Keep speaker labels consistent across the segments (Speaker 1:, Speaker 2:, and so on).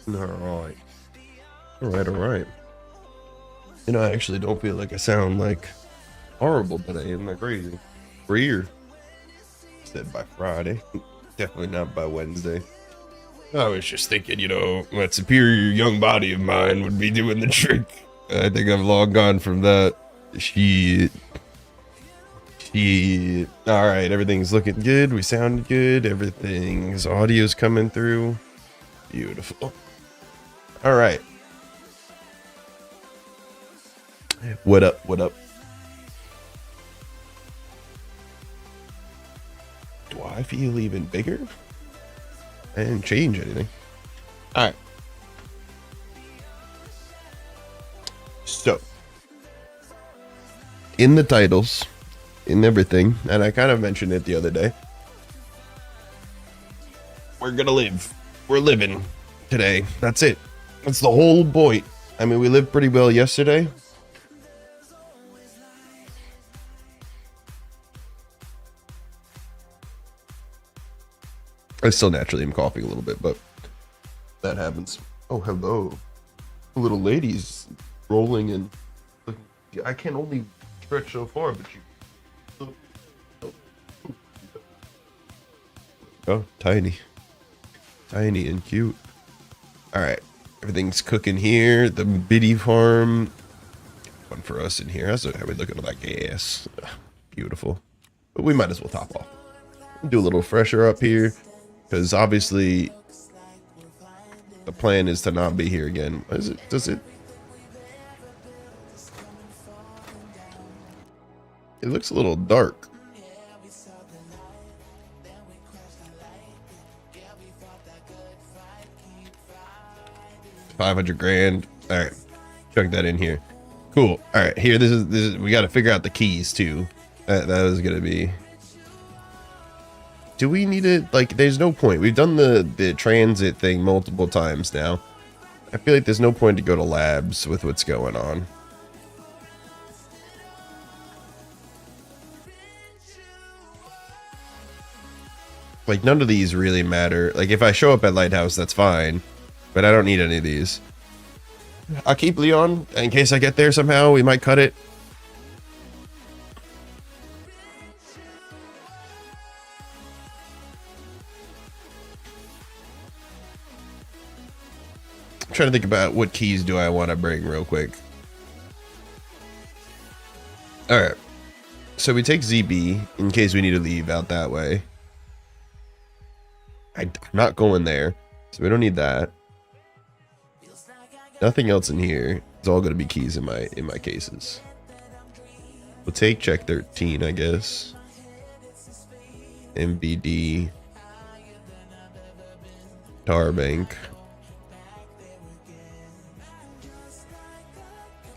Speaker 1: All right. All right. All right. I actually don't feel like I sound like horrible today. Isn't that crazy? We're here. Said by Friday. Definitely not by Wednesday. I was just thinking, that superior young body of mine would be doing the trick. I think I've long gone from that. Shit. Shit. All right, everything's looking good. We sound good. Everything's audio's coming through. Beautiful. All right. What up? What up? Do I feel even bigger? I didn't change anything. All right. So, in the titles, in everything, and I kind of mentioned it the other day, we're gonna live. We're living today. That's it. That's the whole point. I mean, we lived pretty well yesterday. I still naturally am coughing a little bit, but that happens. Oh, hello. The little lady's rolling and I can only stretch so far, but you. Oh, tiny. Tiny and cute. All right. Everything's cooking here. The biddy farm. Fun for us in here. How we looking at that gas? Beautiful. But we might as well top off. Do a little fresher up here. Because obviously the plan is to not be here again. Is it? Does it? It looks a little dark. $500,000. All right, chuck that in here. Cool. All right, here. This is. We got to figure out the keys too. That is gonna be. Do we need it? Like, there's no point. We've done the transit thing multiple times now. I feel like there's no point to go to labs with what's going on. Like, none of these really matter. Like, if I show up at Lighthouse, that's fine. But I don't need any of these. I'll keep Leon in case I get there somehow. We might cut it. I'm trying to think about what keys do I want to bring real quick. All right. So we take ZB in case we need to leave out that way. I'm not going there, so we don't need that. Nothing else in here. It's all going to be keys in my cases. We'll take check 13, I guess. MBD. Tar Bank.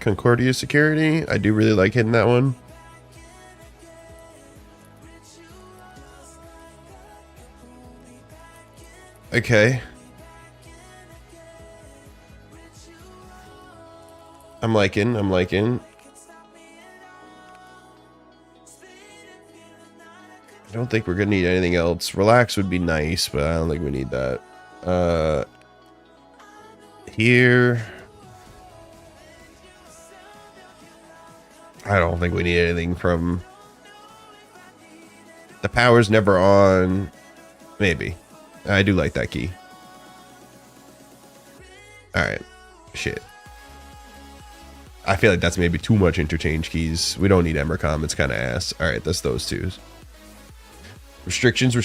Speaker 1: Concordia Security. I do really like hitting that one. Okay. I'm liking. I don't think we're gonna need anything else. Relax would be nice, but I don't think we need that. Here. I don't think we need anything from... The power's never on. Maybe. I do like that key. Alright. Shit. I feel like that's maybe too much interchange keys. We don't need Emercom. It's kind of ass. Alright, that's those two. Restrictions.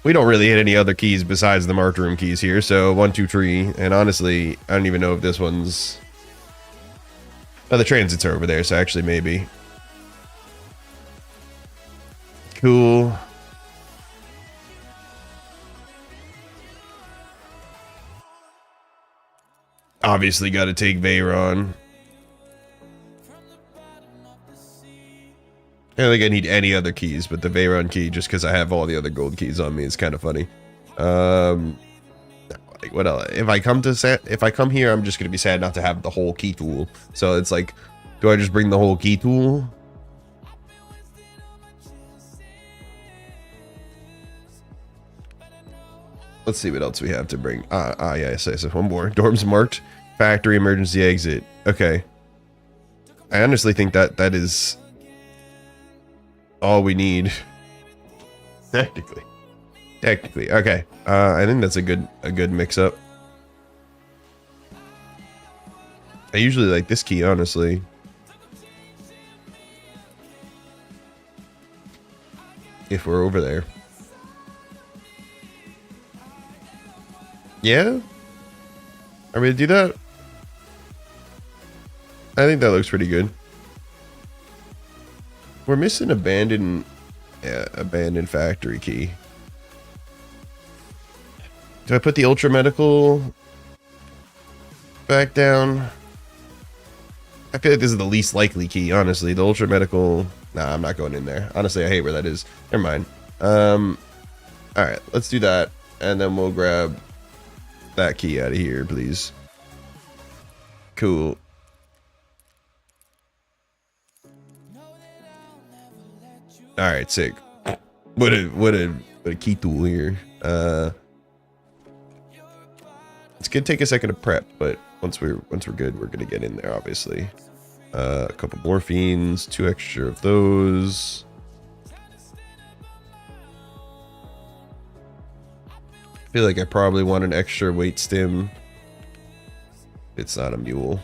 Speaker 1: We don't really hit any other keys besides the marked room keys here. So 1, 2, 3. And honestly, I don't even know if this one's... Oh, the transits are over there, so actually maybe. Cool. Obviously got to take Veyron. I don't think I need any other keys, but the Veyron key, just because I have all the other gold keys on me, is kind of funny. Like, what else? If I come here, I'm just gonna be sad not to have the whole key tool. So it's like, do I just bring the whole key tool? let's see what else we have to bring. Yes, one more. Dorms marked. Factory emergency exit. Okay. I honestly think that is all we need. Technically. Okay. I think that's a good mix up. I usually like this key, honestly. If we're over there. Yeah? Are we to do that? I think that looks pretty good. We're missing abandoned factory key. Do I put the ultra medical back down? I feel like this is the least likely key, honestly. The ultra medical. Nah, I'm not going in there. Honestly, I hate where that is. Never mind. Alright, let's do that. And then we'll grab that key out of here, please. Cool. Alright, sick. What a key tool here. It's gonna take a second to prep, but once we're good, we're gonna get in there, obviously. A couple morphines, 2 extra of those. I feel like I probably want an extra weight stim. It's not a mule.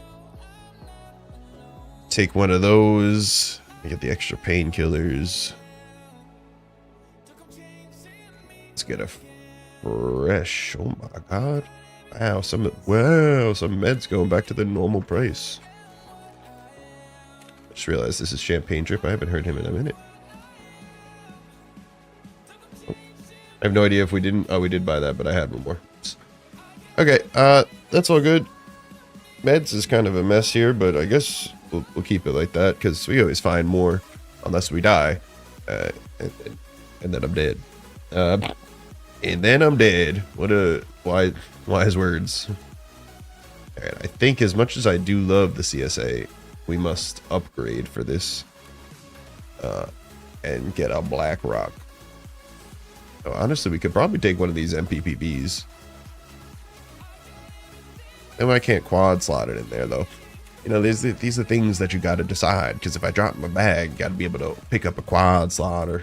Speaker 1: Take one of those. Get the extra painkillers. Let's get a fresh. Oh my god! Wow, some meds going back to the normal price. Just realized this is Champagne Drip. I haven't heard him in a minute. Oh, I have no idea if we didn't. Oh, we did buy that, but I had one more. Okay, that's all good. Meds is kind of a mess here, but I guess we'll keep it like that because we always find more unless we die, and then I'm dead. And then I'm dead. What a wise words. All right, I think as much as I do love the CSA, we must upgrade for this and get a Black Rock. Oh, honestly, we could probably take one of these MPPBs. And I can't quad slot it in there, though. You know, these are things that you got to decide. Because if I drop my bag, got to be able to pick up a quad slot. Or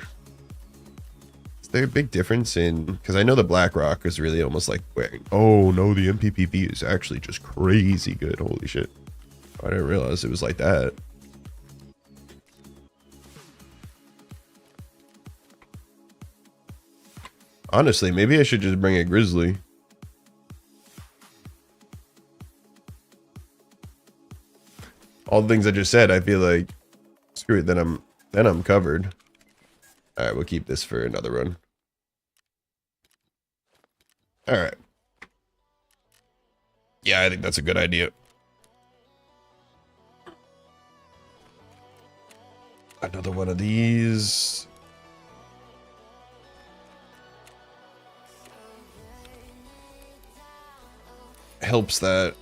Speaker 1: is there a big difference in? Because I know the Black Rock is really almost like wearing. Oh no, the MPPB is actually just crazy good. Holy shit! I didn't realize it was like that. Honestly, maybe I should just bring a Grizzly. All the things I just said, I feel like screw it. Then I'm covered. All right, we'll keep this for another run. All right. Yeah, I think that's a good idea. Another one of these. Helps that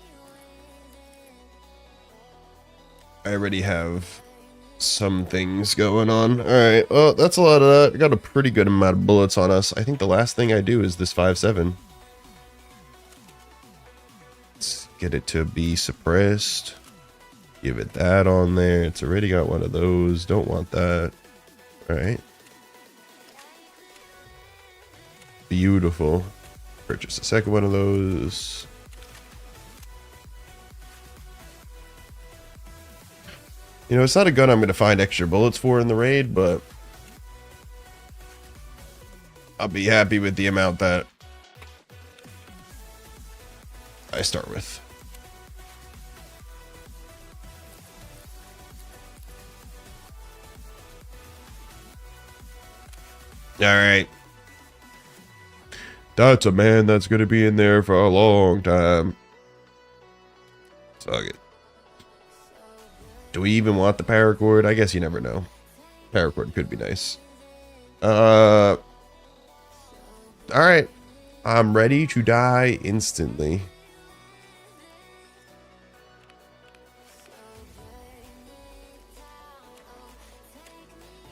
Speaker 1: I already have some things going on. All right, well, that's a lot of that. I got a pretty good amount of bullets on us. I think the last thing I do is this 5.7. Let's get it to be suppressed. Give it that on there. It's already got one of those. Don't want that. All right. Beautiful. Purchase a second one of those. You know, it's not a gun I'm going to find extra bullets for in the raid, but I'll be happy with the amount that I start with. All right. That's a man that's going to be in there for a long time. Fuck it. Do we even want the paracord? I guess you never know. Paracord could be nice. All right. I'm ready to die instantly.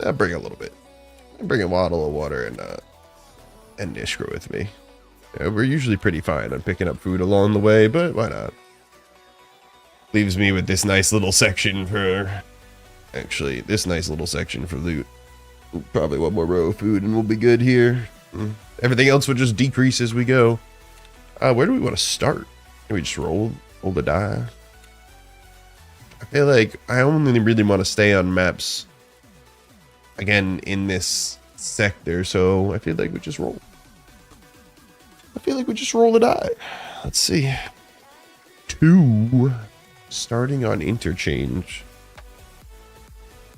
Speaker 1: I'll bring a little bit. I'll bring a bottle of water and Nishra with me. Yeah, we're usually pretty fine on picking up food along the way, but why not? Leaves me with this nice little section for... Actually, this nice little section for loot. Probably one more row of food and we'll be good here. Everything else will just decrease as we go. Where do we want to start? Can we just roll the die? I feel like I only really want to stay on maps, again, in this sector, so I feel like we just roll. I feel like we just roll the die. Let's see. 2. Starting on interchange.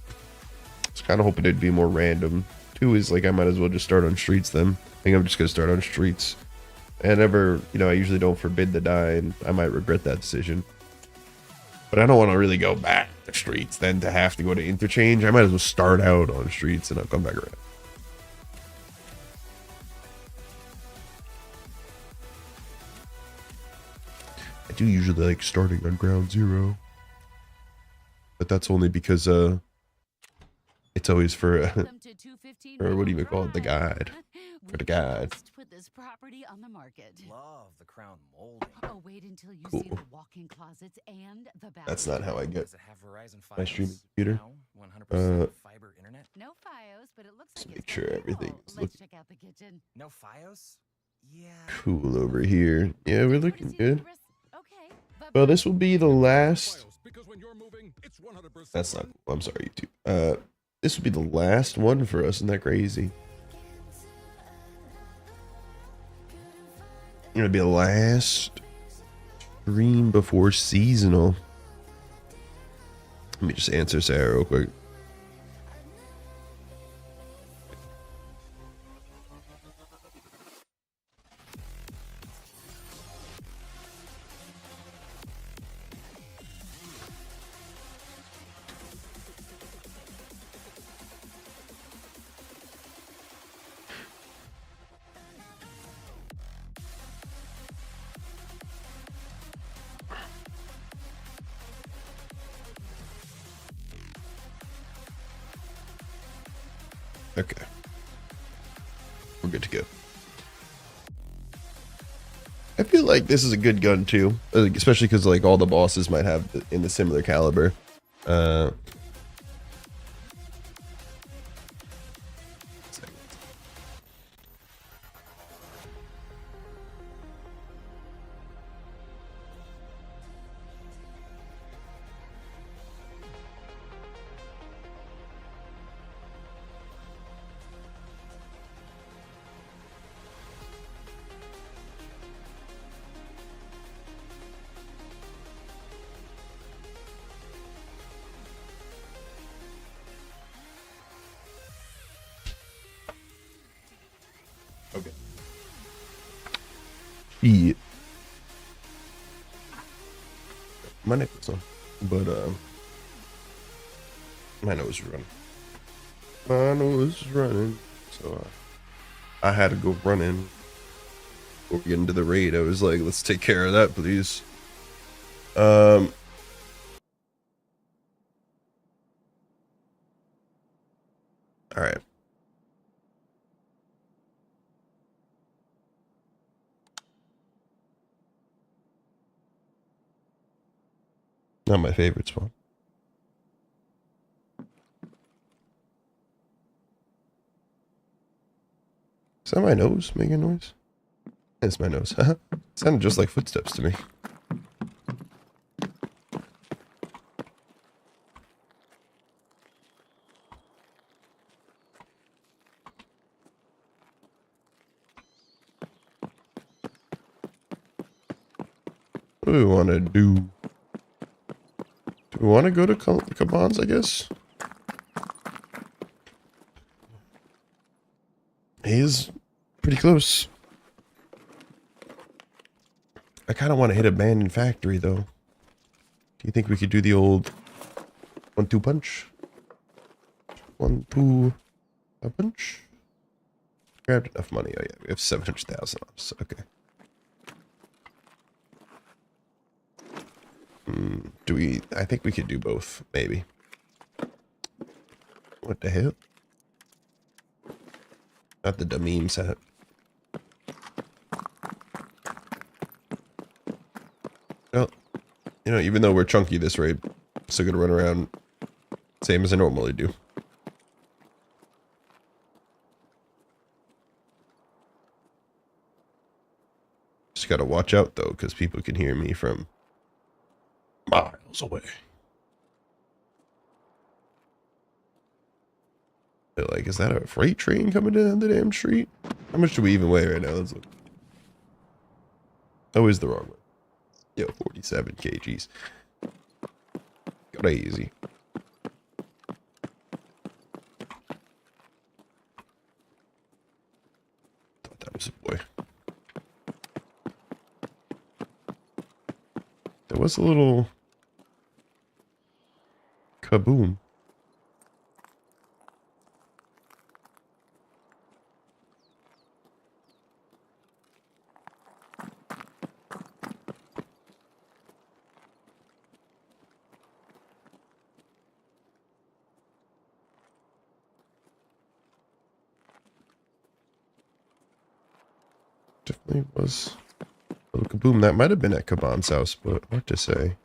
Speaker 1: I was kind of hoping it'd be more random. 2 is like I might as well just start on streets then. I think I'm just going to start on streets. I never, I usually don't forbid the die, and I might regret that decision. But I don't want to really go back to streets then to have to go to interchange. I might as well start out on streets and I'll come back around. I do usually like starting on ground zero. But that's only because it's always for or what do you even call it? The guide. For the guide.
Speaker 2: Put this property on the market.
Speaker 3: Love the crown molding.
Speaker 2: Oh, wait until you
Speaker 1: Cool.
Speaker 2: see the walk-in closets and the bathroom.
Speaker 1: That's not how I get
Speaker 3: Does it have Verizon
Speaker 1: my
Speaker 3: Fios?
Speaker 1: streaming computer.
Speaker 3: Now, 100% fiber internet?
Speaker 2: No Fios, but it looks
Speaker 1: Just
Speaker 2: like
Speaker 1: make
Speaker 2: it's
Speaker 1: sure
Speaker 2: got
Speaker 1: everything
Speaker 2: cable.
Speaker 1: is
Speaker 2: Let's check out the kitchen.
Speaker 3: No Fios? Yeah.
Speaker 1: cool over here. Yeah, we're looking good.
Speaker 2: Okay.
Speaker 1: Well, this will be the last. That's not cool. I'm sorry, YouTube. This will be the last one for us. Isn't that crazy? Gonna be the last stream before seasonal. Let me just answer Sarah real quick. Okay. We're good to go. I feel like this is a good gun too, especially because like all the bosses might have in the similar caliber. Okay. Yeah. My neck was on, but my nose is running. My nose is running, so I had to go running. Before we get into the raid, I was like, let's take care of that, please. All right. Not my favorite spot. Is that my nose making noise? It's my nose. It sounded just like footsteps to me. What do we want to do? Do we want to go to Caban's, I guess? He is pretty close. I kind of want to hit Abandoned Factory, though. Do you think we could do the old 1-2 punch? 1-2 a punch? Grabbed enough money. Oh, yeah. We have 700,000 on us. Okay. Do we... I think we could do both, maybe. What the hell? Not the Damim set. You know, even though we're chunky this raid, still gonna run around same as I normally do. Just gotta watch out though, because people can hear me from miles away. They're like, is that a freight train coming down the damn street? How much do we even weigh right now? Let's look. Always the wrong way. Yo, 47 kgs. Crazy. Thought that was a boy. There was a little kaboom. Definitely was a little kaboom. That might have been at Kaban's house, but hard to say.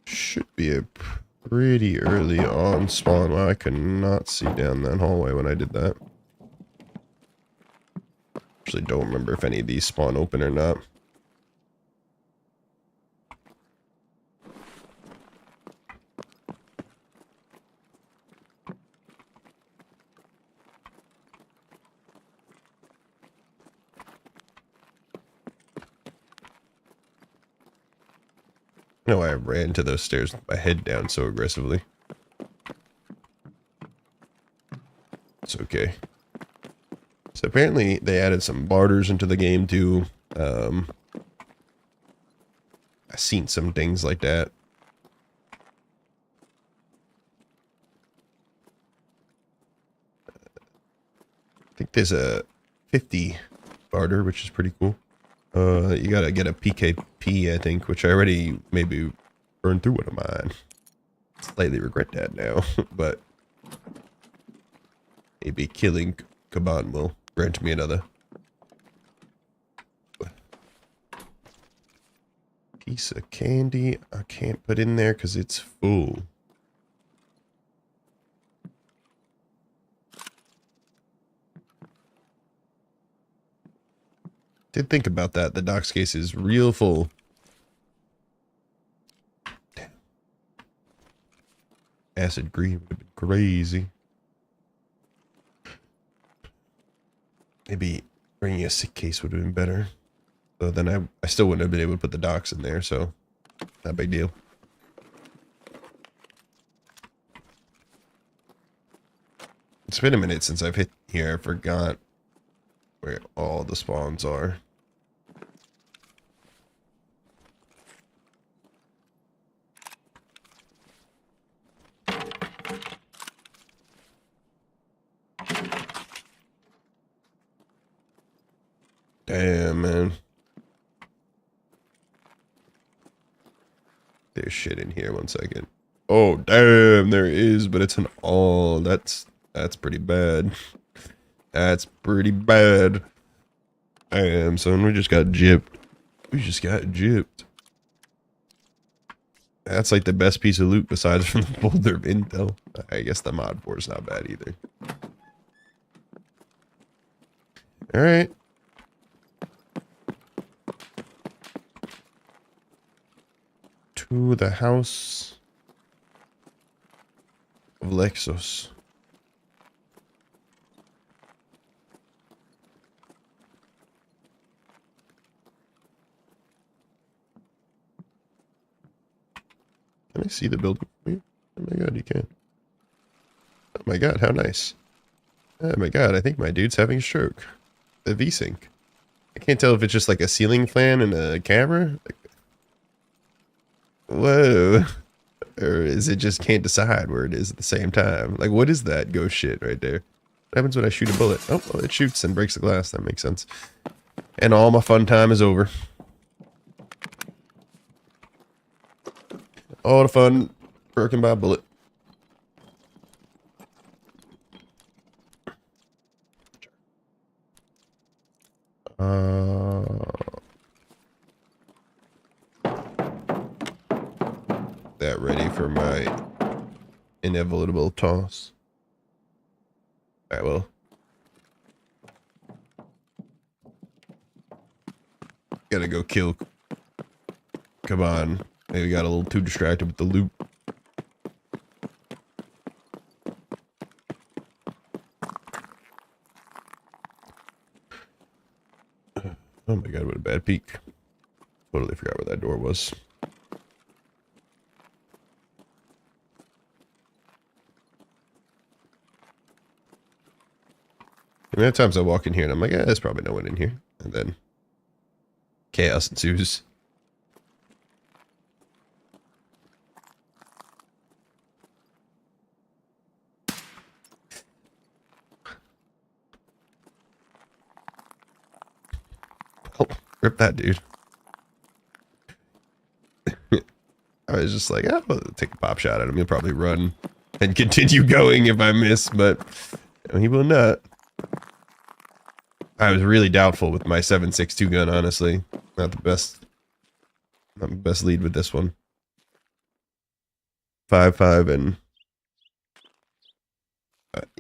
Speaker 1: Should be a pretty early on spawn. Wow, I could not see down that hallway when I did that. Actually don't remember if any of these spawn open or not. No, I ran to those stairs with my head down so aggressively. It's okay. So apparently they added some barters into the game too. I've seen some things like that. I think there's a 50 barter, which is pretty cool. You gotta get a PKP, I think, which I already maybe burned through one of mine. Slightly regret that now, but maybe killing Kaban will grant me another. Piece of candy I can't put in there because it's full. Did think about that. The docks case is real full. Damn. Acid green would have been crazy. Maybe bringing a sick case would have been better. So then I still wouldn't have been able to put the docks in there, so not a big deal. It's been a minute since I've hit here. I forgot where all the spawns are. Damn, man. There's shit in here. 1 second. Oh, damn, there is, but it's an all. That's pretty bad. That's pretty bad. Damn, son, we just got gypped. We just got gypped. That's like the best piece of loot besides from the boulder of intel. I guess the mod 4 is not bad either. Alright. To the house of Lexus. Can I see the building? Oh my god, you can. Oh my god, how nice. Oh my god, I think my dude's having a stroke. The V-Sync. I can't tell if it's just like a ceiling fan and a camera. Like, whoa. Or is it just can't decide where it is at the same time? Like, what is that ghost shit right there? What happens when I shoot a bullet? Oh, well, it shoots and breaks the glass. That makes sense. And all my fun time is over. All the fun broken by a bullet. That ready for my inevitable toss. All right, well. Gotta go kill. Come on. Maybe got a little too distracted with the loot. Oh my god, what a bad peek. Totally forgot where that door was. And there are times I walk in here and I'm like, yeah, there's probably no one in here. And then chaos ensues. Oh, rip that dude. I was just like, I'll take a pop shot at him. He'll probably run and continue going if I miss, but he will not. I was really doubtful with my 7.62 gun, honestly. Not the best lead with this one. 5.5 and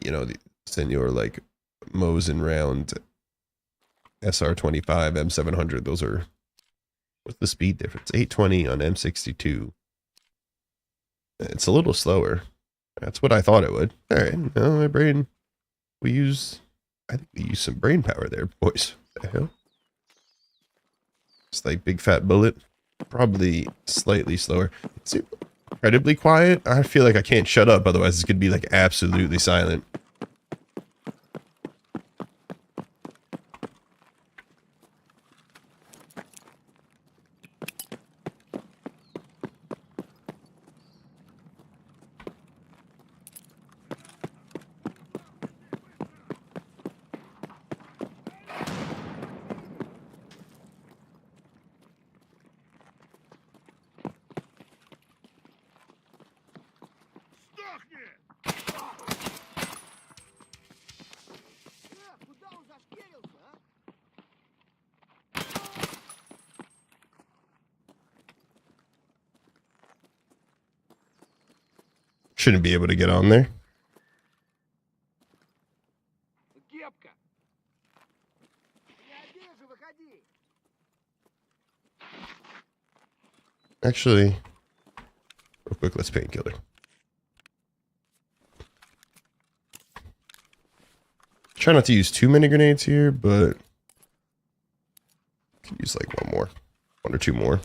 Speaker 1: you know, the Senor like Mosin round SR25 M700. Those are, what's the speed difference? 820 on M62. It's a little slower. That's what I thought it would. All right, no, my brain. I think we use some brain power there, boys. What the hell? It's like big fat bullet. Probably slightly slower. It's incredibly quiet. I feel like I can't shut up, otherwise it's gonna be like absolutely silent. Shouldn't be able to get on there. Actually, real quick, let's painkiller. Try not to use too many grenades here, but could use like one or two more.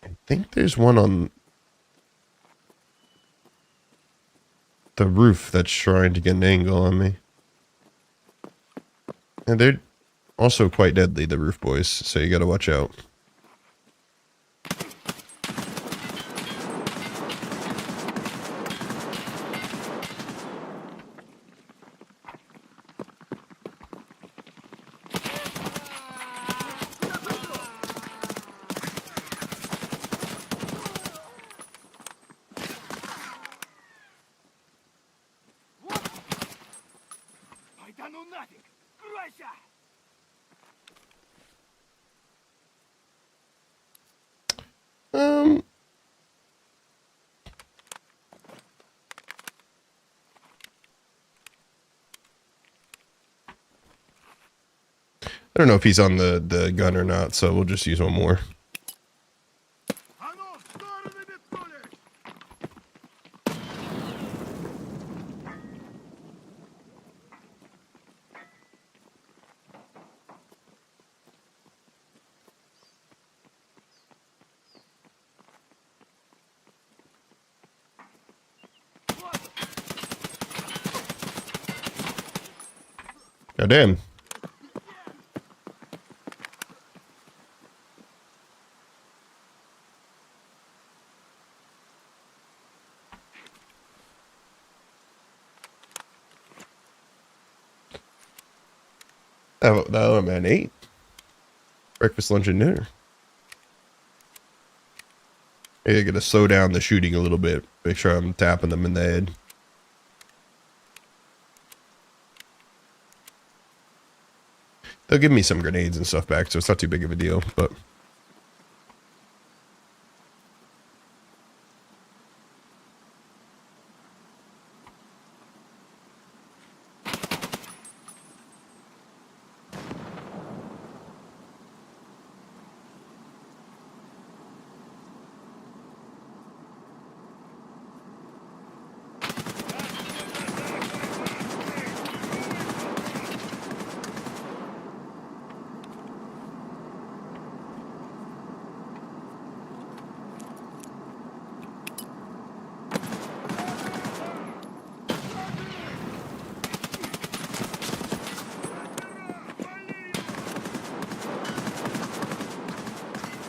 Speaker 1: I think there's one on the roof that's trying to get an angle on me. And they're also quite deadly, the roof boys, so you gotta watch out. I don't know if he's on the gun or not, so we'll just use one more. God damn. Oh, man, 8. Breakfast, lunch, and dinner. Hey, I gotta slow down the shooting a little bit. Make sure I'm tapping them in the head. They'll give me some grenades and stuff back, so it's not too big of a deal, but...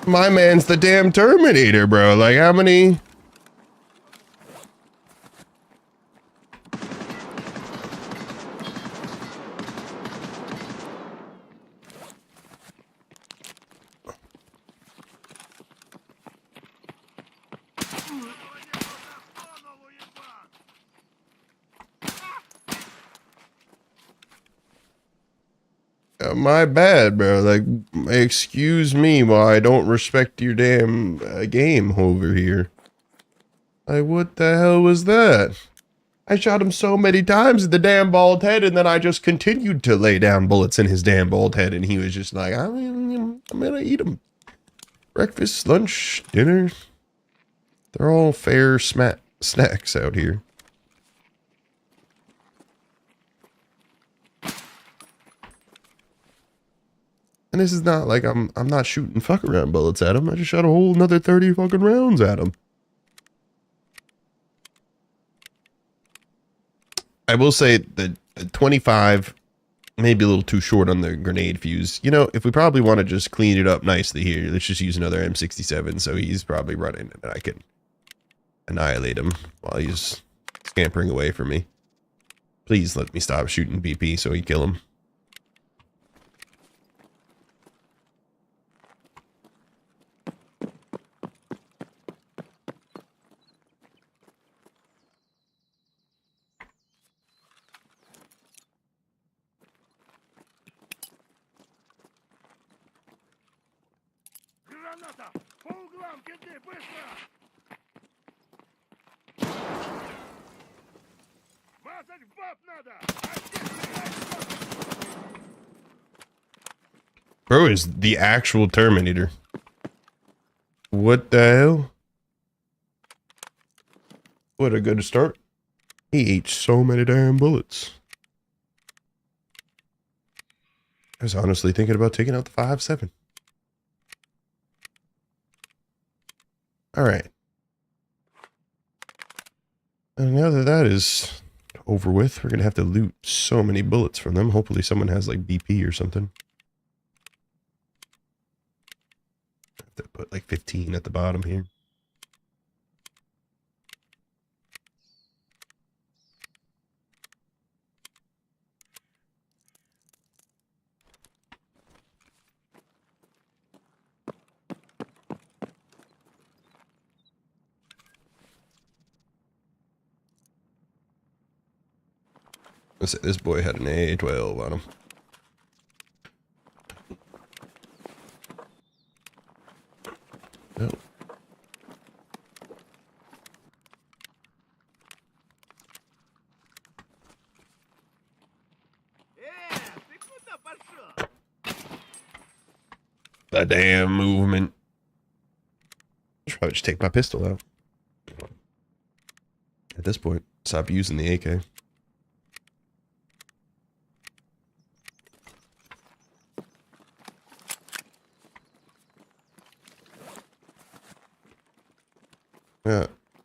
Speaker 1: My man's the damn Terminator, bro. Like, how many... my bad, bro. Like, excuse me while I don't respect your damn game over here. Like, what the hell was that? I shot him so many times at the damn bald head, and then I just continued to lay down bullets in his damn bald head, and he was just like, I'm gonna eat them. Breakfast, lunch, dinner. They're all fair snacks out here. And this is not like I'm not shooting fuck around bullets at him. I just shot a whole another 30 fucking rounds at him. I will say that 25 may be a little too short on the grenade fuse. You know, if we probably want to just clean it up nicely here, let's just use another M67 so he's probably running and I can annihilate him while he's scampering away from me. Please let me stop shooting BP so he kill him. Bro is the actual Terminator. What the hell? What a good start. He ate so many damn bullets. I was honestly thinking about taking out the 5.7. Alright. And now that that is over with, we're going to have to loot so many bullets from them. Hopefully someone has like BP or something. Have to put like 15 at the bottom here. Let's say this boy had an A12 on him. No. The damn movement. I should probably just take my pistol out. At this point, stop using the AK.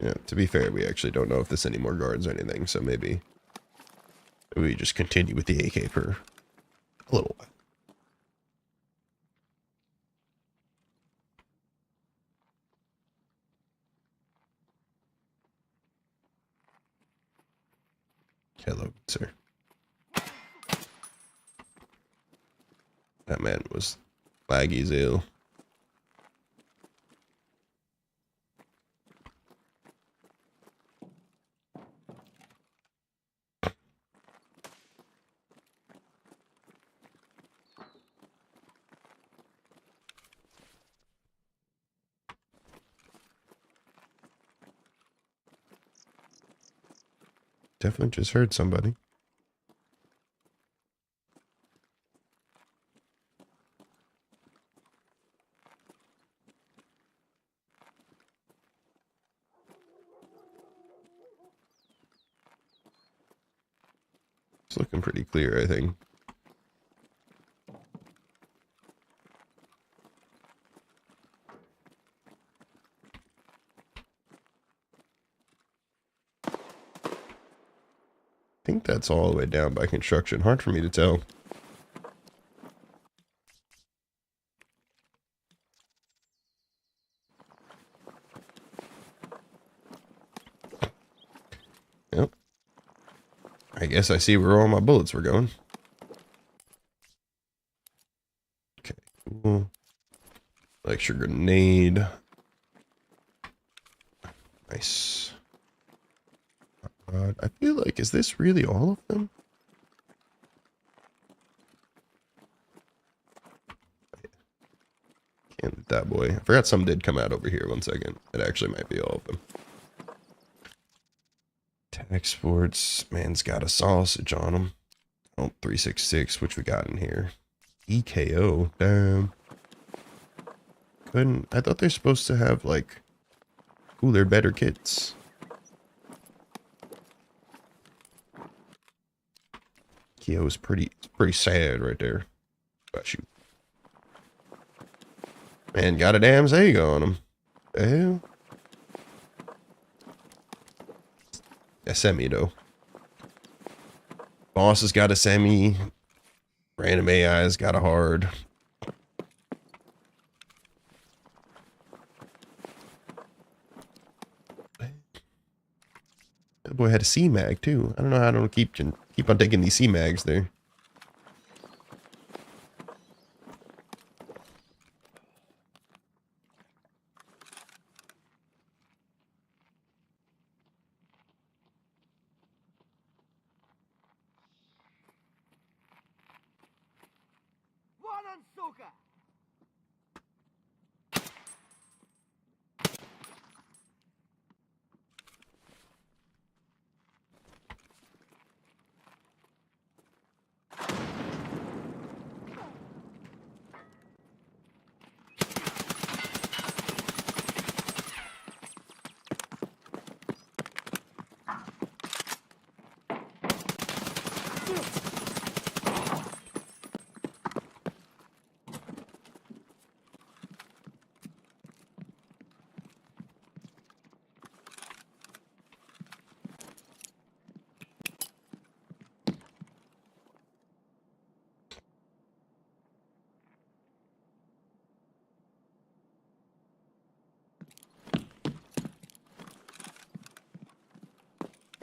Speaker 1: Yeah, to be fair, we actually don't know if there's any more guards or anything, so maybe we just continue with the AK for a little while. Hello, sir. That man was laggy as ill. Definitely just heard somebody. It's looking pretty clear, I think. I think that's all the way down by construction. Hard for me to tell. Yep. I guess I see where all my bullets were going. Okay, cool. Lecture grenade. Nice. I feel like, is this really all of them? Can't let that boy. I forgot some did come out over here. 1 second. It actually might be all of them. Tech sports. Man's got a sausage on him. Oh, 366, which we got in here. EKO. Damn. Couldn't. I thought they're supposed to have, like, cooler, better kits. Kyo is pretty sad right there. But shoot. Man, got a damn Zega on him. The hell? A semi, though. Boss has got a semi. Random AI's got a hard. That boy had a C-Mag, too. I don't know how I don't keep on taking these C-Mags there.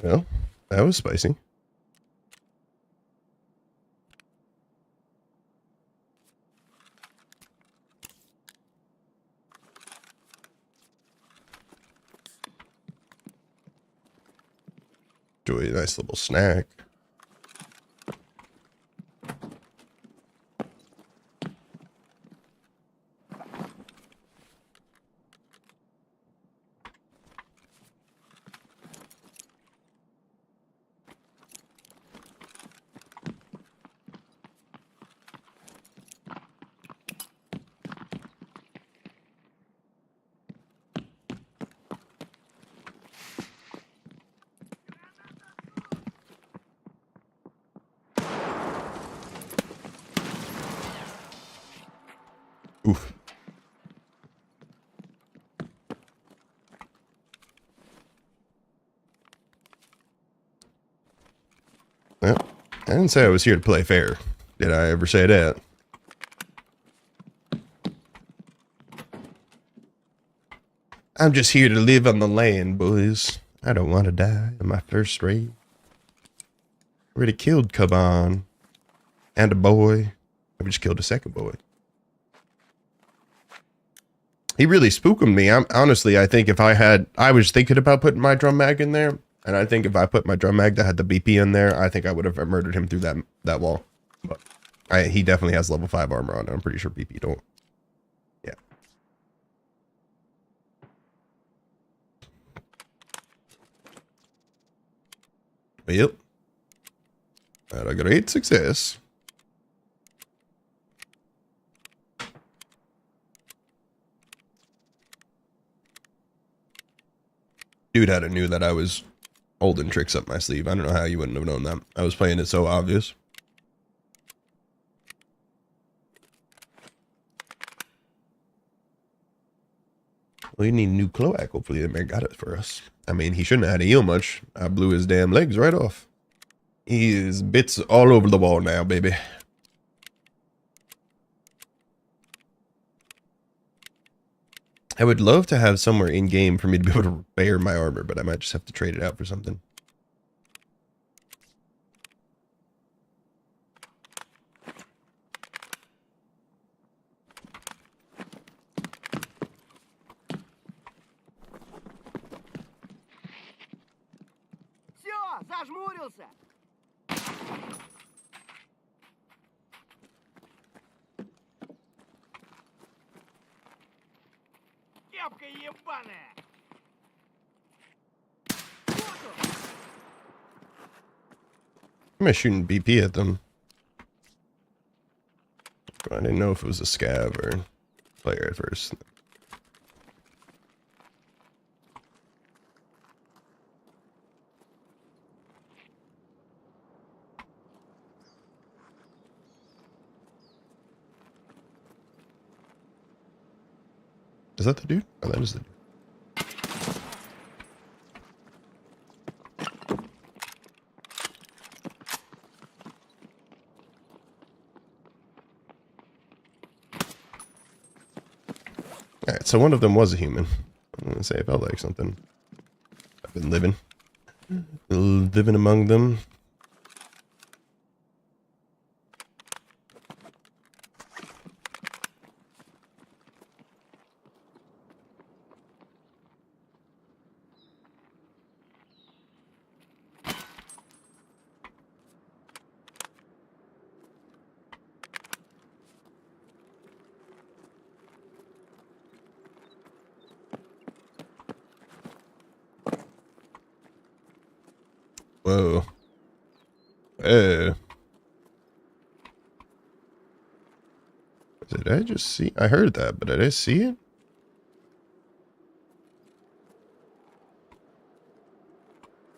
Speaker 1: Well, that was spicy. Enjoy a nice little snack. Oof. Well, I didn't say I was here to play fair. Did I ever say that? I'm just here to live on the land, boys. I don't want to die in my first raid. Already killed Kaban. And a boy. We just killed a second boy. He really spooked me. Honestly, I think if I was thinking about putting my drum mag in there, and I think if I put my drum mag that had the BP in there, I think I would have murdered him through that wall. But he definitely has level 5 armor on. I'm pretty sure BP don't. Yeah. Yep. Had a great success. Dude had knew that I was holding tricks up my sleeve. I don't know how you wouldn't have known that. I was playing it so obvious. We need a new cloac. Hopefully the man got it for us. I mean, he shouldn't have had to heal much. I blew his damn legs right off. He is bits all over the wall now, baby. I would love to have somewhere in game for me to be able to repair my armor, but I might just have to trade it out for something.
Speaker 4: Все, зажмурился. Кепка ебаная.
Speaker 1: Am I shooting BP at them? I didn't know if it was a scav or player at first. Is that the dude? Oh, that is the dude. Alright, so one of them was a human. I'm gonna say it felt like something. I've been living among them. Whoa. Whoa. Did I just see? I heard that, but did I see it?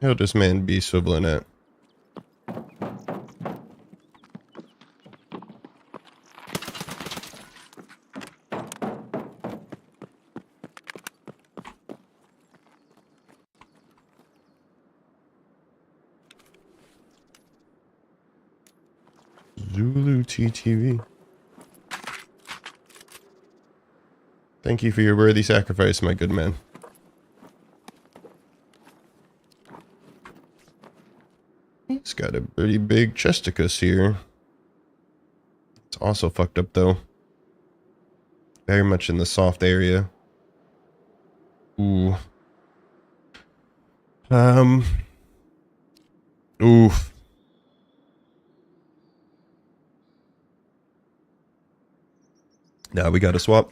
Speaker 1: How'd this man be swiveling at? Zulu TTV. Thank you for your worthy sacrifice, my good man. He's got a pretty big chesticus here. It's also fucked up though. Very much in the soft area. Ooh. Oof. Now we gotta swap.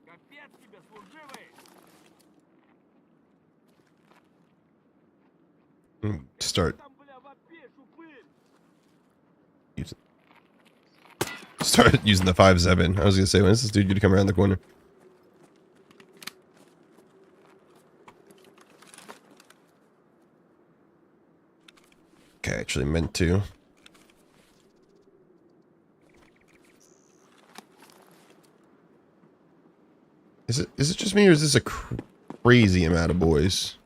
Speaker 4: Капец тебе, служивый.
Speaker 1: Start.
Speaker 4: Там, бля, вообще шупырь.
Speaker 1: Start using the 5-7. I was gonna say, when is this dude gonna come around the corner? I actually meant to. Is it just me, or is this a crazy amount of boys?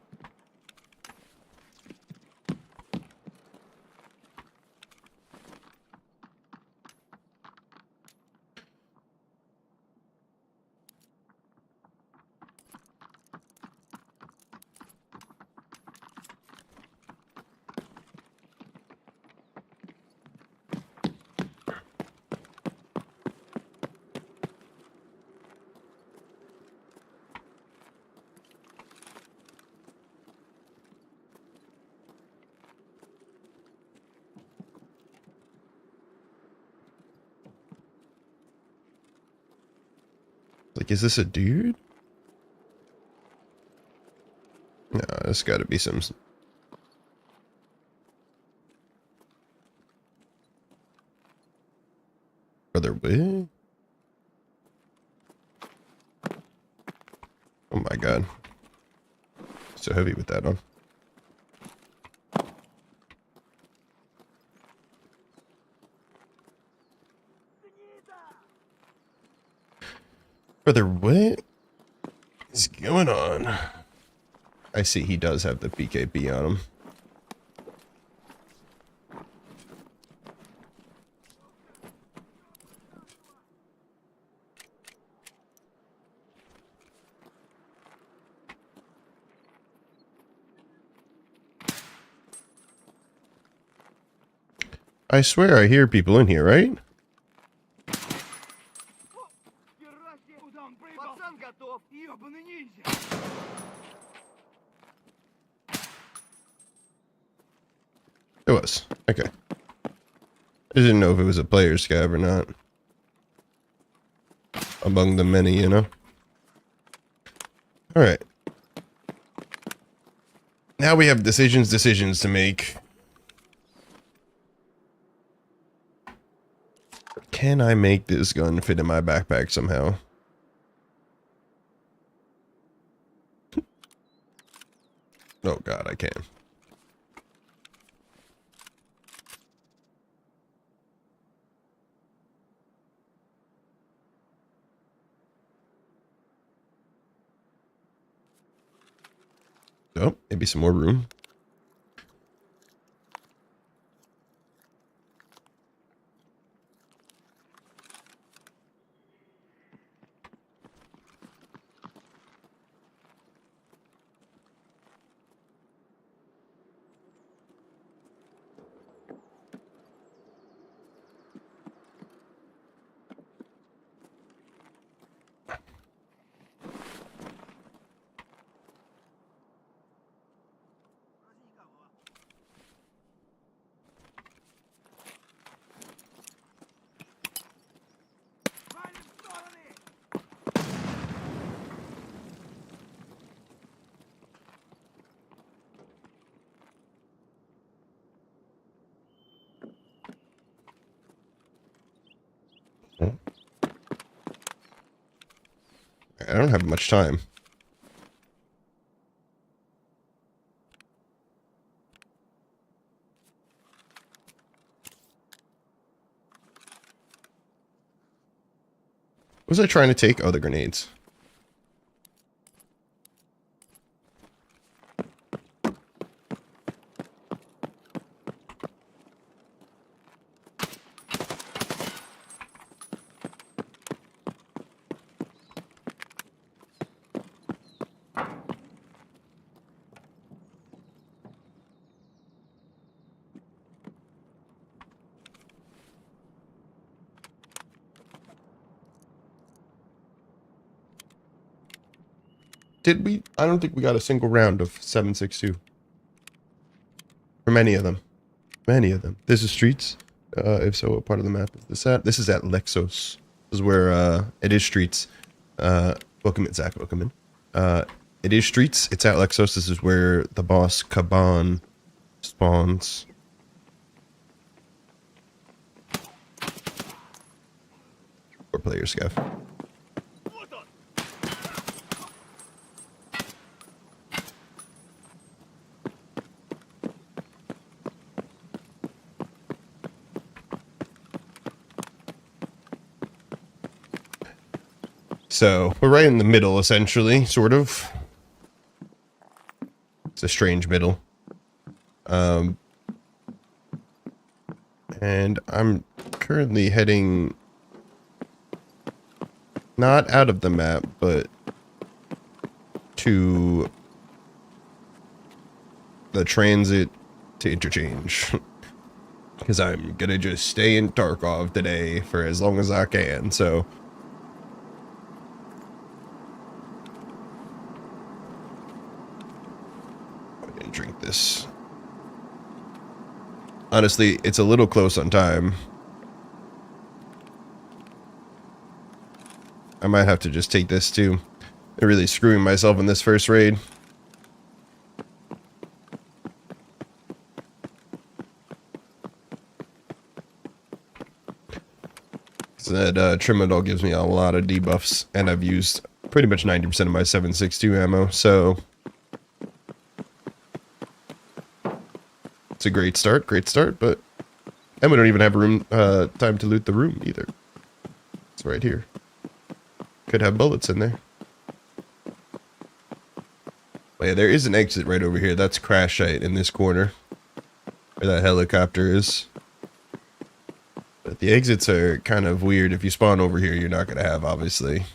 Speaker 1: Like, is this a dude? No, it's got to be some. Brother, what? Oh my god. So heavy with that on. Brother, what is going on? I see he does have the BKB on him. I swear I hear people in here, right?
Speaker 4: Пацан готов. Ёбаный ниндзя.
Speaker 1: It was. Okay. I didn't know if it was a player scav or not. Among the many, you know? Alright. Now we have decisions to make. Can I make this gun fit in my backpack somehow? Oh god, I can. Oh, maybe some more room.
Speaker 4: Валим в стороны.
Speaker 1: I don't have much time. Was I trying to take? Oh, the grenades. Did we? I don't think we got a single round of 7.62. From any of them. Many of them. This is streets. If so, what part of the map is this at? This is at Lexos. This is where it is streets. Welcome in, Zach. Welcome in. It is streets. It's at Lexos. This is where the boss Kaban spawns. Or player scav.
Speaker 4: Вот он.
Speaker 1: So we're right in the middle, essentially, sort of. It's a strange middle. And I'm currently heading not out of the map, but to the transit to interchange. Because I'm gonna just stay in Tarkov today for as long as I can, so. I didn't drink this. Honestly, it's a little close on time. I might have to just take this too. I'm really screwing myself in this first raid. So that Trimadol gives me a lot of debuffs, and I've used pretty much 90% of my 7.62 ammo, so it's a great start, but and we don't even have room, time to loot the room either. It's right here. Could have bullets in there. But yeah, there is an exit right over here. That's crash site in this corner, where that helicopter is. But the exits are kind of weird. If you spawn over here, you're not going to have, obviously.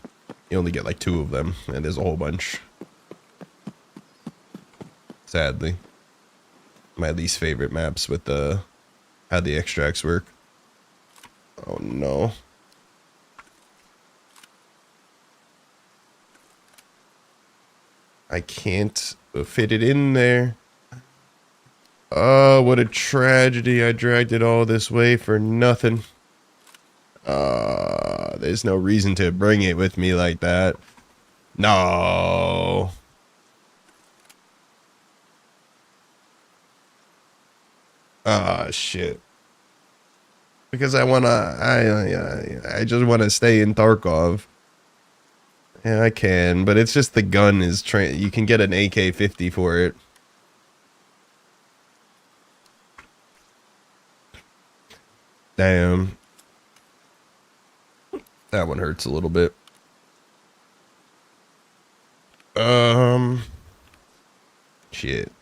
Speaker 1: You only get like 2 of them, and there's a whole bunch. Sadly. My least favorite maps with how the extracts work. Oh no. I can't fit it in there. Oh, what a tragedy. I dragged it all this way for nothing. There's no reason to bring it with me like that. No. Ah, shit. Because I just wanna stay in Tarkov. Yeah, I can, but it's just the gun is you can get an AK-50 for it. Damn. That one hurts a little bit. Shit.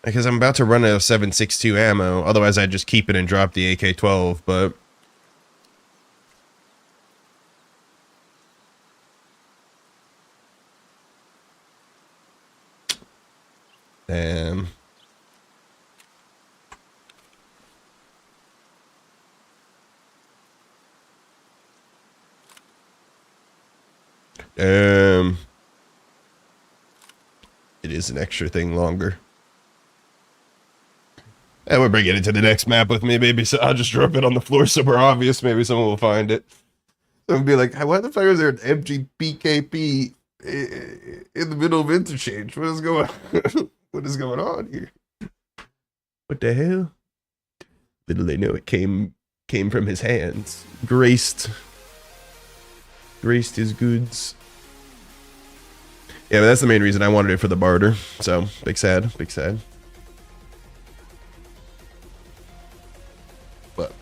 Speaker 1: Because I'm about to run out of 7.62 ammo. Otherwise, I'd just keep it and drop the AK-12, but damn. It is an extra thing longer. And we're bringing it to the next map with me. Maybe so I'll just drop it on the floor somewhere obvious. Maybe someone will find it. Someone will be like, why the fuck is there an empty PKP in the middle of interchange? What is going what is going on here? What the hell? Little they know it came from his hands. Graced his goods. Yeah, but that's the main reason I wanted it for the barter. So, big sad. But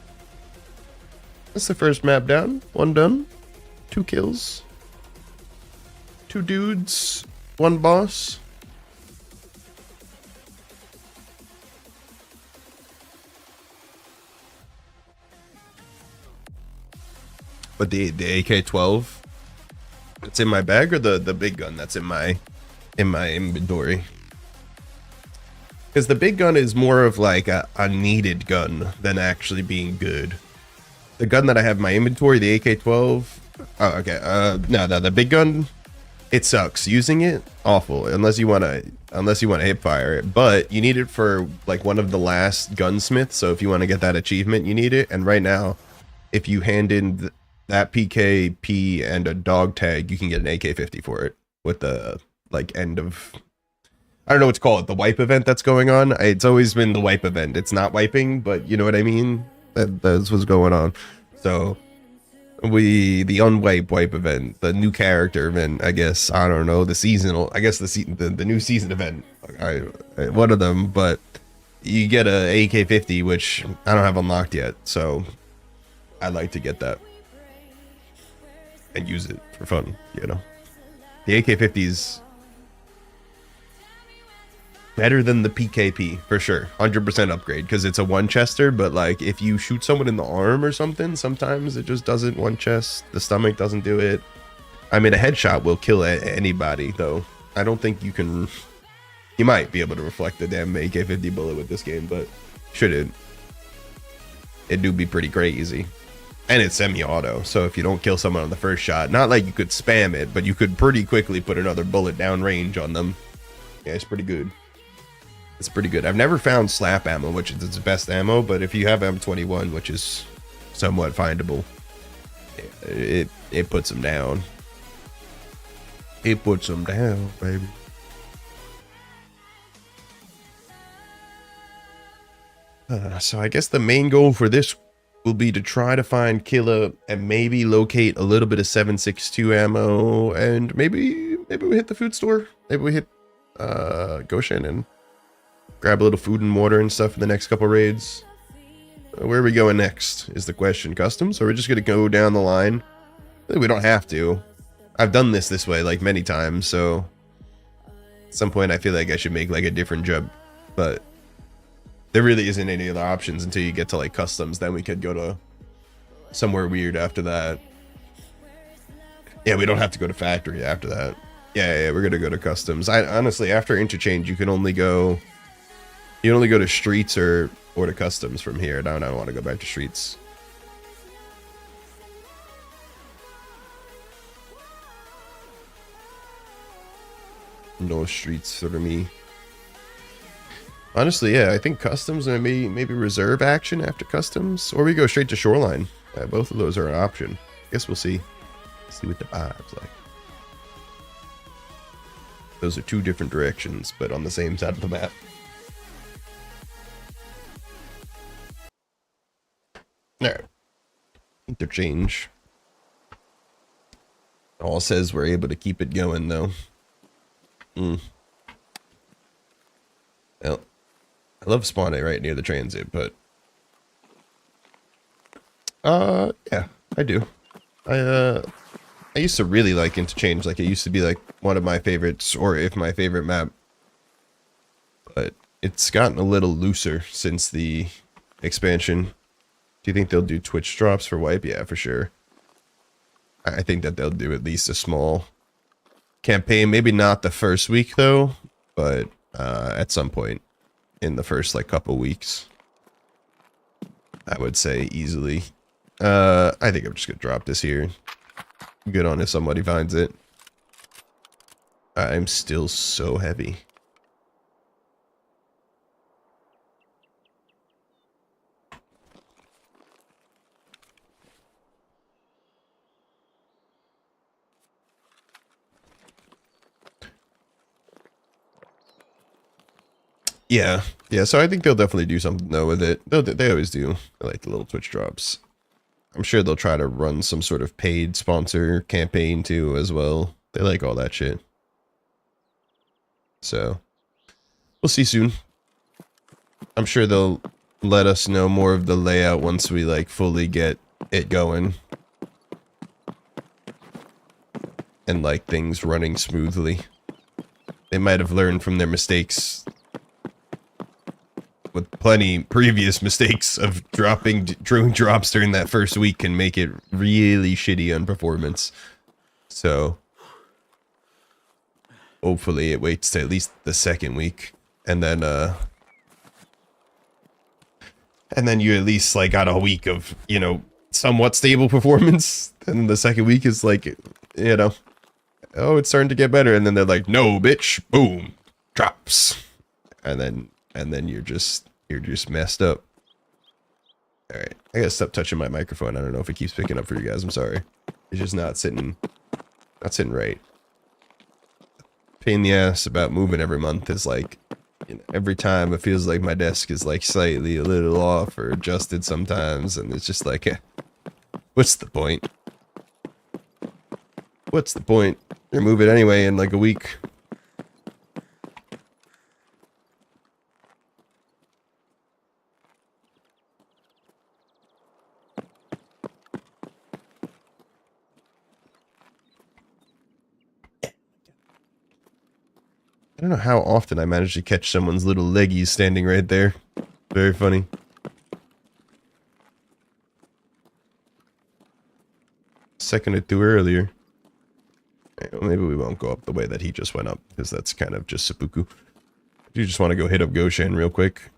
Speaker 1: that's the first map down. 1 done. 2 kills. 2 dudes. 1 boss. But the AK-12, it's in my bag, or the big gun that's in my inventory? Because the big gun is more of like a needed gun than actually being good. The gun that I have in my inventory, the AK-12. Oh, okay. No, the big gun, it sucks. Using it, awful. Unless you wanna hip fire it. But you need it for like one of the last gunsmiths. So if you want to get that achievement, you need it. And right now, if you hand in that PKP and a dog tag, you can get an AK-50 for it with the like end of, I don't know what to call it, the wipe event that's going on. It's always been the wipe event. It's not wiping, but you know what I mean? That's what's going on. So the unwipe wipe event, the new character event, I guess, I don't know, the seasonal, I guess the new season event, one of them. But you get a AK-50, which I don't have unlocked yet, so I'd like to get that and use it for fun, you know. The AK-50's better than the PKP for sure. 100% upgrade because it's a one chester, but like if you shoot someone in the arm or something, sometimes it just doesn't one chest. The stomach doesn't do it. I mean, a headshot will kill anybody though. I don't think you can. You might be able to reflect the damn AK-50 bullet with this game, but shouldn't. It do be pretty crazy. And it's semi-auto, so if you don't kill someone on the first shot, not like you could spam it, but you could pretty quickly put another bullet down range on them. Yeah, it's pretty good. It's pretty good. I've never found slap ammo, which is its best ammo, but if you have M21, which is somewhat findable, it puts them down. It puts them down, baby. So I guess the main goal for this will be to try to find Killa and maybe locate a little bit of 7.62 ammo, and maybe we hit the food store. Maybe we hit Goshen and grab a little food and water and stuff in the next couple raids. Where are we going next is the question. Customs, or we're just gonna go down the line? We don't have to. I've done this way like many times, so at some point I feel like I should make like a different jump, but there really isn't any other options until you get to like customs. Then we could go to somewhere weird after that. Yeah, we don't have to go to factory after that. Yeah, we're gonna go to customs. I honestly, after interchange, you can only go to streets or to customs from here. Now I don't want to go back to streets. No streets for me. Honestly, yeah, I think customs and maybe reserve action after customs, or we go straight to shoreline. Both of those are an option. Guess we'll see. See what the vibe's like. Those are two different directions, but on the same side of the map. Alright. Interchange. All says we're able to keep it going though. Well, I love spawning right near the transit, but yeah, I do. I used to really like interchange. Like it used to be like one of my favorites, or if my favorite map. But it's gotten a little looser since the expansion. Do you think they'll do Twitch drops for wipe? Yeah, for sure. I think that they'll do at least a small campaign. Maybe not the first week though, but at some point in the first like couple weeks, I would say easily. I think I'm just gonna drop this here. Good on if somebody finds it. I'm still so heavy. Yeah, so I think they'll definitely do something though with it. They always do. I like the little Twitch drops. I'm sure they'll try to run some sort of paid sponsor campaign too as well. They like all that shit. So, we'll see soon. I'm sure they'll let us know more of the layout once we like fully get it going. And like things running smoothly. They might have learned from their mistakes, with plenty previous mistakes of dropping drops during that first week can make it really shitty on performance. So hopefully it waits to at least the second week, and then you at least like got a week of, you know, somewhat stable performance. And the second week is like, you know, oh, it's starting to get better, and then they're like, no bitch, boom, drops. And then you're just messed up. All right, I gotta stop touching my microphone. I don't know if it keeps picking up for you guys. I'm sorry. It's just not sitting right. Pain in the ass about moving every month is like, you know, every time it feels like my desk is like slightly a little off or adjusted sometimes, and it's just like, what's the point? What's the point? You move it anyway in like a week. don't know how often I managed to catch someone's little leggies standing right there. Very funny. Second or two earlier. Well, maybe we won't go up the way that he just went up, because that's kind of just seppuku. I do just want to go hit up Goshen real quick.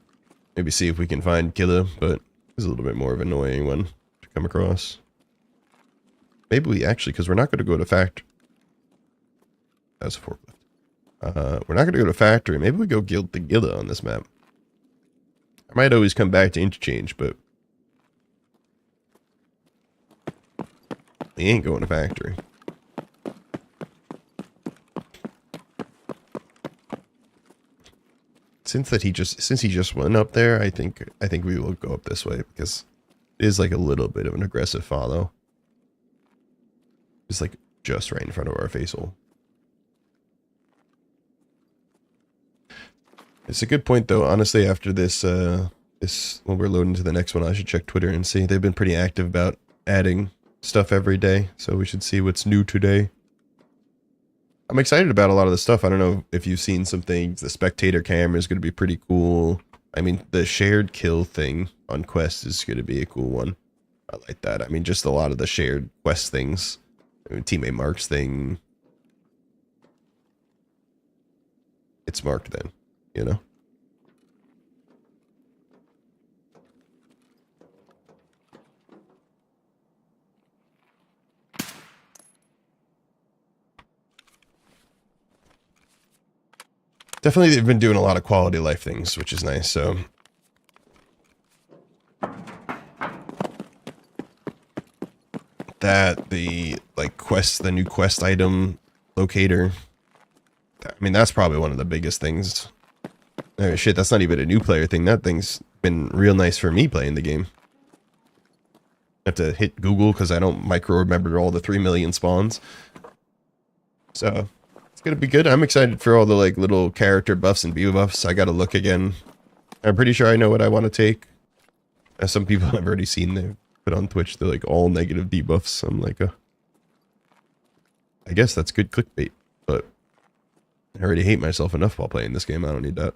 Speaker 1: Maybe see if we can find Killa, but he's a little bit more of an annoying one to come across. Maybe we actually, because we're not going to go to factory. That's a forklift. We're not going to go to factory. Maybe we go guild the Gilla on this map. I might always come back to interchange, but we ain't going to factory. Since he just went up there, I think we will go up this way, because it is like a little bit of an aggressive follow. It's like just right in front of our face hole. It's a good point though. Honestly, after this when we're loading to the next one, I should check Twitter and see. They've been pretty active about adding stuff every day, so we should see what's new today. I'm excited about a lot of the stuff. I don't know if you've seen some things. The spectator camera is going to be pretty cool. I mean, the shared kill thing on Quest is going to be a cool one. I like that. I mean, just a lot of the shared Quest things. I mean, teammate marks thing. It's marked then, you know? Definitely, they've been doing a lot of quality of life things, which is nice, so. That, the, like, quest, the new quest item locator. I mean, that's probably one of the biggest things. Oh, shit, that's not even a new player thing. That thing's been real nice for me playing the game. I have to hit Google because I don't micro-remember all the 3 million spawns. So, it's gonna be good. I'm excited for all the, like, little character buffs and debuffs. I gotta look again. I'm pretty sure I know what I want to take. As some people I've already seen there put on Twitch, they're like all negative debuffs. I'm like, I guess that's good clickbait, but I already hate myself enough while playing this game. I don't need that.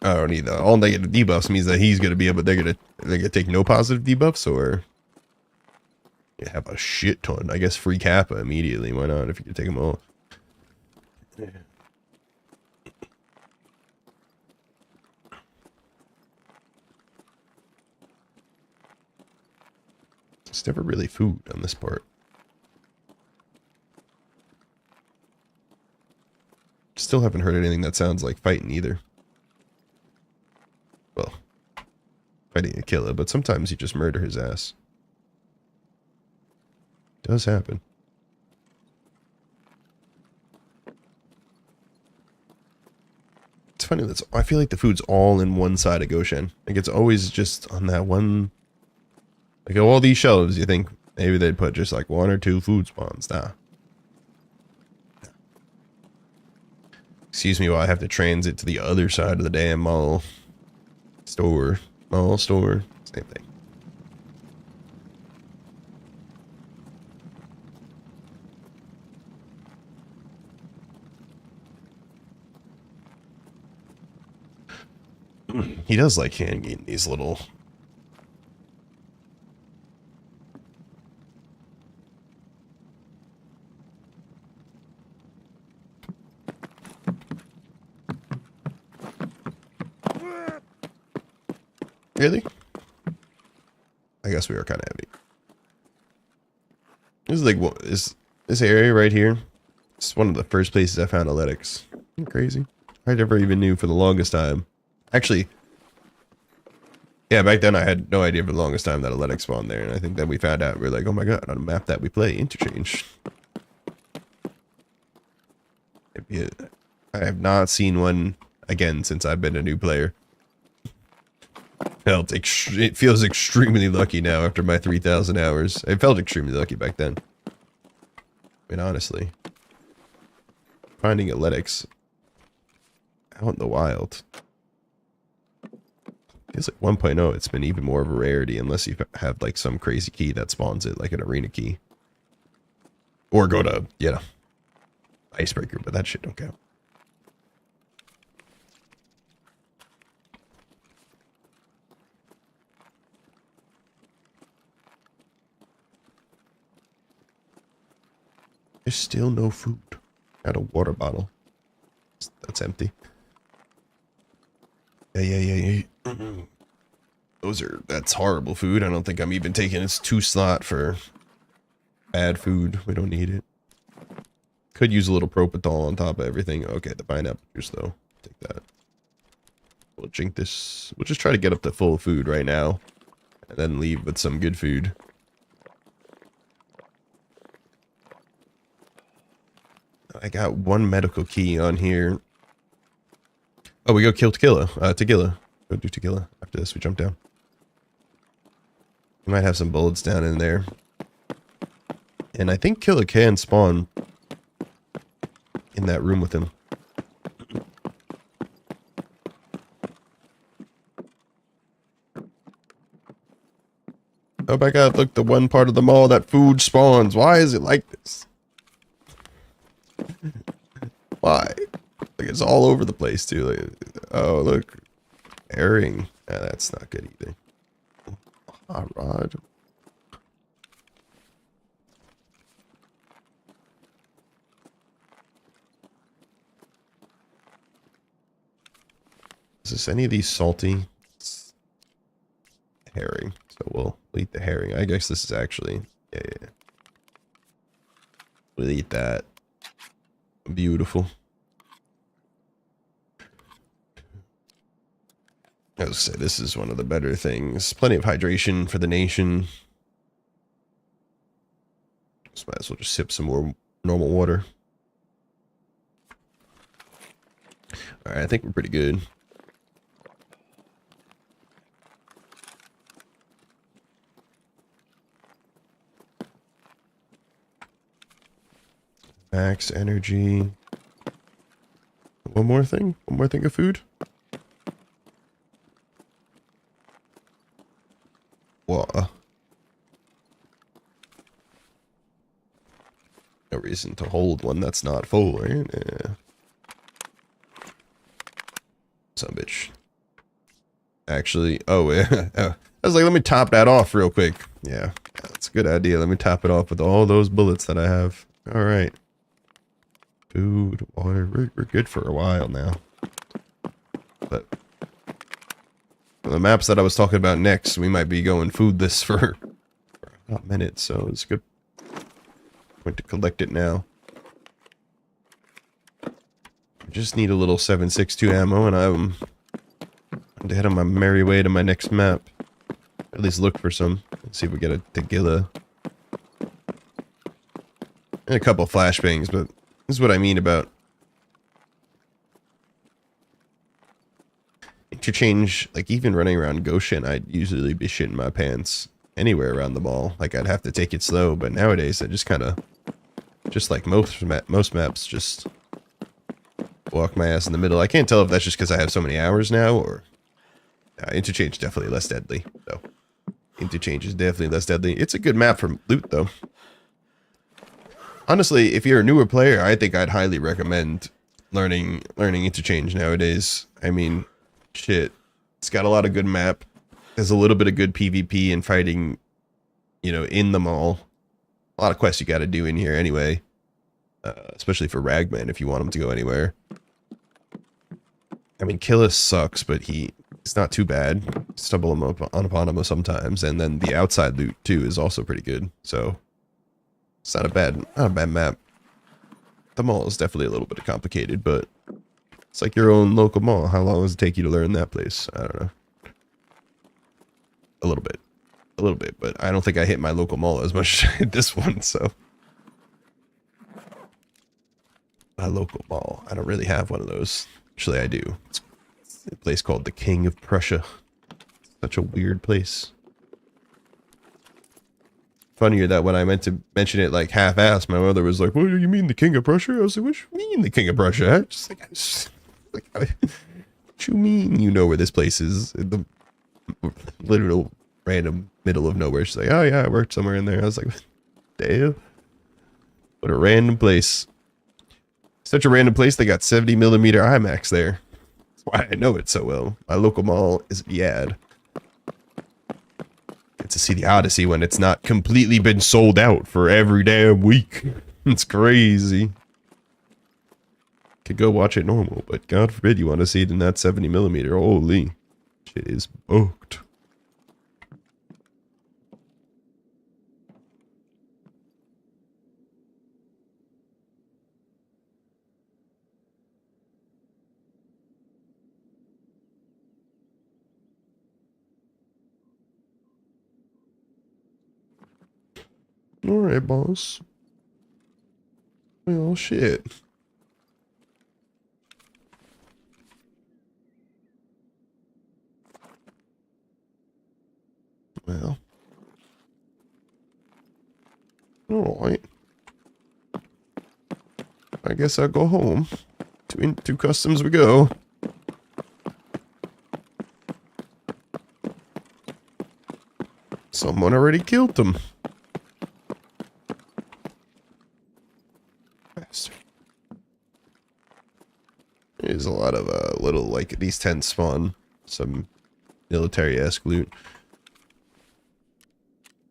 Speaker 1: I don't need that. All negative debuffs means that he's gonna be able. They're gonna take no positive debuffs, or you have a shit ton. I guess free Kappa immediately. Why not? If you can take them all. Yeah. It's never really food on this part. Still haven't heard anything that sounds like fighting either. Well, fighting a killer, but sometimes you just murder his ass. Does happen. It's funny, I feel like the food's all in one side of Goshen. Like, it's always just on that one. Like, all these shelves, you think maybe they'd put just like 1 or 2 food spawns. Nah. Excuse me while I have to transit to the other side of the damn mall. Mall store. Same thing. He does like hanging these little. Really? I guess we are kind of heavy. This is like, what is this area right here? It's one of the first places I found Athletics. Isn't that crazy? I never even knew for the longest time. Actually, yeah, back then I had no idea for the longest time that Athletics spawned there, and I think then we found out, we were like, oh my god, on a map that we play, Interchange. I have not seen one again since I've been a new player. It feels extremely lucky now after my 3,000 hours. I felt extremely lucky back then. I mean, honestly. Finding Athletics out in the wild. It's like 1.0, it's been even more of a rarity unless you have like some crazy key that spawns it, like an arena key. Or go to, you know, Icebreaker, but that shit don't count. There's still no food. Got a water bottle. That's empty. Yeah. That's horrible food. I don't think I'm even taking its 2 slot for bad food. We don't need it. Could use a little propofol on top of everything. Okay, the pineapple juice though. Take that. We'll drink this. We'll just try to get up to full food right now. And then leave with some good food. I got 1 medical key on here. Oh, we go kill Tequila. Tequila. Go do Tequila. After this, we jump down. We might have some bullets down in there. And I think Killer can spawn in that room with him. Oh my god, look, the one part of the mall that food spawns. Why is it like this? Why? Like, it's all over the place, too. Like, oh, look. Herring. Yeah, that's not good either. Hot rod. Is this any of these salty? It's herring. So we'll eat the herring. I guess this is actually... Yeah. We'll eat that. Beautiful. I was gonna say, this is one of the better things. Plenty of hydration for the nation. So might as well just sip some more normal water. Alright, I think we're pretty good. Max energy. One more thing? One more thing of food? Water. No reason to hold one that's not full, right? Yeah. Some bitch. Actually, oh yeah. I was like, let me top that off real quick. Yeah, that's a good idea. Let me top it off with all those bullets that I have. All right. Food, water. We're good for a while now. But the maps that I was talking about next, we might be going foodless for a hot minute, so it's good. Going to collect it now. I just need a little 7.62 ammo, and I'm to head on my merry way to my next map. At least look for some. Let's see if we get a tequila. And a couple flashbangs, but this is what I mean about interchange. Like, even running around Goshen, I'd usually be shitting my pants anywhere around the mall. Like, I'd have to take it slow, but nowadays I just kind of, just like most maps, just walk my ass in the middle. I can't tell if that's just because I have so many hours now, or interchange definitely less deadly. So interchange is definitely less deadly. It's a good map for loot, though. Honestly, if you're a newer player, I think I'd highly recommend learning interchange nowadays. I mean, shit, it's got a lot of good map. There's a little bit of good PvP and fighting, you know, in the mall. A lot of quests you got to do in here anyway, especially for Ragman if you want him to go anywhere. I mean, Killis sucks, but he's not too bad. Stumble him upon him sometimes, and then the outside loot too is also pretty good. So it's not a bad map. The mall is definitely a little bit complicated, but it's like your own local mall. How long does it take you to learn that place? I don't know. A little bit, but I don't think I hit my local mall as much as I hit this one, so. My local mall. I don't really have one of those. Actually, I do. It's a place called the King of Prussia. Such a weird place. Funnier that when I meant to mention it like half-assed, my mother was like, "What do you mean the King of Prussia?" I was like, "What do you mean the King of Prussia?" What you mean you know where this place is? In the literal random middle of nowhere. She's like, "Oh yeah, I worked somewhere in there." I was like, "Damn." What a random place. Such a random place, they got 70mm IMAX there. That's why I know it so well. My local mall is Yad. Get to see the Odyssey when it's not completely been sold out for every damn week. It's crazy. Could go watch it normal, but God forbid you want to see it in that 70mm. Holy shit is booked. Alright, boss. Well, shit. Well. Alright. I guess I'll go home. To customs we go. Someone already killed them. There's a lot of little, like, these tents spawn some military-esque loot.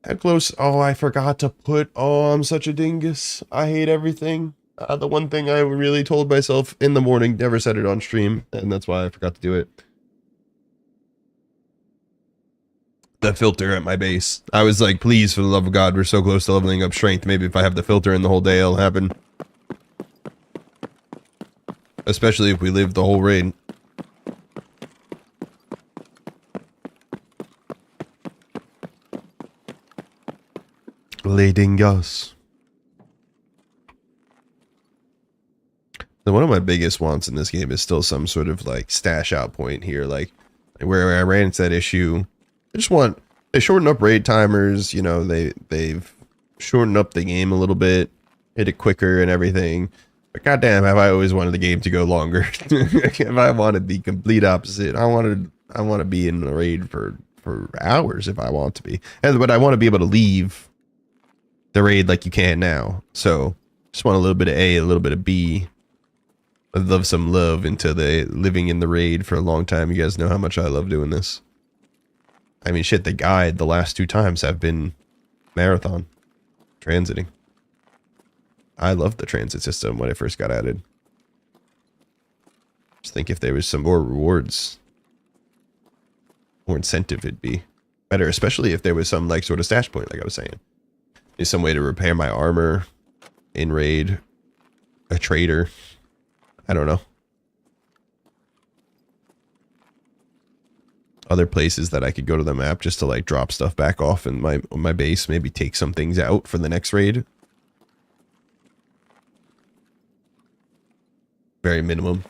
Speaker 1: How close? Oh, I forgot to put. Oh, I'm such a dingus. I hate everything. The one thing I really told myself in the morning, never said it on stream, and that's why I forgot to do it. The filter at my base. I was like, please, for the love of God, we're so close to leveling up strength. Maybe if I have the filter in the whole day, it'll happen. Especially if we live the whole raid. Leading us. One of my biggest wants in this game is still some sort of like stash out point here, like where I ran into that issue. I just want, they shorten up raid timers, you know, they've shortened up the game a little bit, hit it quicker and everything. But goddamn, have I always wanted the game to go longer. If I wanted the complete opposite, I want to be in the raid for hours if I want to be. But I want to be able to leave the raid like you can now. So just want a little bit of A, a little bit of B. I'd love some love into the living in the raid for a long time. You guys know how much I love doing this. I mean, shit, the guide the last 2 times have been marathon transiting. I loved the transit system when it first got added. Just think if there was some more rewards, more incentive, it'd be better, especially if there was some like sort of stash point, like I was saying. There's some way to repair my armor in raid, a trader. I don't know. Other places that I could go to the map just to like drop stuff back off in my base, maybe take some things out for the next raid. Very minimum.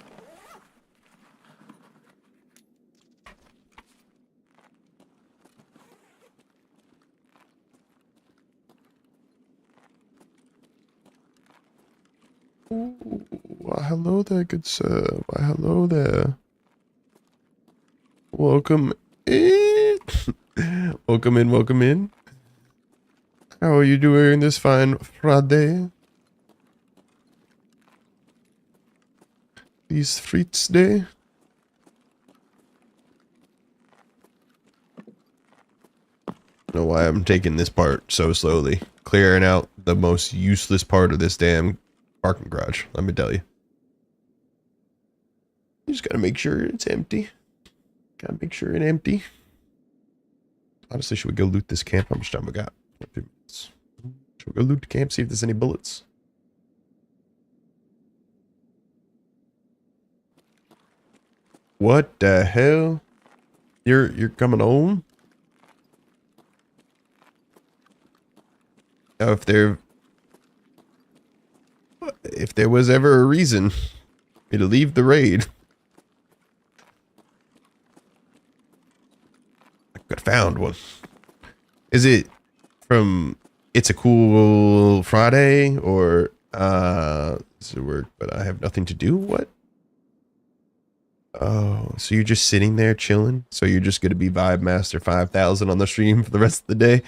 Speaker 1: Ooh, why hello there, good sir. Why hello there. Welcome in. Welcome in, welcome in. How are you doing this fine Friday? These Fritz Day? I don't know why I'm taking this part so slowly. Clearing out the most useless part of this damn parking garage, let me tell you. You just gotta make sure it's empty. Gotta make sure it's empty. Honestly, should we go loot this camp? How much time we got? 2 minutes. Should we go loot the camp, see if there's any bullets? What the hell? You're coming home? Now, if there was ever a reason for me to leave the raid, I could have found one. Is it from It's a Cool Friday or does it work but I have nothing to do? What? Oh, so you're just sitting there chilling? So you're just gonna be Vibe Master 5000 on the stream for the rest of the day?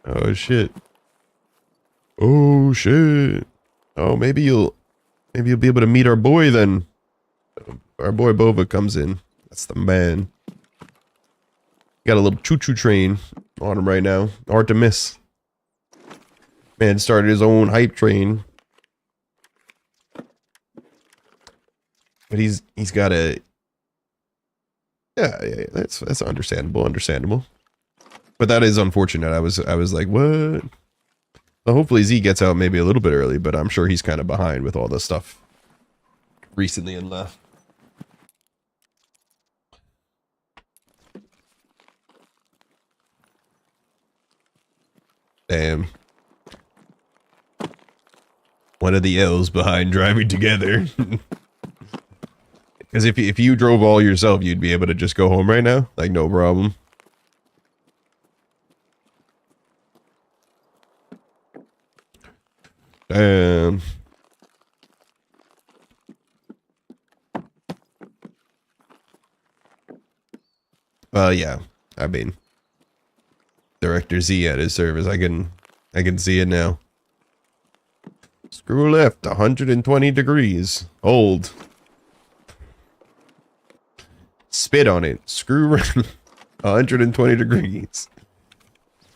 Speaker 1: Oh shit. Oh shit. Oh, maybe you'll be able to meet our boy then. Our boy Bova comes in. That's the man. Got a little choo-choo train on him right now. Hard to miss. Man started his own hype train. But he's got a yeah, that's understandable. But that is unfortunate. I was like, what? Well, hopefully Z gets out maybe a little bit early, but I'm sure he's kind of behind with all this stuff recently and left. Damn. One of the L's behind driving together. Because if you drove all yourself, you'd be able to just go home right now. Like, no problem. Damn. Yeah. I mean, Director Z at his service. I can see it now. Screw left, 120 degrees. Hold. Spit on it. Screw right, 120 degrees.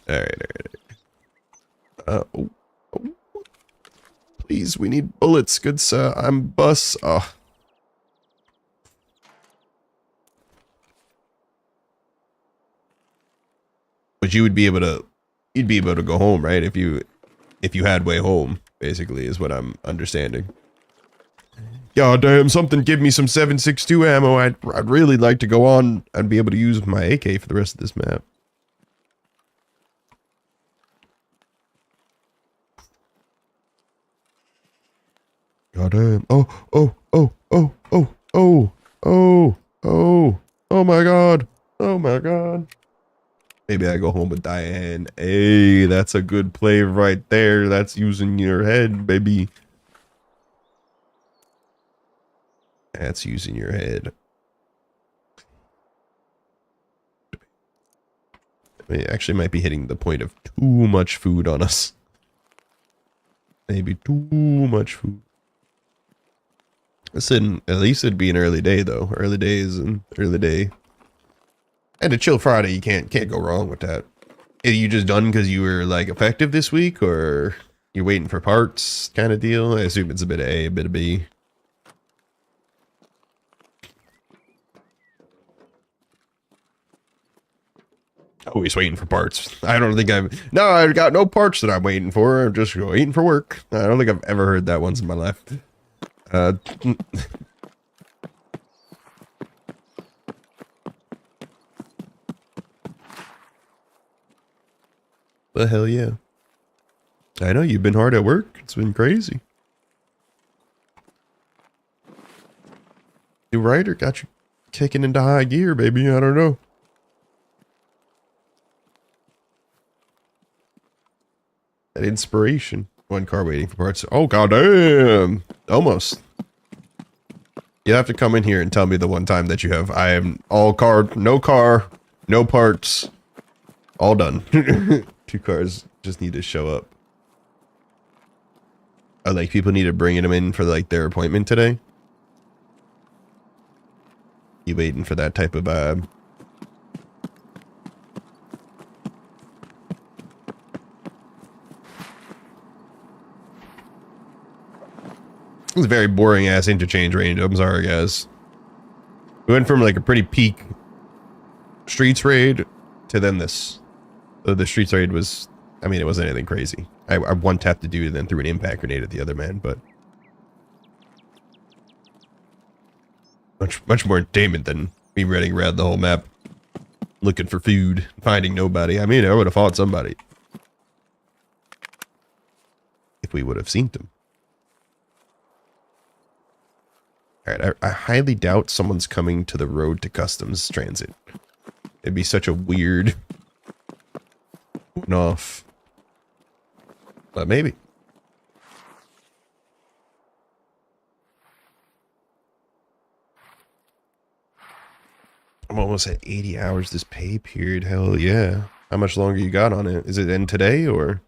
Speaker 1: Alright. Oh. Please, we need bullets, good sir. I'm bus. Oh. But you'd be able to go home, right? If you had way home, basically, is what I'm understanding. God damn, something give me some 7.62 ammo. I'd really like to go on and be able to use my AK for the rest of this map. God damn. Oh my god. Oh my god. Maybe I go home with Diane. Hey, that's a good play right there. That's using your head, baby. That's using your head. It actually might be hitting the point of too much food on us. Maybe too much food. Listen, at least it'd be an early day though. Early days and early day. And a chill Friday, you can't go wrong with that. Are you just done because you were like effective this week, or you're waiting for parts kind of deal? I assume it's a bit of A, a bit of B. Always waiting for parts. I don't think I got no parts that I'm waiting for. I'm just waiting for work. I don't think I've ever heard that once in my life. The hell yeah. I know you've been hard at work. It's been crazy. New writer got you kicking into high gear, baby. I don't know. That inspiration. One car waiting for parts. Oh, goddamn. Almost. You have to come in here and tell me the one time that you have. I am all car, no parts. All done. 2 cars just need to show up. Oh, like people need to bring them in for like their appointment today. You waiting for that type of vibe? It's a very boring ass interchange range. I'm sorry, guys. We went from like a pretty peak streets raid to then this. The streets raid was, I mean, it wasn't anything crazy. I one tapped the dude and then threw an impact grenade at the other man, but much more entertainment than me running around the whole map looking for food, finding nobody. I mean, I would have fought somebody if we would have seen them. Alright, I highly doubt someone's coming to the road to customs transit. It'd be such a weird one-off. But maybe. I'm almost at 80 hours this pay period. Hell yeah. How much longer you got on it? Is it end today or?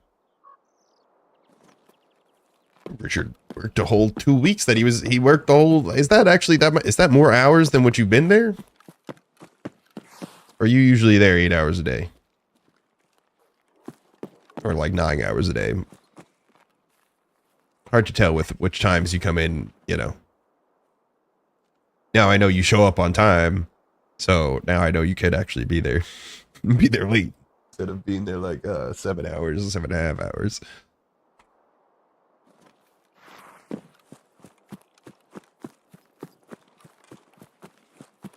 Speaker 1: Richard worked a whole 2 weeks that he worked the whole. Is that actually is that more hours than what you've been there? Or are you usually there 8 hours a day? Or like 9 hours a day? Hard to tell with which times you come in, you know. Now I know you show up on time, so now I know you could actually be there. Be there late. Instead of being there like 7 hours, 7.5 hours.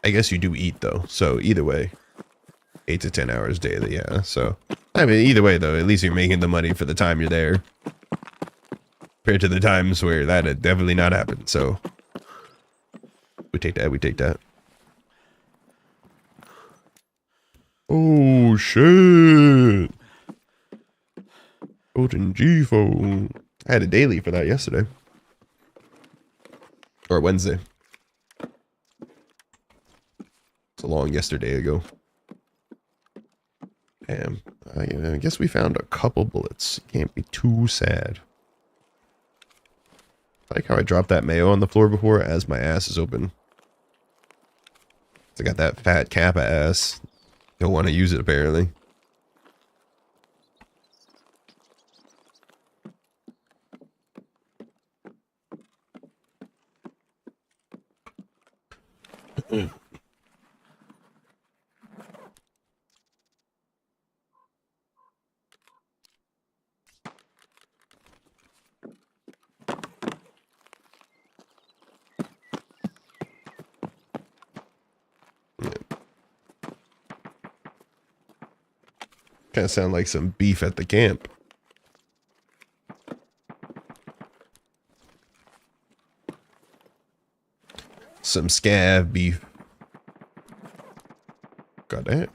Speaker 1: I guess you do eat though, so either way, 8 to 10 hours daily, yeah. So I mean, either way though, at least you're making the money for the time you're there, compared to the times where that had definitely not happened. So we take that. We take that. Oh shit! Golden G phone. I had a daily for that yesterday or Wednesday. It's a long yesterday ago. Damn. I guess we found a couple bullets. Can't be too sad. I like how I dropped that mayo on the floor before as my ass is open. I got that fat Kappa ass. Don't want to use it apparently. Kind of sound like some beef at the camp. Some scav beef. Got that.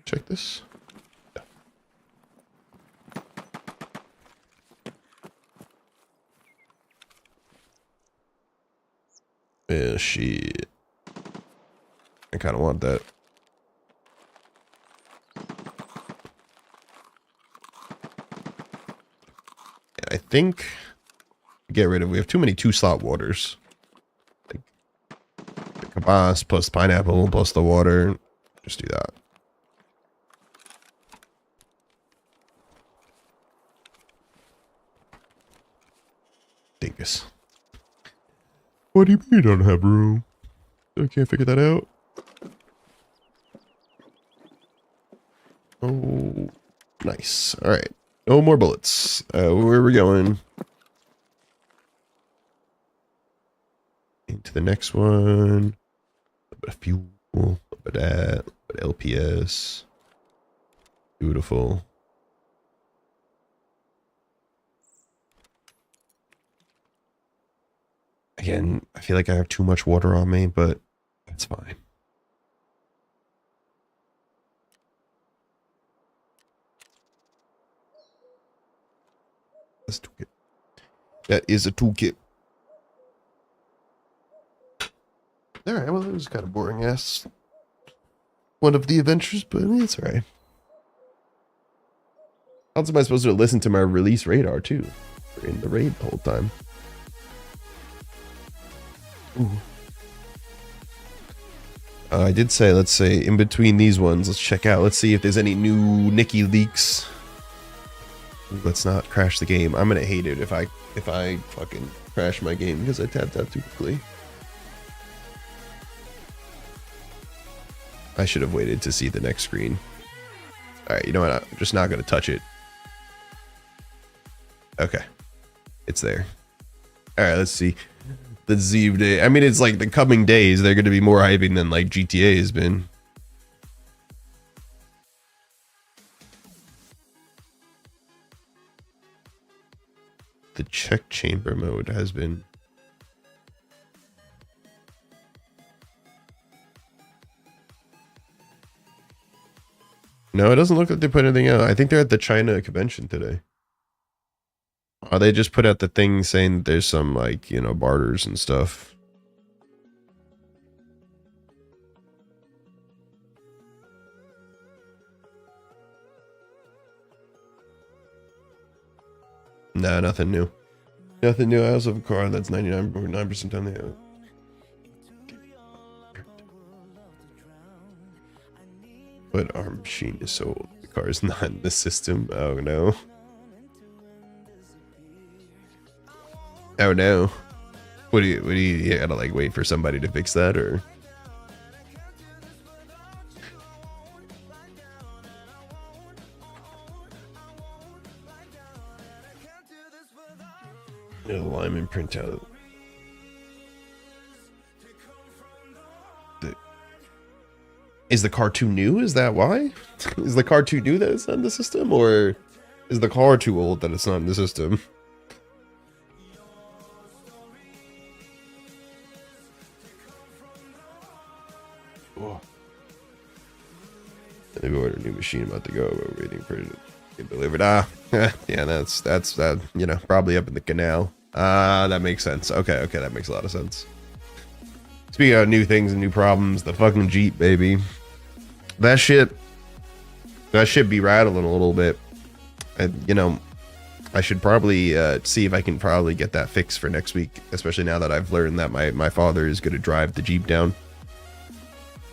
Speaker 1: Check this. Yeah, shit. I kind of want that. I think get rid of. We have too many 2-slot waters. Like the kibas plus pineapple plus the water. Just do that. Dingus. What do you mean I don't have room? I can't figure that out. Oh, nice. All right. No more bullets. Where are we going? Into the next one. A bit of fuel. A bit of that. A bit of LPS. Beautiful. Again, I feel like I have too much water on me, but that's fine. That's a toolkit. That is a toolkit. Alright, well, it was kind of boring ass one of the adventures, but it's alright. How else am I supposed to listen to my release radar too? We're in the raid the whole time. Ooh. I did say, let's say, in between these ones, let's check out. Let's see if there's any new Nikki leaks. Ooh, let's not crash the game. I'm gonna hate it if I fucking crash my game because I tapped out too quickly. I should have waited to see the next screen. Alright, you know what? I'm just not gonna touch it. Okay. It's there. Alright, let's see. The Zeev day. I mean, it's like the coming days, they're going to be more hyping than like GTA has been. The check chamber mode has been. No, it doesn't look like they put anything out. I think they're at the China convention today. Oh, they just put out the thing saying that there's some, like, you know, barters and stuff. No, nothing new. Nothing new. I also have a car that's 99.9% on the. But our machine is so old. The car is not in the system. Oh no. Oh no. What do you gotta like wait for somebody to fix that or? Alignment printout. Is the car too new? Is that why? Is the car too new that it's not in the system? Or is the car too old that it's not in the system? Oh. Maybe order a new machine about to go. We're waiting for it to get delivered. Yeah, that's you know, probably up in the canal. That makes sense. Okay, that makes a lot of sense. Speaking of new things and new problems, the fucking Jeep, baby. That shit be rattling a little bit. You know, I should probably see if I can probably get that fixed for next week, especially now that I've learned that my father is going to drive the Jeep down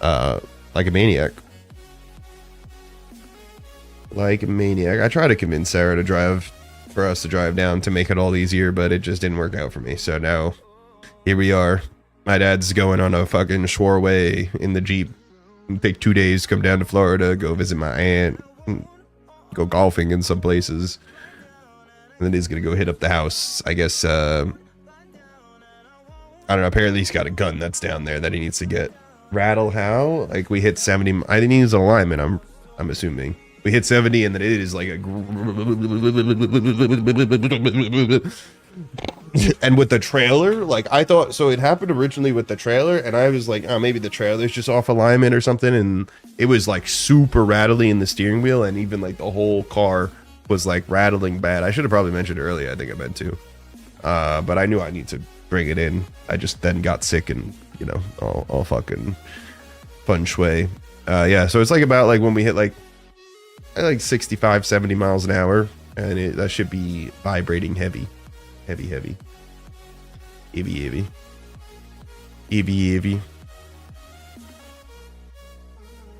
Speaker 1: like a maniac. Like a maniac. I tried to convince Sarah to drive, for us to drive down to make it all easier, but it just didn't work out for me. So now, here we are. My dad's going on a fucking Shoreway in the Jeep. Take 2 days, come down to Florida, go visit my aunt, go golfing in some places. And then he's gonna go hit up the house. I guess, I don't know, apparently he's got a gun that's down there that he needs to get. Rattle how? Like, we hit 70, I think he needs an alignment, I'm assuming. We hit 70 and then it is like a... And with the trailer, like, I thought, so it happened originally with the trailer, and I was like, oh, maybe the trailer's just off alignment or something, and it was like super rattly in the steering wheel, and even like the whole car was like rattling bad. I should have probably mentioned earlier, I think I meant to. But I knew I need to bring it in. I just then got sick and, you know, all fucking fun shui. Yeah, so it's like about like when we hit like 65, 70 miles an hour, and that should be vibrating heavy. Heavy.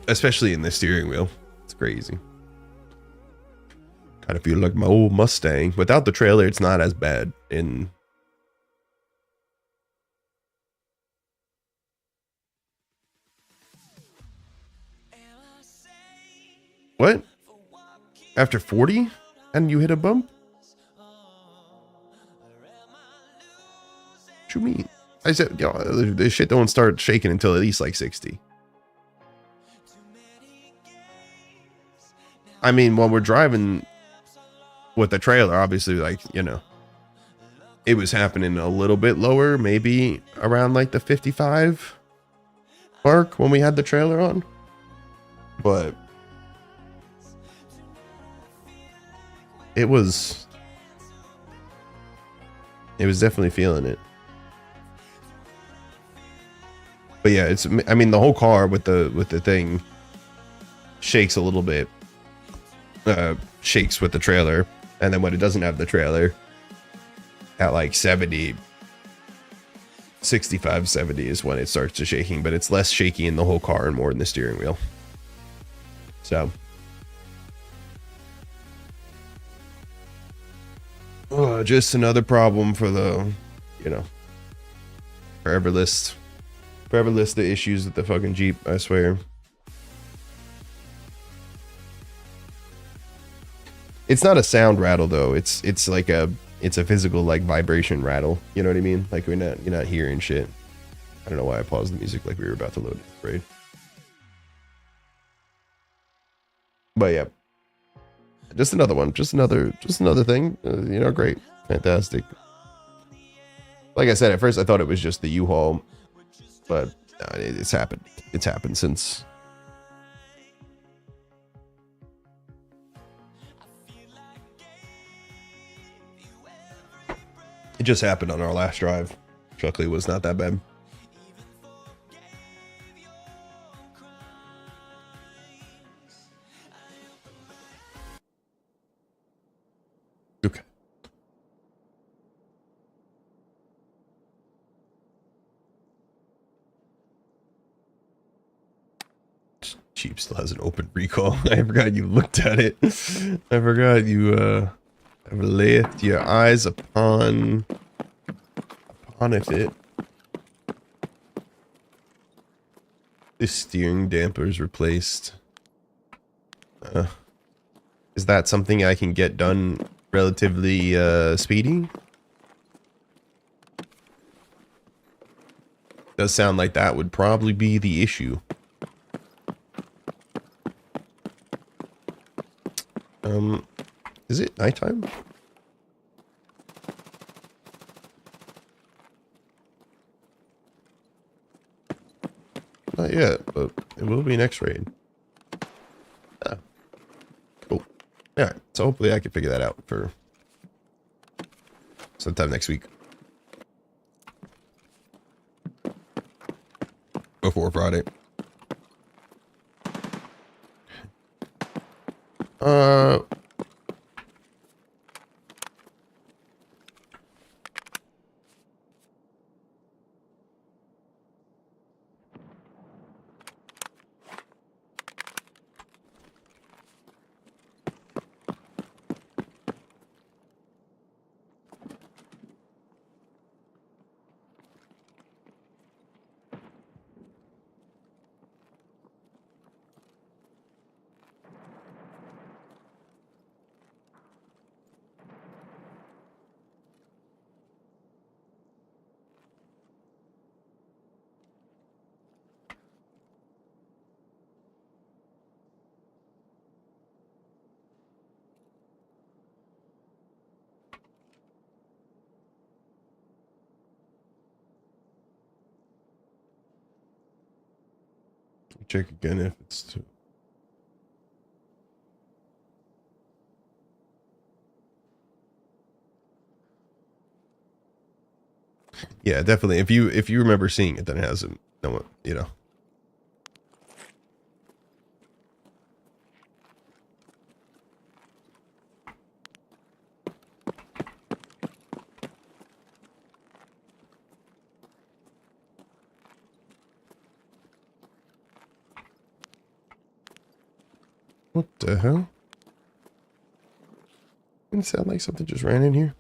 Speaker 1: Especially in the steering wheel. It's crazy. Kind of feel like my old Mustang. Without the trailer, it's not as bad in... What? After 40? And you hit a bump? What you mean? I said, yo, this shit don't start shaking until at least like 60. I mean, when we're driving with the trailer, obviously, like, you know, it was happening a little bit lower, maybe around like the 55 mark when we had the trailer on. But it was definitely feeling it. But yeah, it's, I mean, the whole car with the thing shakes a little bit, shakes with the trailer. And then when it doesn't have the trailer at like 70, 65, 70 is when it starts to shaking, but it's less shaky in the whole car and more in the steering wheel. So, just another problem for the, you know, forever list of issues with the fucking Jeep, I swear. It's not a sound rattle though. It's like a physical like vibration rattle. You know what I mean? Like you're not hearing shit. I don't know why I paused the music like we were about to load it. Right? But yeah, just another one. Just another thing. You know, great, fantastic. Like I said, at first I thought it was just the U-Haul, but it's happened. It's happened since. It just happened on our last drive. Luckily, it was not that bad. Okay. Jeep still has an open recall. I forgot you looked at it. I forgot you have laid your eyes upon it. The steering damper's replaced. Is that something I can get done relatively speedy? Does sound like that would probably be the issue. Is it nighttime? Not yet, but it will be next raid. Ah, cool. Alright, so hopefully I can figure that out for sometime next week. Before Friday. Check again if it's too. Yeah, definitely. If you remember seeing it, then it hasn't. No one, you know. What the hell? Didn't sound like something just ran in here.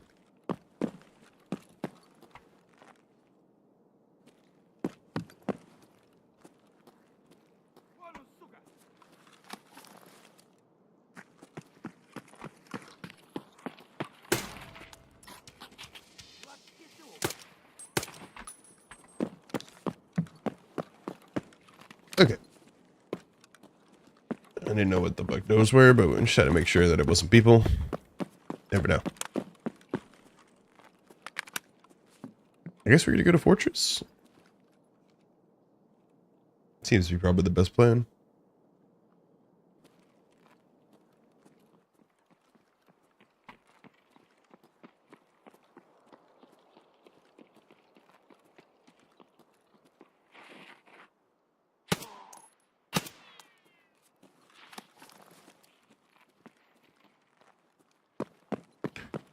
Speaker 4: Вон он, сука!
Speaker 1: Okay. I didn't know what the fuck those were, but we just had to make sure that it wasn't people. Never know. I guess we're gonna go to Fortress. Seems to be probably the best plan.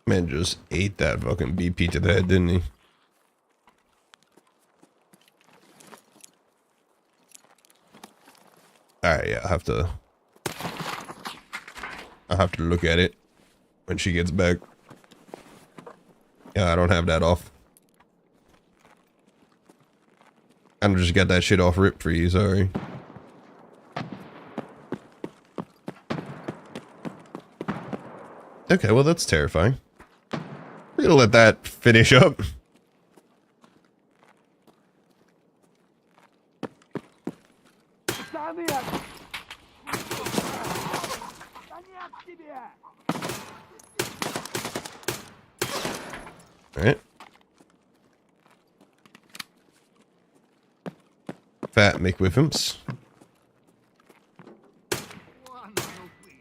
Speaker 1: Man just ate that fucking BP to the head, didn't he? Alright, yeah, I'll have to look at it when she gets back. Yeah, I don't have that off. I just got that shit off rip for you, sorry. Okay, well that's terrifying. We're gonna let that finish up.
Speaker 4: Да нет! Да нет тебе!
Speaker 1: Alright. Fat McWiffums.
Speaker 4: Вон оно вы!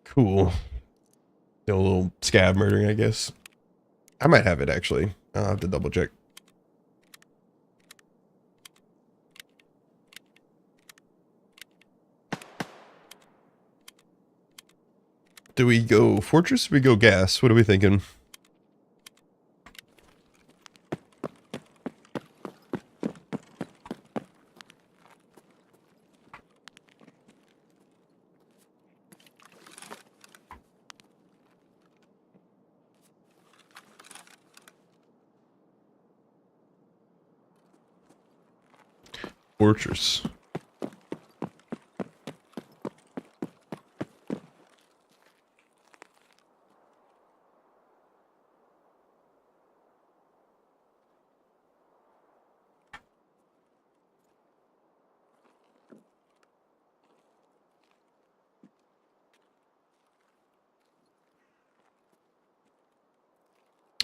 Speaker 1: Cool. A little scab murdering, I guess. I might have it actually. I'll have to double check. Do we go fortress or we go gas? What are we thinking? Fortress.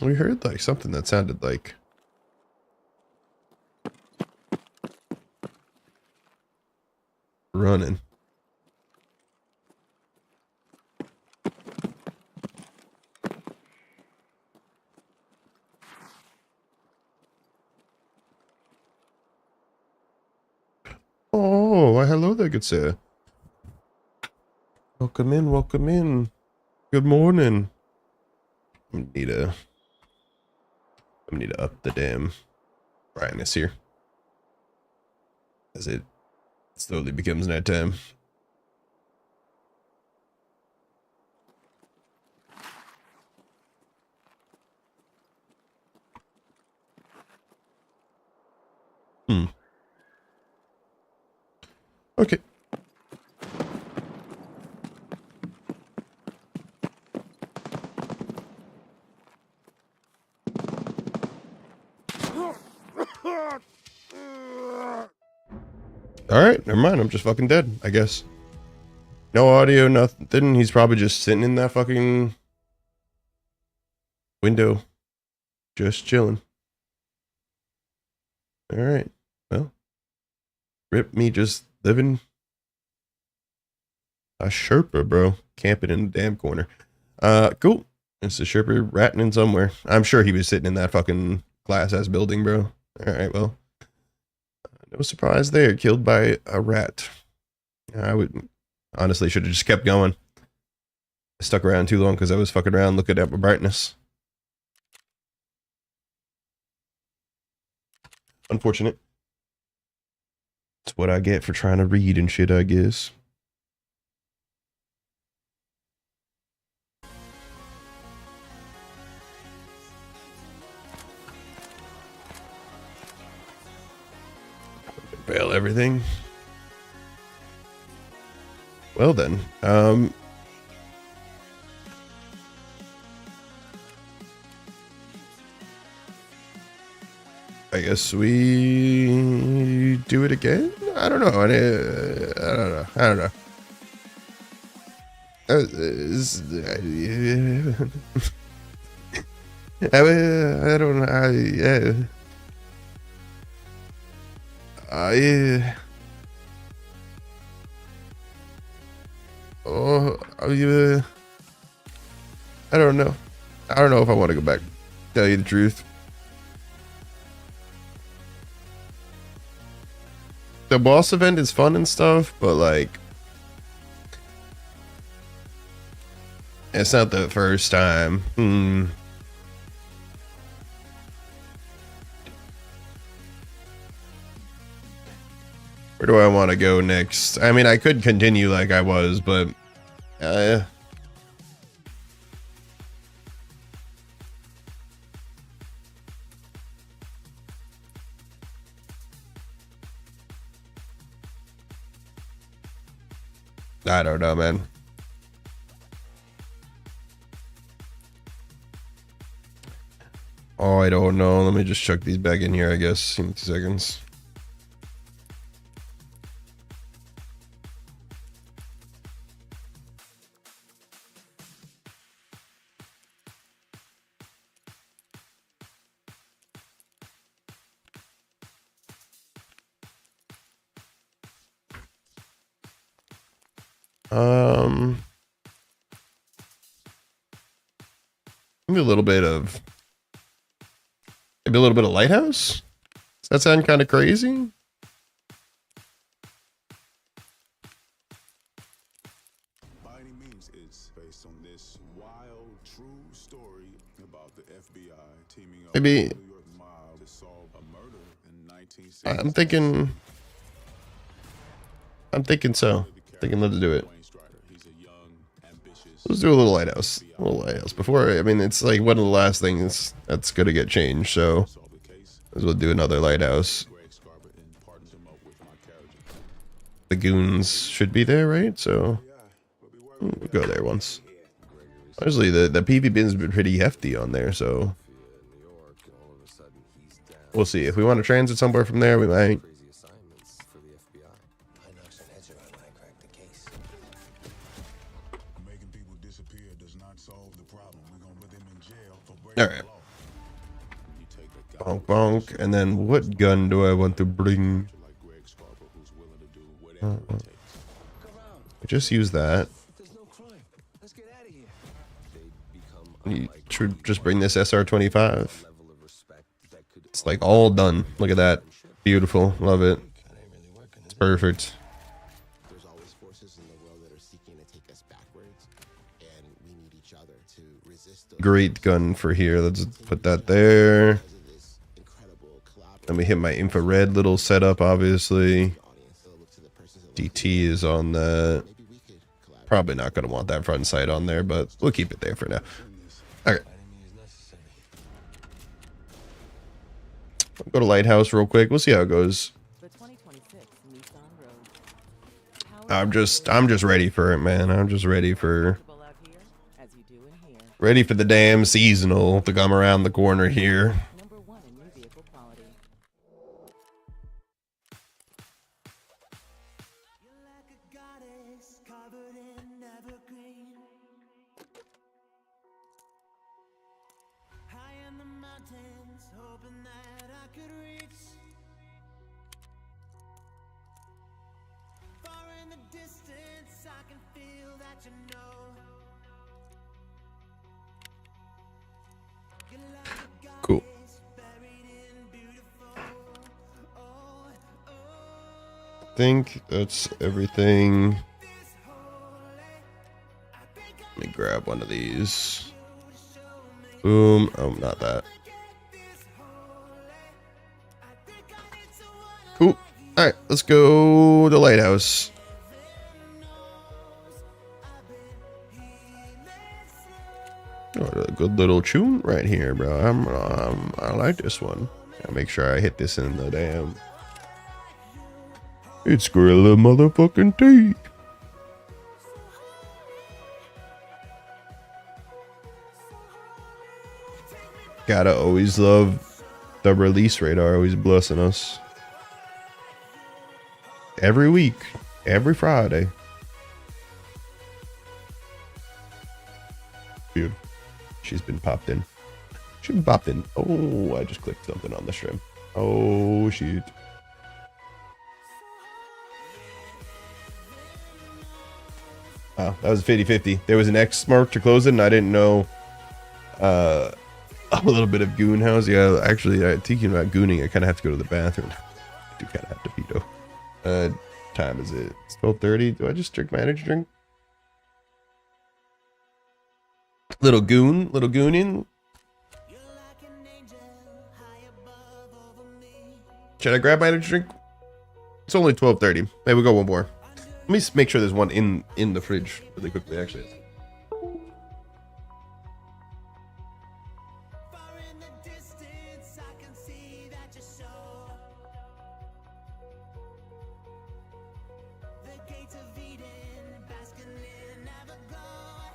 Speaker 1: We heard like something that sounded like running. Oh, why hello there, good sir. Welcome in, welcome in. Good morning. I need to up the damn brightness here as it slowly becomes nighttime. Okay. Alright, never mind. I'm just fucking dead, I guess. No audio, nothing. He's probably just sitting in that fucking window. Just chilling. Alright. Well. Rip me just living a Sherpa, bro. Camping in the damn corner. Cool. It's a Sherpa ratting in somewhere. I'm sure he was sitting in that fucking glass-ass building, bro. Alright, well. No surprise there. Killed by a rat. I would honestly should have just kept going. I stuck around too long because I was fucking around looking at my brightness. Unfortunate. It's what I get for trying to read and shit, I guess. Fail everything. Well then, I guess we do it again? I don't know. I don't know. I don't know. I don't know. I don't know if I want to go back. Tell you the truth. The boss event is fun and stuff, but like, it's not the first time. Where do I want to go next? I mean, I could continue like I was, but I don't know, man. Oh, I don't know. Let me just chuck these back in here, I guess, in 2 seconds. Maybe a little bit of Lighthouse? Does that sound kind of crazy?
Speaker 5: By any means is based on this. True story about the FBI teaming up
Speaker 1: Maybe
Speaker 5: with the New York mob to solve a murder in 1960.
Speaker 1: I'm thinking so. Thinking let's do it.
Speaker 5: Wayne Strider. He's a young, ambitious.
Speaker 1: Let's do a little lighthouse. A little lighthouse. Before, I mean, it's like one of the last things that's going to get changed. So,
Speaker 5: Solve the case.
Speaker 1: as we'll do another lighthouse.
Speaker 5: Greg Scarber and partnered him up with my character.
Speaker 1: The goons should be there, right? So,
Speaker 5: Yeah, we'll be working
Speaker 1: we'll go there once. Honestly, the PvP has been pretty hefty on there. So, we'll see. If we want to transit somewhere from there, we might.
Speaker 6: Crazy assignments for the FBI.
Speaker 7: I knocked some heads around when I cracked the case.
Speaker 5: Making people disappear does not solve the problem. We're gonna put them in jail for breaking
Speaker 1: All right.
Speaker 5: the law. You take that guy
Speaker 1: Bonk, bonk. And then what gun do I want to bring?
Speaker 5: like Greg Scarber, who's willing to do whatever it takes.
Speaker 1: I just use that.
Speaker 6: There's no crime. Let's get out of here. They become
Speaker 1: You
Speaker 6: unlike
Speaker 1: should just bring this SR-25.
Speaker 6: level of respect that could
Speaker 1: It's like all done. Look at that. Beautiful. Love it. It's perfect.
Speaker 7: There's always forces in the world that are seeking to take us backwards, and we need each other to resist those
Speaker 1: Great gun for here. Let's put that there.
Speaker 7: because of this incredible collab.
Speaker 1: Let me hit my infrared little setup, obviously.
Speaker 7: Audience, they'll look to the persons that
Speaker 1: DT is on that.
Speaker 7: maybe we could collaborate.
Speaker 1: Probably not going to want that front sight on there, but we'll keep it there for now. All right. Go to Lighthouse real quick. We'll see how it goes.
Speaker 8: The 2026 Nissan Rogue.
Speaker 1: I'm just ready for it, man. I'm just ready for
Speaker 8: Comfortable out here, as you do in here.
Speaker 1: ready for the damn seasonal to come around the corner here.
Speaker 8: Number one in new vehicle quality.
Speaker 9: High in the mountains, hoping that I could reach. Far in the distance, I can feel that you know. You're like a
Speaker 1: Cool.
Speaker 9: goddess buried in beautiful. Oh, oh,
Speaker 1: I think that's everything.
Speaker 9: this holy. I think I
Speaker 1: Let me grab one of these.
Speaker 9: would show me.
Speaker 1: Boom. Oh, not that.
Speaker 9: Get this holy. I think I need someone
Speaker 1: Cool. All right, let's go to Lighthouse. Oh, a good little tune right here, bro. I like this one. Gotta make sure I hit this in the damn. It's Gorilla motherfucking T. Gotta always love the release radar, always blessing us. Every week, every Friday. Dude, she's been popped in. She's been popped in. Oh, I just clicked something on the stream. Oh, shoot. Oh, that was 50-50. There was an X mark to close it, and I didn't know. A little bit of goon house. Yeah, actually, thinking about gooning, I kind of have to go to the bathroom. I do kind of have to pee, though. Time is it? It's 12:30. Do I just drink my energy drink? Little gooning. Should I grab my energy drink? It's only 12:30. Maybe we'll go one more. Let me make sure there's one in the fridge really quickly. Actually,
Speaker 9: Far in the distance, I can see that you're sure. The gates of Eden, basking in Everglow.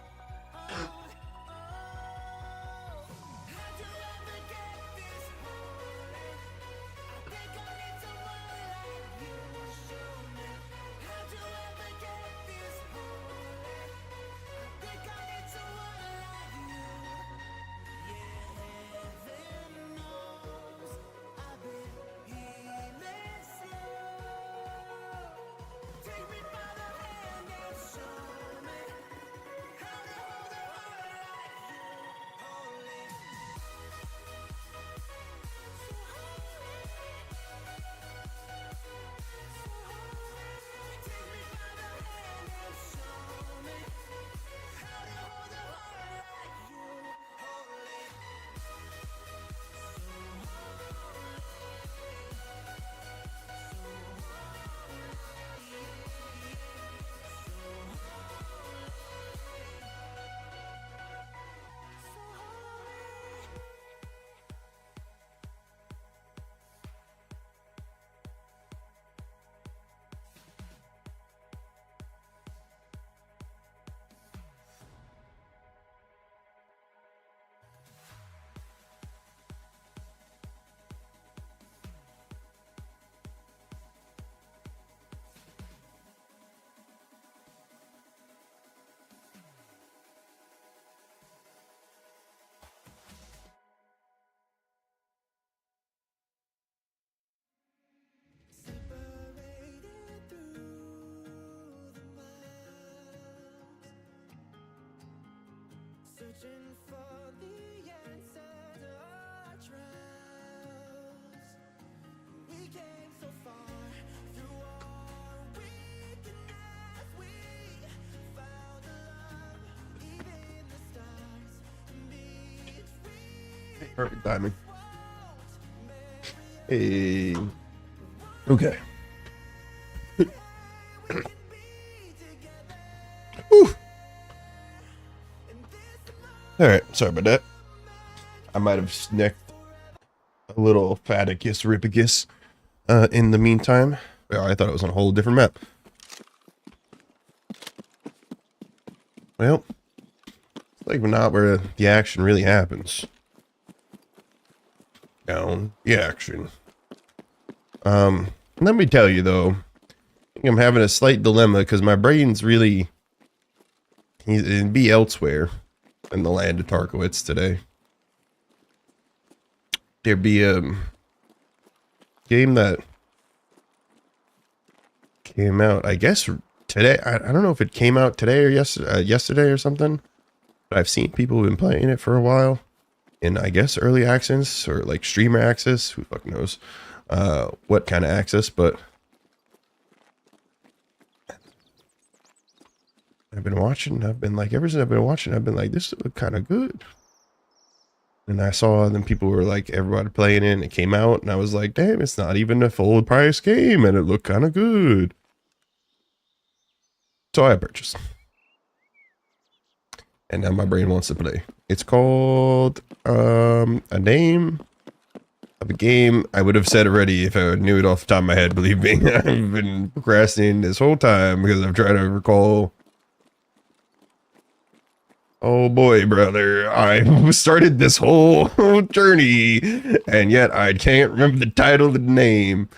Speaker 9: Oh, oh, how'd you ever get this holy? I think I need someone like you to show me. How'd you ever get this holy? I think I need someone like you. Yeah, heaven knows I've been searching for the answer to our trials. We came so far through our weakness. We found love, even the stars between.
Speaker 1: Perfect timing. Hey. Okay. Whew. All right. Sorry about that. I might have snicked a little Faticus Ripicus in the meantime. Well, I thought it was on a whole different map. Well, it's like not where the action really happens. Down the action. Let me tell you though, I think I'm having a slight dilemma because my brain's really it'd be elsewhere in the land of Tarkowitz today. There'd be a game that came out, I guess today. I don't know if it came out today or yesterday or something, but I've seen people who've been playing it for a while in, I guess, early access or like streamer access. Who fuck knows what kind of access, but I've been watching. I've been like, ever since I've been watching, I've been like, this look kind of good. And I saw then people were like, everybody playing it, and it came out, and I was like, damn, it's not even a full price game, and it looked kind of good. So I purchased. And now my brain wants to play. It's called a name of a game I would have said already if I knew it off the top of my head. Believe me, I've been procrastinating this whole time because I'm trying to recall. Oh boy, brother, I started this whole journey, and yet I can't remember the title of the name.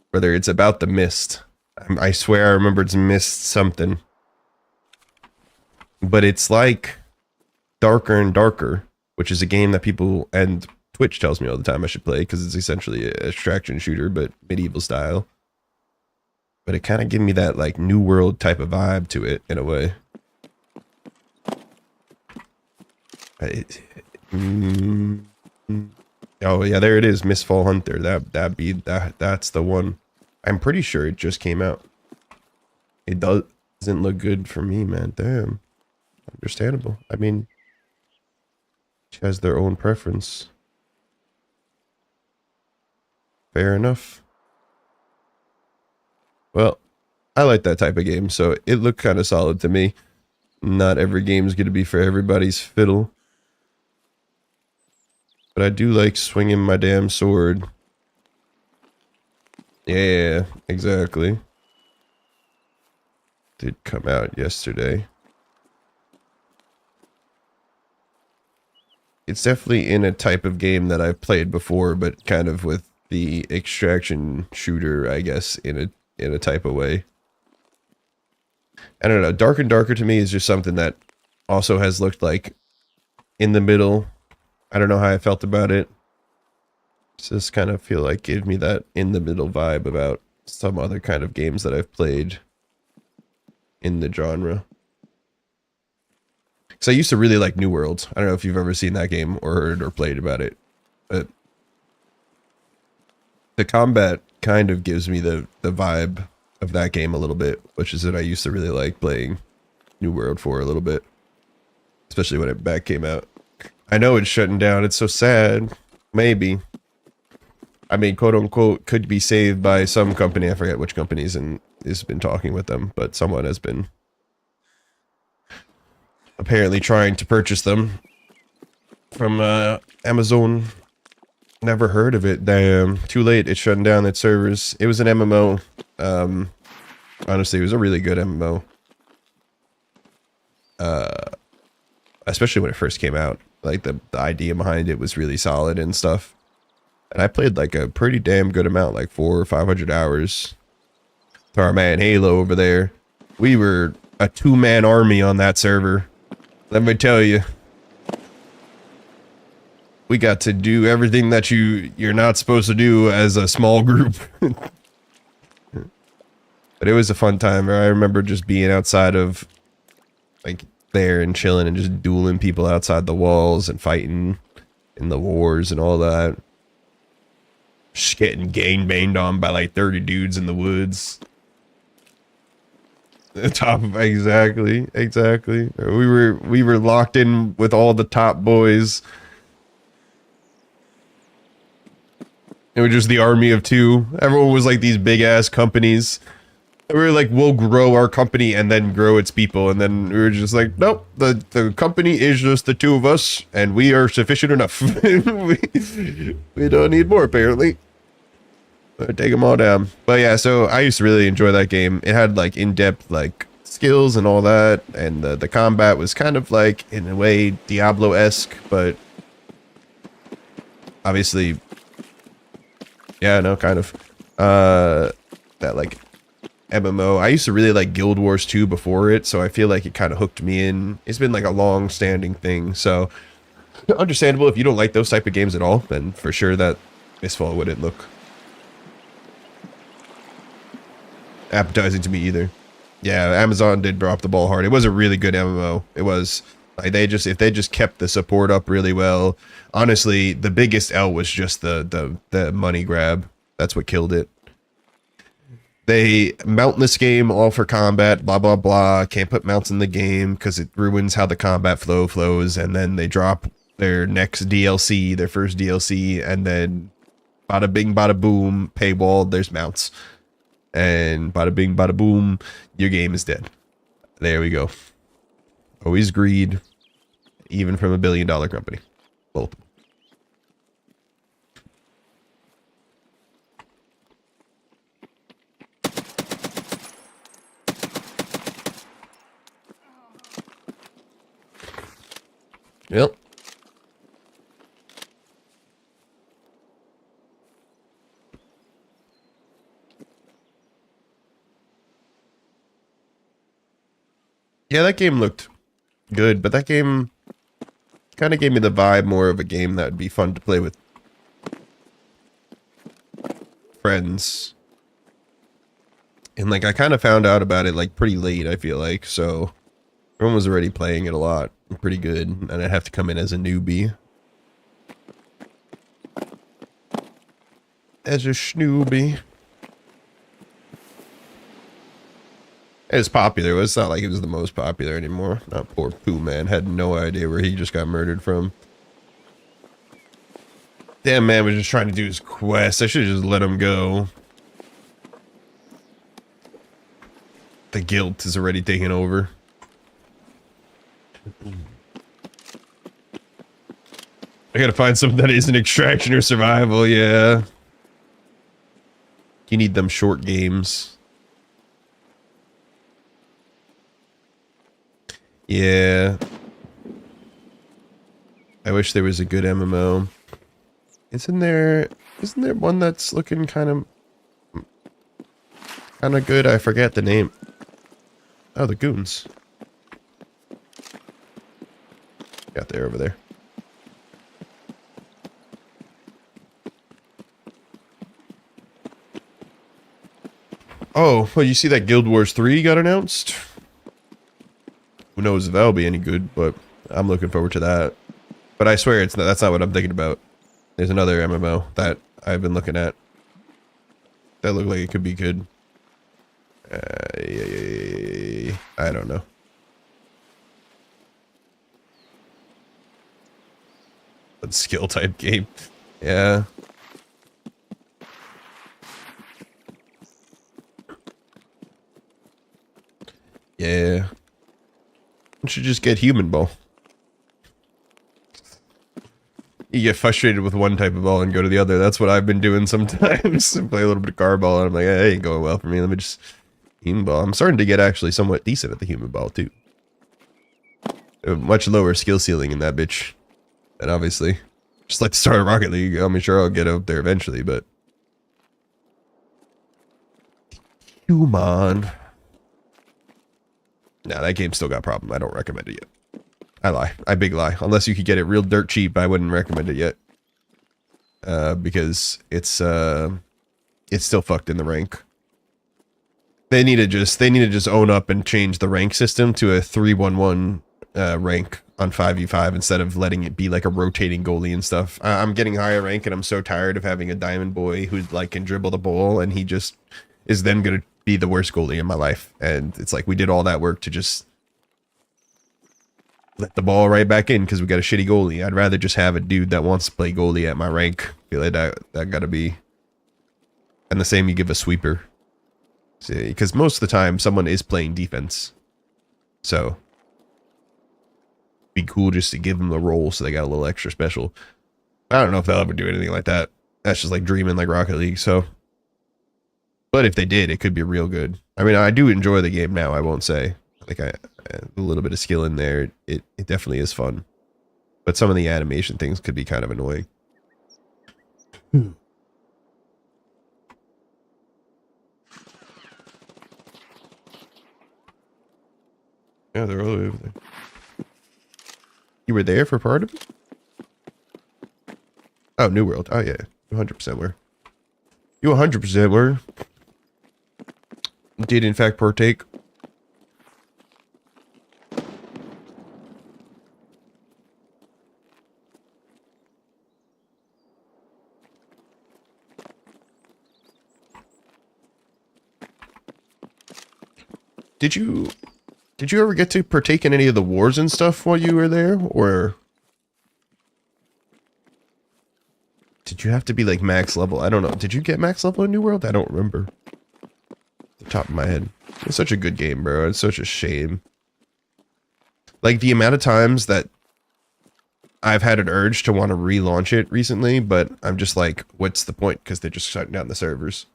Speaker 1: Brother, it's about the mist. I swear I remember it's mist something. But it's like Darker and Darker, which is a game that people, and Twitch tells me all the time I should play because it's essentially an extraction shooter, but medieval style. But it kind of gives me that like New World type of vibe to it in a way. Oh yeah, there it is, Mistfall Hunter. That's the one. I'm pretty sure it just came out. It doesn't look good for me, man. Damn. Understandable. I mean, she has their own preference. Fair enough. Well, I like that type of game, so it looked kind of solid to me. Not every game is going to be for everybody's fiddle. But I do like swinging my damn sword. Yeah, exactly. Did come out yesterday. It's definitely in a type of game that I've played before, but kind of with the extraction shooter, I guess, in a type of way. I don't know. Dark and Darker to me is just something that also has looked like in the middle. I don't know how I felt about it. Just kind of feel like gave me that in the middle vibe about some other kind of games that I've played in the genre. Because I used to really like New World. I don't know if you've ever seen that game or heard or played about it, but the combat kind of gives me the vibe of that game a little bit, which is that I used to really like playing New World for a little bit, especially when it back came out. I know it's shutting down. It's so sad. Maybe. I mean, quote unquote, could be saved by some company. I forget which companies and has been talking with them, but someone has been apparently trying to purchase them from Amazon. Never heard of it. Damn. Too late. It's shutting down its servers. It was an MMO. Honestly, it was a really good MMO. Especially when it first came out. Like the idea behind it was really solid and stuff. And I played like a pretty damn good amount, like 400 or 500 hours. To our man Halo over there. We were a 2-man army on that server. Let me tell you. We got to do everything that you're not supposed to do as a small group. But it was a fun time. I remember just being outside of like there and chilling and just dueling people outside the walls and fighting in the wars and all that. Just getting gangbanged on by like 30 dudes in the woods. The top of exactly. We were locked in with all the top boys. It was just the army of two. Everyone was like these big ass companies. And we were like, we'll grow our company and then grow its people. And then we were just like, nope, the company is just the two of us and we are sufficient enough. we don't need more apparently. Take them all down. But yeah, so I used to really enjoy that game. It had like in-depth like skills and all that, and the combat was kind of like in a way Diablo-esque, but obviously, yeah, no, kind of that like MMO. I used to really like Guild Wars 2 before it, so I feel like it kind of hooked me in. It's been like a long-standing thing, so understandable if you don't like those type of games at all. Then for sure that Mistfall wouldn't look appetizing to me either. Yeah, Amazon did drop the ball hard. It was a really good MMO. It was like if they just kept the support up really well. Honestly, the biggest L was just the money grab. That's what killed it. They mount this game all for combat, blah blah blah. Can't put mounts in the game because it ruins how the combat flows. And then they drop their next DLC, their first DLC, and then bada bing, bada boom, paywall. There's mounts. And bada bing, bada boom, your game is dead. There we go. Always greed, even from $1 billion company. Multiple. Yep. Yeah, that game looked good, but that game kind of gave me the vibe more of a game that would be fun to play with friends. And like I kind of found out about it like pretty late, I feel like, so everyone was already playing it a lot, pretty good, and I'd have to come in as a newbie. As a schnoobie. It was popular, but it's not like it was the most popular anymore. Not poor Pooh Man had no idea where he just got murdered from. Damn man was just trying to do his quest. I should have just let him go. The guilt is already taking over. I gotta find something that isn't extraction or survival, yeah. You need them short games. Yeah. I wish there was a good MMO. Isn't there one that's looking kind of good? I forget the name. Oh, the Goons. Got there over there. Oh, well, you see that Guild Wars 3 got announced? Who knows if that'll be any good, but I'm looking forward to that. But I swear that's not what I'm thinking about. There's another MMO that I've been looking at that looked like it could be good. I don't know. But skill type game. Yeah. Yeah. You should just get human ball. You get frustrated with one type of ball and go to the other. That's what I've been doing sometimes. Play a little bit of car ball and I'm like, hey, it ain't going well for me. Let me just human ball. I'm starting to get actually somewhat decent at the human ball too. A much lower skill ceiling in that bitch. And obviously, just like to start a Rocket League. I'm sure I'll get up there eventually, but human. Nah, that game still got problem. I don't recommend it yet. I lie. I big lie. Unless you could get it real dirt cheap, I wouldn't recommend it yet. Because it's still fucked in the rank. They need to just own up and change the rank system to a 3-1-1 rank on 5v5 instead of letting it be like a rotating goalie and stuff. I'm getting higher rank and I'm so tired of having a diamond boy who like can dribble the ball and he just is then going to be the worst goalie in my life. And it's like we did all that work to just let the ball right back in because we got a shitty goalie. I'd rather just have a dude that wants to play goalie at my rank. I feel like that got to be. And the same you give a sweeper. See, because most of the time someone is playing defense. So be cool just to give them the role so they got a little extra special. I don't know if they'll ever do anything like that. That's just like dreaming like Rocket League. So, but if they did, it could be real good. I mean, I do enjoy the game now. I won't say like a little bit of skill in there. It definitely is fun, but some of the animation things could be kind of annoying. Yeah, they're all over there. You were there for part of it? Oh, New World. Oh, yeah. 100% were. You 100% were. Did, in fact, partake. Did you ever get to partake in any of the wars and stuff while you were there, or did you have to be like max level? I don't know. Did you get max level in New World? I don't remember. Off the top of my head. It's such a good game, bro. It's such a shame. Like the amount of times that I've had an urge to want to relaunch it recently, but I'm just like, what's the point? Because they're just shutting down the servers.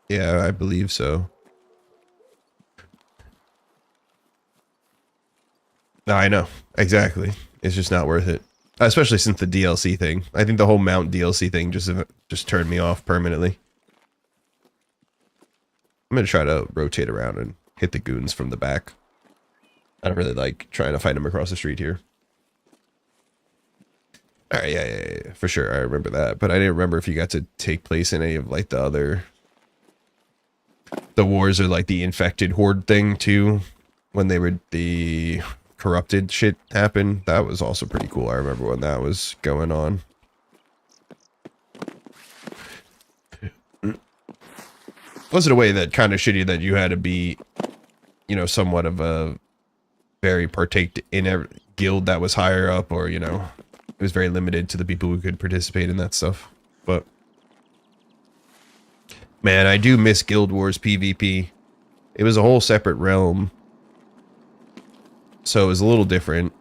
Speaker 1: Yeah, I believe so. No, I know. Exactly. It's just not worth it. Especially since the DLC thing. I think the whole mount DLC thing just turned me off permanently. I'm going to try to rotate around and hit the goons from the back. I don't really like trying to fight them across the street here. Alright, yeah, for sure. I remember that. But I didn't remember if you got to take place in any of like the other... The wars or like the infected horde thing too. When they were the corrupted shit happened. That was also pretty cool. I remember when that was going on. Was it a way that kind of shitty that you had to be, you know, somewhat of a very partake in a guild that was higher up, or, you know, it was very limited to the people who could participate in that stuff. But man, I do miss Guild Wars PvP. It was a whole separate realm. So it was a little different.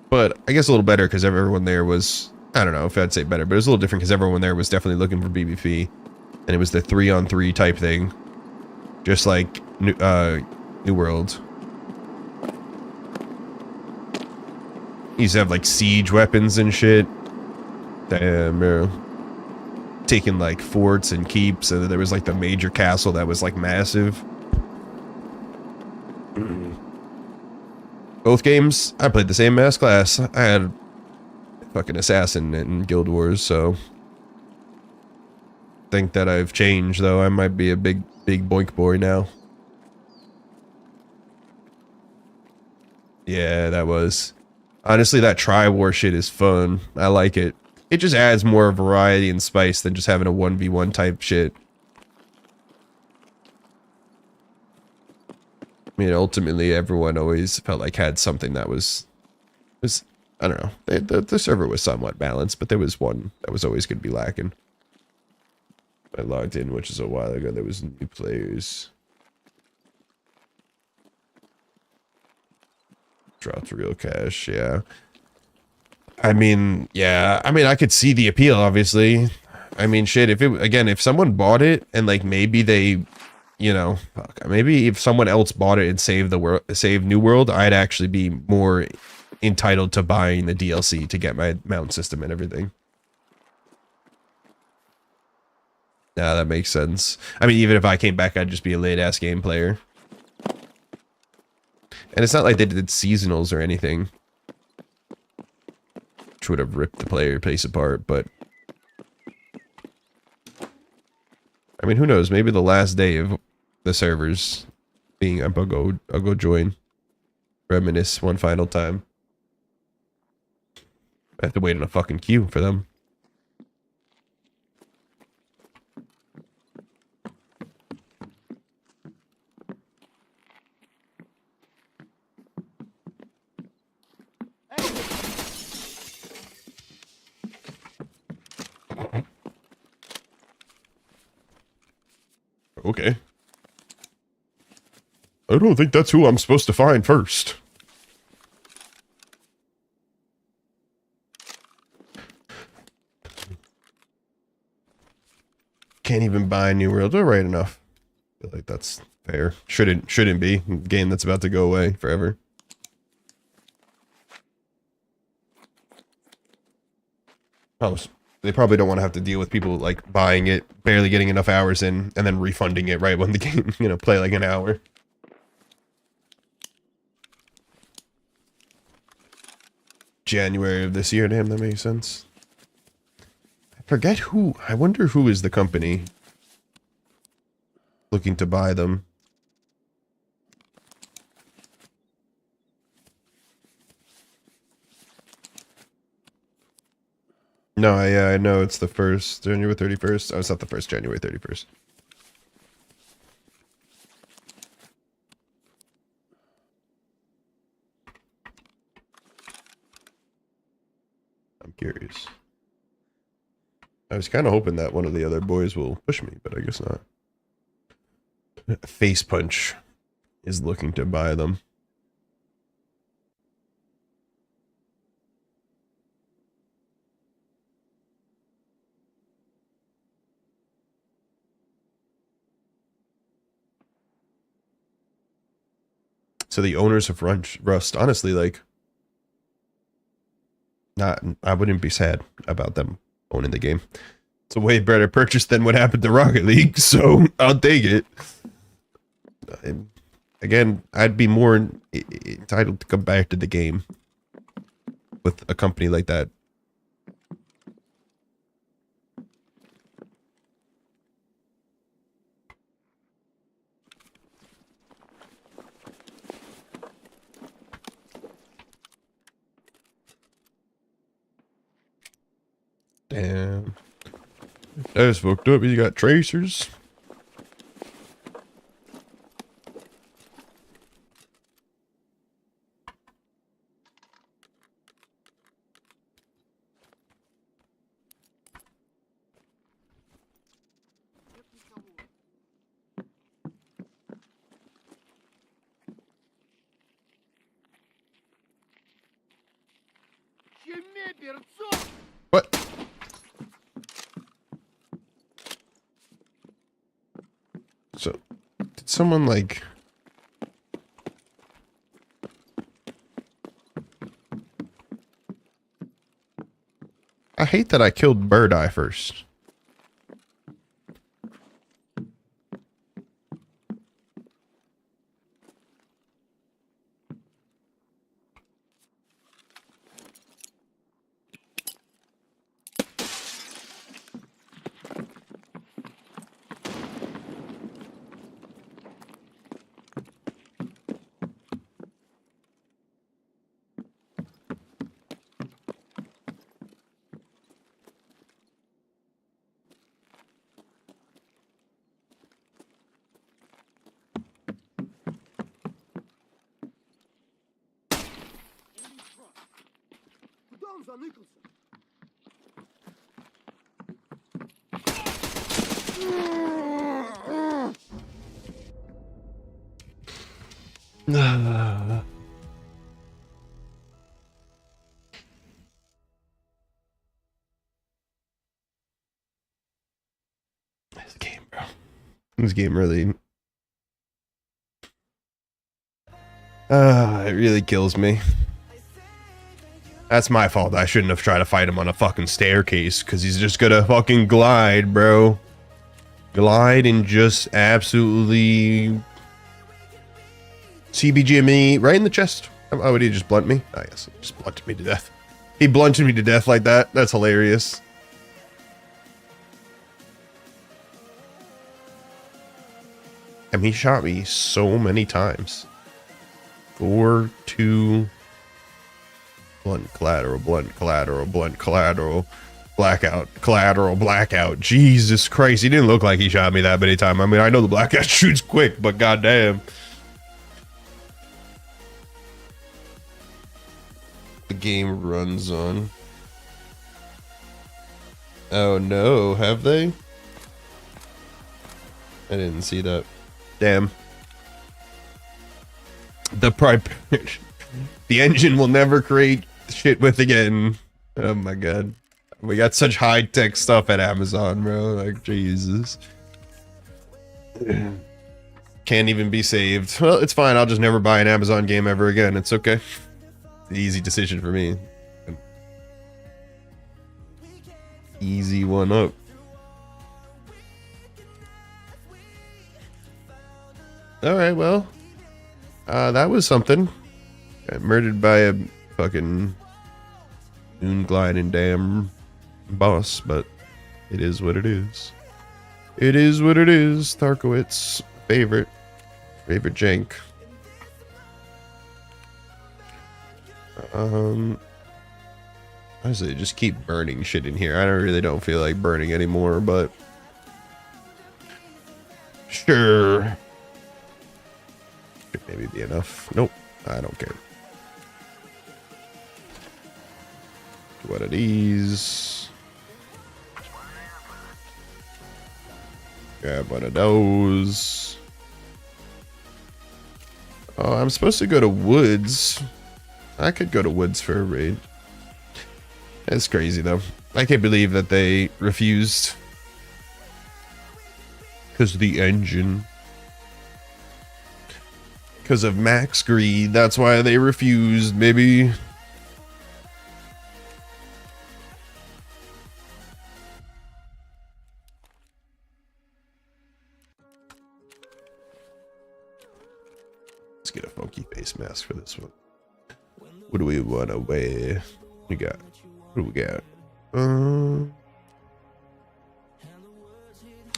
Speaker 1: But I guess a little better because everyone there was... I don't know if I'd say better, but it was a little different because everyone there was definitely looking for PvP. And it was the 3-on-3 type thing. Just like New World. You used to have like siege weapons and shit. Damn, bro. Taking like forts and keeps, and then there was like the major castle that was like massive. Both games, I played the same mass class. I had fucking assassin in Guild Wars, so think that I've changed though. I might be a big boink boy now. Yeah, that was honestly that tri-war shit is fun. I like it. It just adds more variety and spice than just having a 1v1 type shit. I mean, ultimately, everyone always felt like had something that was I don't know. The server was somewhat balanced, but there was one that was always going to be lacking. I logged in, which is a while ago. There was new players. Dropped real cash, yeah. I mean, yeah. I mean, I could see the appeal, obviously. I mean, shit, if someone bought it and like maybe they, you know, maybe if someone else bought it and saved New World, I'd actually be more entitled to buying the DLC to get my mount system and everything. Yeah, that makes sense. I mean, even if I came back, I'd just be a late-ass game player. And it's not like they did seasonals or anything, which would have ripped the player pace apart, but I mean, who knows? Maybe the last day of the servers, being up. I'll go join. Reminisce one final time. I have to wait in a fucking queue for them. Okay. I don't think that's who I'm supposed to find first. Can't even buy New World. Right enough. I feel like that's fair. Shouldn't be. Game that's about to go away forever. They probably don't want to have to deal with people like buying it, barely getting enough hours in, and then refunding it right when the game, play like an hour. January of this year, damn, that makes sense. I forget who, I wonder who is the company looking to buy them. No, yeah, I know it's the first, January 31st. Oh, it's not the first, January 31st. I'm curious. I was kind of hoping that one of the other boys will push me, but I guess not. Face Punch is looking to buy them. So the owners of Rust, honestly, like, I wouldn't be sad about them owning the game. It's a way better purchase than what happened to Rocket League, so I'll take it. Again, I'd be more entitled to come back to the game with a company like that. Damn. That's fucked up. You got tracers. What? So, did someone like... I hate that I killed Bird Eye first. This game, bro. This game really... it really kills me. That's my fault. I shouldn't have tried to fight him on a fucking staircase, because he's just gonna fucking glide, bro. Glide and just absolutely... CBGME right in the chest. How would he just blunt me? Oh, yes, he just blunted me to death. He blunted me to death like that. That's hilarious. I mean, he shot me so many times. 4, 2, blunt collateral, blunt collateral, blunt collateral, blackout, collateral, blackout. Jesus Christ, he didn't look like he shot me that many times. I mean, I know the blackout shoots quick, but goddamn. The game runs on. Oh no, have they? I didn't see that. Damn. The engine will never create shit with again. Oh my god. We got such high-tech stuff at Amazon, bro. Like, Jesus. Can't even be saved. Well, it's fine. I'll just never buy an Amazon game ever again. It's okay. Easy decision for me. Easy one up. Alright, well. That was something. Got murdered by a fucking moon gliding damn boss, but it is what it is. It is what it is. Tarkowitz, favorite jank. I say just keep burning shit in here. I really don't feel like burning anymore, but sure. Could maybe be enough. Nope, I don't care. One of these. Grab one of those. Oh, I'm supposed to go to Woods. I could go to Woods for a raid. That's crazy though. I can't believe that they refused. Because of the engine. Because of max greed. That's why they refused, maybe. Let's get a funky face mask for this one. What do we want to wear? We got. What do we got?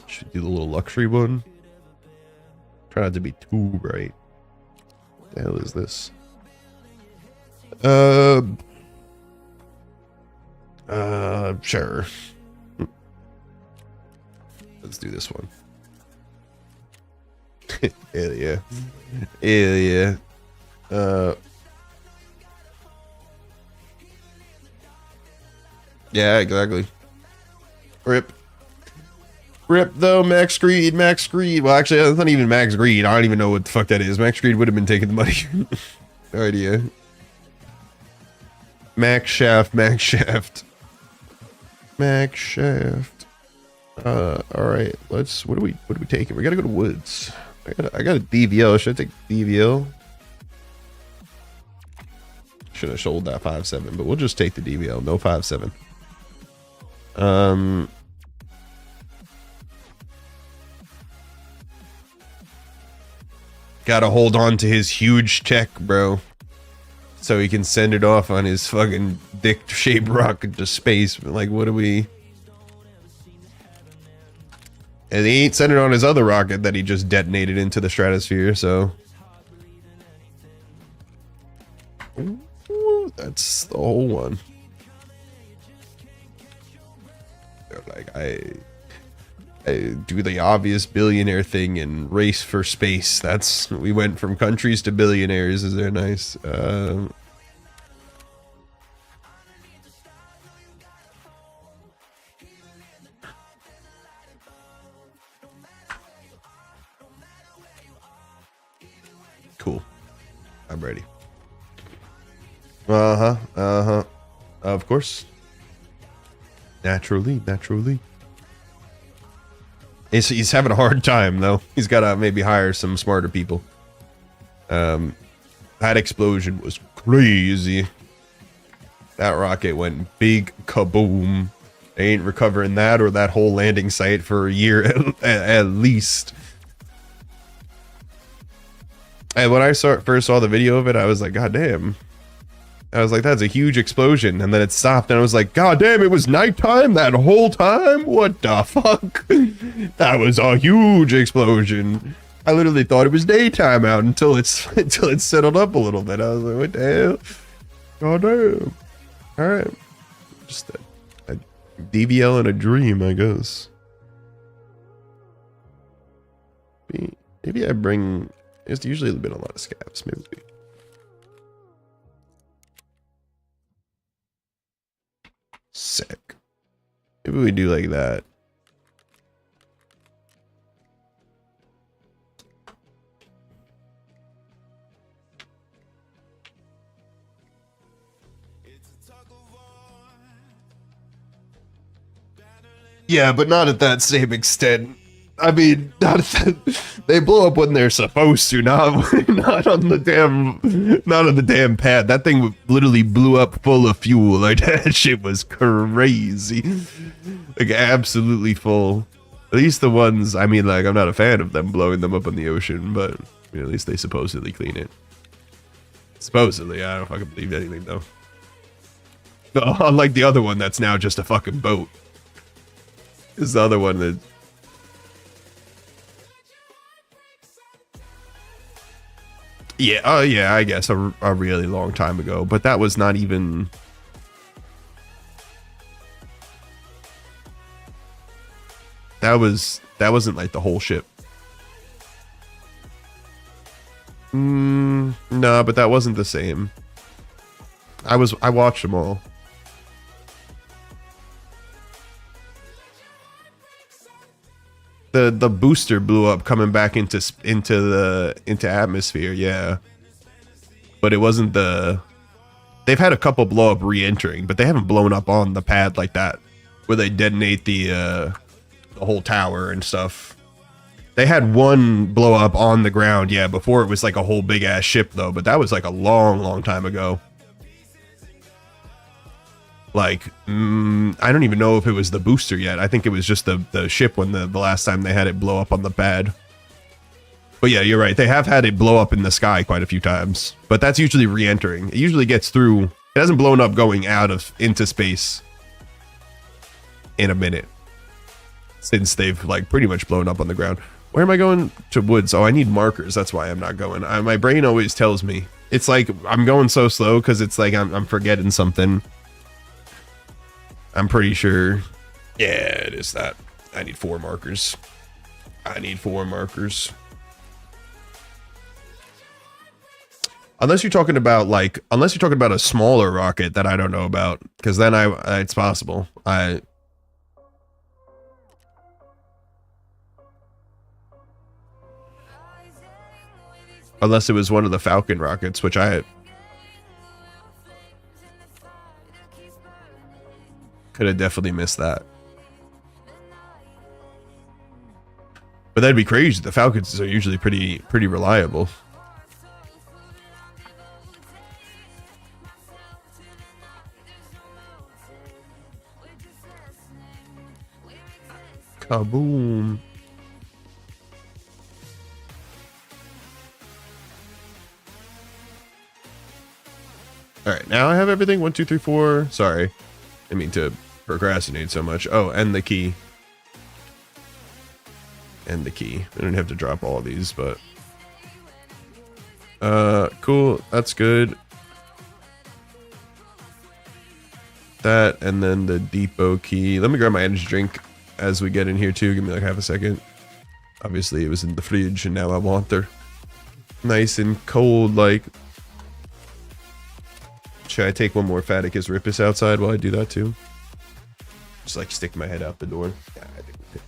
Speaker 1: Should do the little luxury one. Try not to be too bright. What the hell is this? Sure. Let's do this one. Hell yeah. Hell yeah. Yeah, exactly. Rip. Rip though, Max Greed, Max Greed. Well, actually, that's not even Max Greed. I don't even know what the fuck that is. Max Greed would have been taking the money. No idea. Max Shaft, Max Shaft. Max Shaft. Alright, let's what are we taking? We gotta go to Woods. I got a DVL. Should I take DVL? Should have sold that 5.7, but we'll just take the DVL. No 5.7. Gotta hold on to his huge tech, bro, so he can send it off on his fucking dick-shaped rocket to space. Like, what do we? And he ain't sending it on his other rocket that he just detonated into the stratosphere. So ooh, that's the whole one. Like, I do the obvious billionaire thing and race for space. That's, we went from countries to billionaires. Is there nice? Cool. I'm ready. Of course. Naturally. He's having a hard time though. He's gotta maybe hire some smarter people. That explosion was crazy. That rocket went big kaboom. They ain't recovering that or that whole landing site for a year at least. And when I first saw the video of it, I was like, God damn. I was like, that's a huge explosion. And then it stopped and I was like, God damn, it was nighttime that whole time? What the fuck? That was a huge explosion. I literally thought it was daytime out until it's until it settled up a little bit. I was like, what the hell? God damn. All right. Just a DVL and a dream, I guess. Maybe I bring. It's usually been a lot of scabs. Maybe. Sick. Maybe we do like that. Yeah, but not at that same extent. I mean, not at that, they blow up when they're supposed to, not on the damn pad. That thing literally blew up full of fuel. Like that shit was crazy. Like absolutely full. At least the ones, I mean, like I'm not a fan of them blowing them up in the ocean, but I mean, at least they supposedly clean it. Supposedly, I don't fucking believe anything though. No, unlike the other one that's now just a fucking boat. Is the other one that. Yeah, oh yeah, I guess a really long time ago, but that was not even. That wasn't like the whole ship. No, but that wasn't the same. I watched them all. The booster blew up coming back into atmosphere, yeah. But it wasn't the. They've had a couple blow up re-entering, but they haven't blown up on the pad like that, where they detonate the whole tower and stuff. They had one blow up on the ground, yeah, before it was like a whole big ass ship though, but that was like a long time ago. Like, I don't even know if it was the booster yet. I think it was just the ship when the last time they had it blow up on the pad. But yeah, you're right. They have had it blow up in the sky quite a few times. But that's usually re-entering. It usually gets through. It hasn't blown up going into space in a minute. Since they've like pretty much blown up on the ground. Where am I going to woods? Oh, I need markers. That's why I'm not going. My brain always tells me. It's like I'm going so slow because it's like I'm forgetting something. I'm pretty sure. Yeah, it is that. I need 4 markers. Unless you're talking about a smaller rocket that I don't know about, because then it's possible. Unless it was one of the Falcon rockets, which I could have definitely missed that. But that'd be crazy. The Falcons are usually pretty reliable. Kaboom. All right, now I have everything. 1, 2, 3, 4. Sorry, I mean to procrastinate so much. Oh, and the key. And the key. I don't have to drop all of these, but cool. That's good. That and then the depot key. Let me grab my energy drink as we get in here too. Give me like half a second. Obviously, it was in the fridge, and now I want her nice and cold. Like, should I take one more Faticus Ripus outside while I do that too? Just like stick my head out the door. Yeah, I think we could.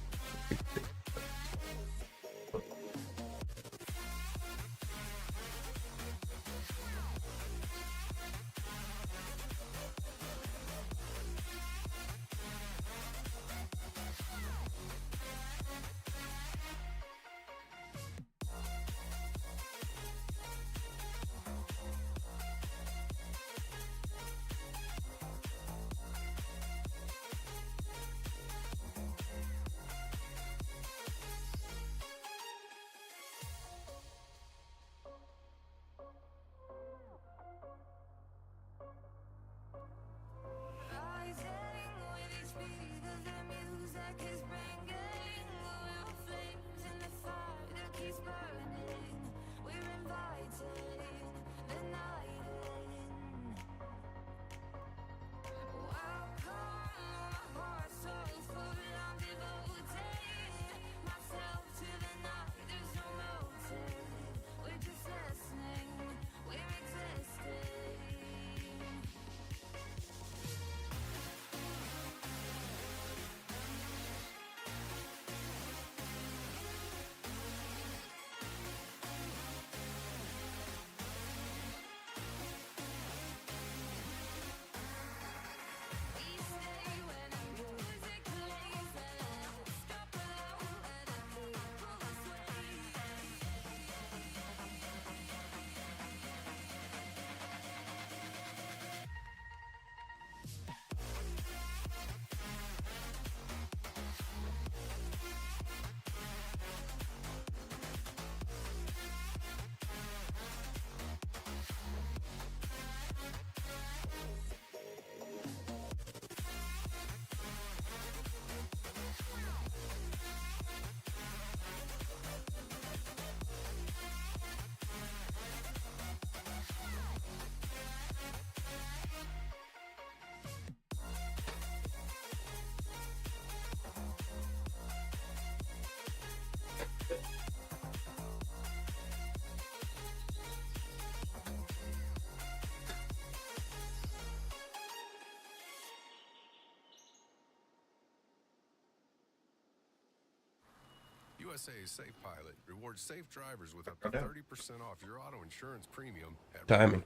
Speaker 10: USA's Safe Pilot rewards safe drivers with up to 30% off your auto insurance premium at
Speaker 1: Timing.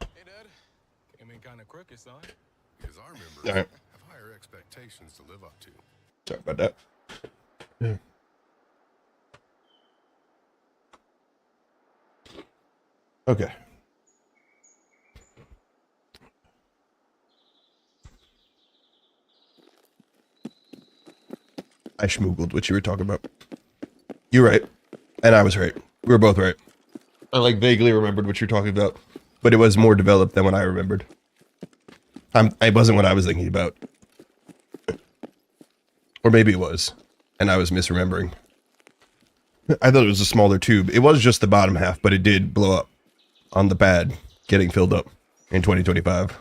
Speaker 6: Hey, Dad. Came in kind of crooked, son.
Speaker 10: because our members
Speaker 1: All right.
Speaker 10: have higher expectations to live up to.
Speaker 1: Sorry about that. Yeah. Okay. I schmoogled what you were talking about. You're right. And I was right. We were both right. I like vaguely remembered what you're talking about, but it was more developed than what I remembered. It wasn't what I was thinking about. Or maybe it was, and I was misremembering. I thought it was a smaller tube. It was just the bottom half, but it did blow up on the pad getting filled up in 2025.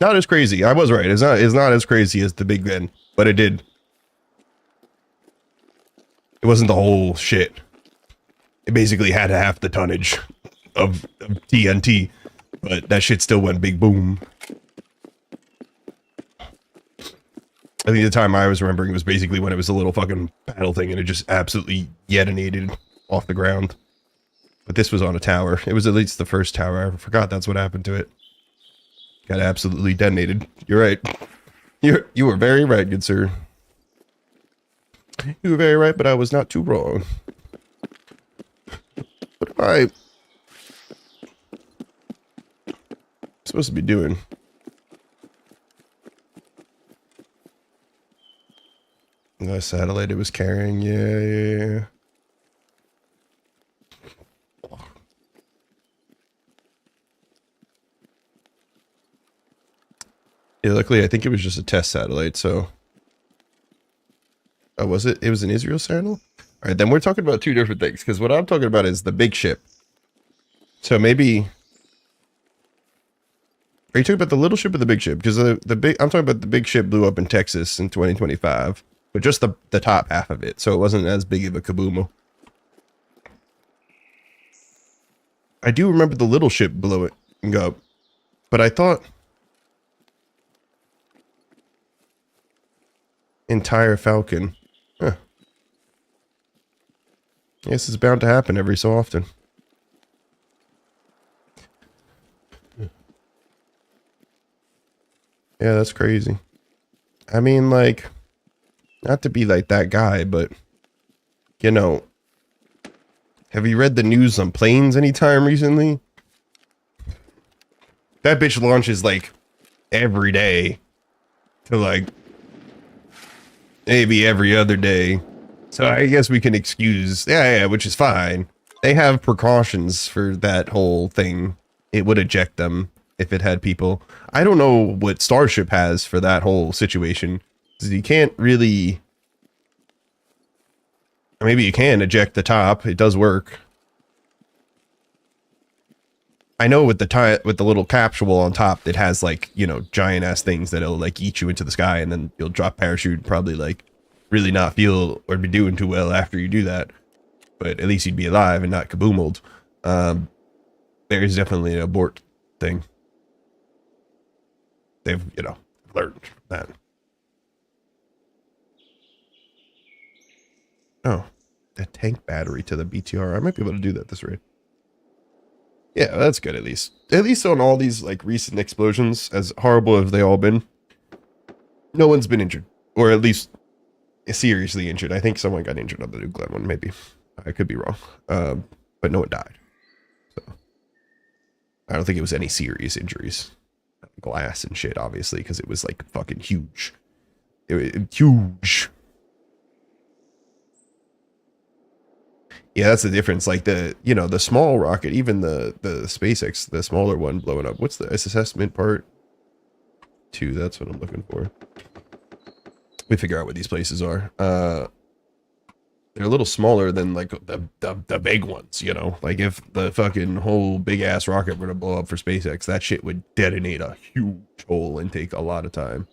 Speaker 1: Not as crazy. I was right. It's not as crazy as the Big Ben, but it did. It wasn't the whole shit. It basically had half the tonnage of TNT, but that shit still went big boom. I think the time I was remembering was basically when it was a little fucking paddle thing and it just absolutely detonated off the ground. But this was on a tower. It was at least the first tower. I forgot that's what happened to it. Got absolutely detonated. You're right. You were very right, good sir. You were very right, but I was not too wrong. What am I supposed to be doing? The satellite it was carrying, yeah. Yeah, luckily I think it was just a test satellite, so. Oh, was it? It was an Israel satellite? Alright, then we're talking about two different things, because what I'm talking about is the big ship. So maybe. Are you talking about the little ship or the big ship? Because I'm talking about the big ship blew up in Texas in 2025. But just the top half of it, so it wasn't as big of a kaboomo. I do remember the little ship blowing up, but I thought entire Falcon. Huh. Yes, it's bound to happen every so often. Yeah, that's crazy. I mean, like. Not to be like that guy, but, you know, have you read the news on planes anytime recently? That bitch launches, like, every day to, like, maybe every other day. So I guess we can excuse, yeah, which is fine. They have precautions for that whole thing. It would eject them if it had people. I don't know what Starship has for that whole situation. You can't really. Maybe you can eject the top. It does work. I know with the little capsule on top, it has like, you know, giant ass things that'll like eat you into the sky, and then you'll drop parachute and probably like really not feel or be doing too well after you do that. But at least you'd be alive and not kaboomed. There is definitely an abort thing. They've, you know, learned that. Oh, a tank battery to the BTR. I might be able to do that this raid. Yeah, that's good at least. At least on all these like recent explosions, as horrible as they all been, no one's been injured. Or at least seriously injured. I think someone got injured on the New Glen one, maybe. I could be wrong. But no one died. So I don't think it was any serious injuries. Glass and shit, obviously, because it was like fucking huge. It was huge. Yeah, that's the difference. Like the small rocket, even the SpaceX, the smaller one blowing up. What's the assessment part 2? That's what I'm looking for. We figure out what these places are. They're a little smaller than like the big ones, you know. Like if the fucking whole big ass rocket were to blow up for SpaceX, that shit would detonate a huge hole and take a lot of time.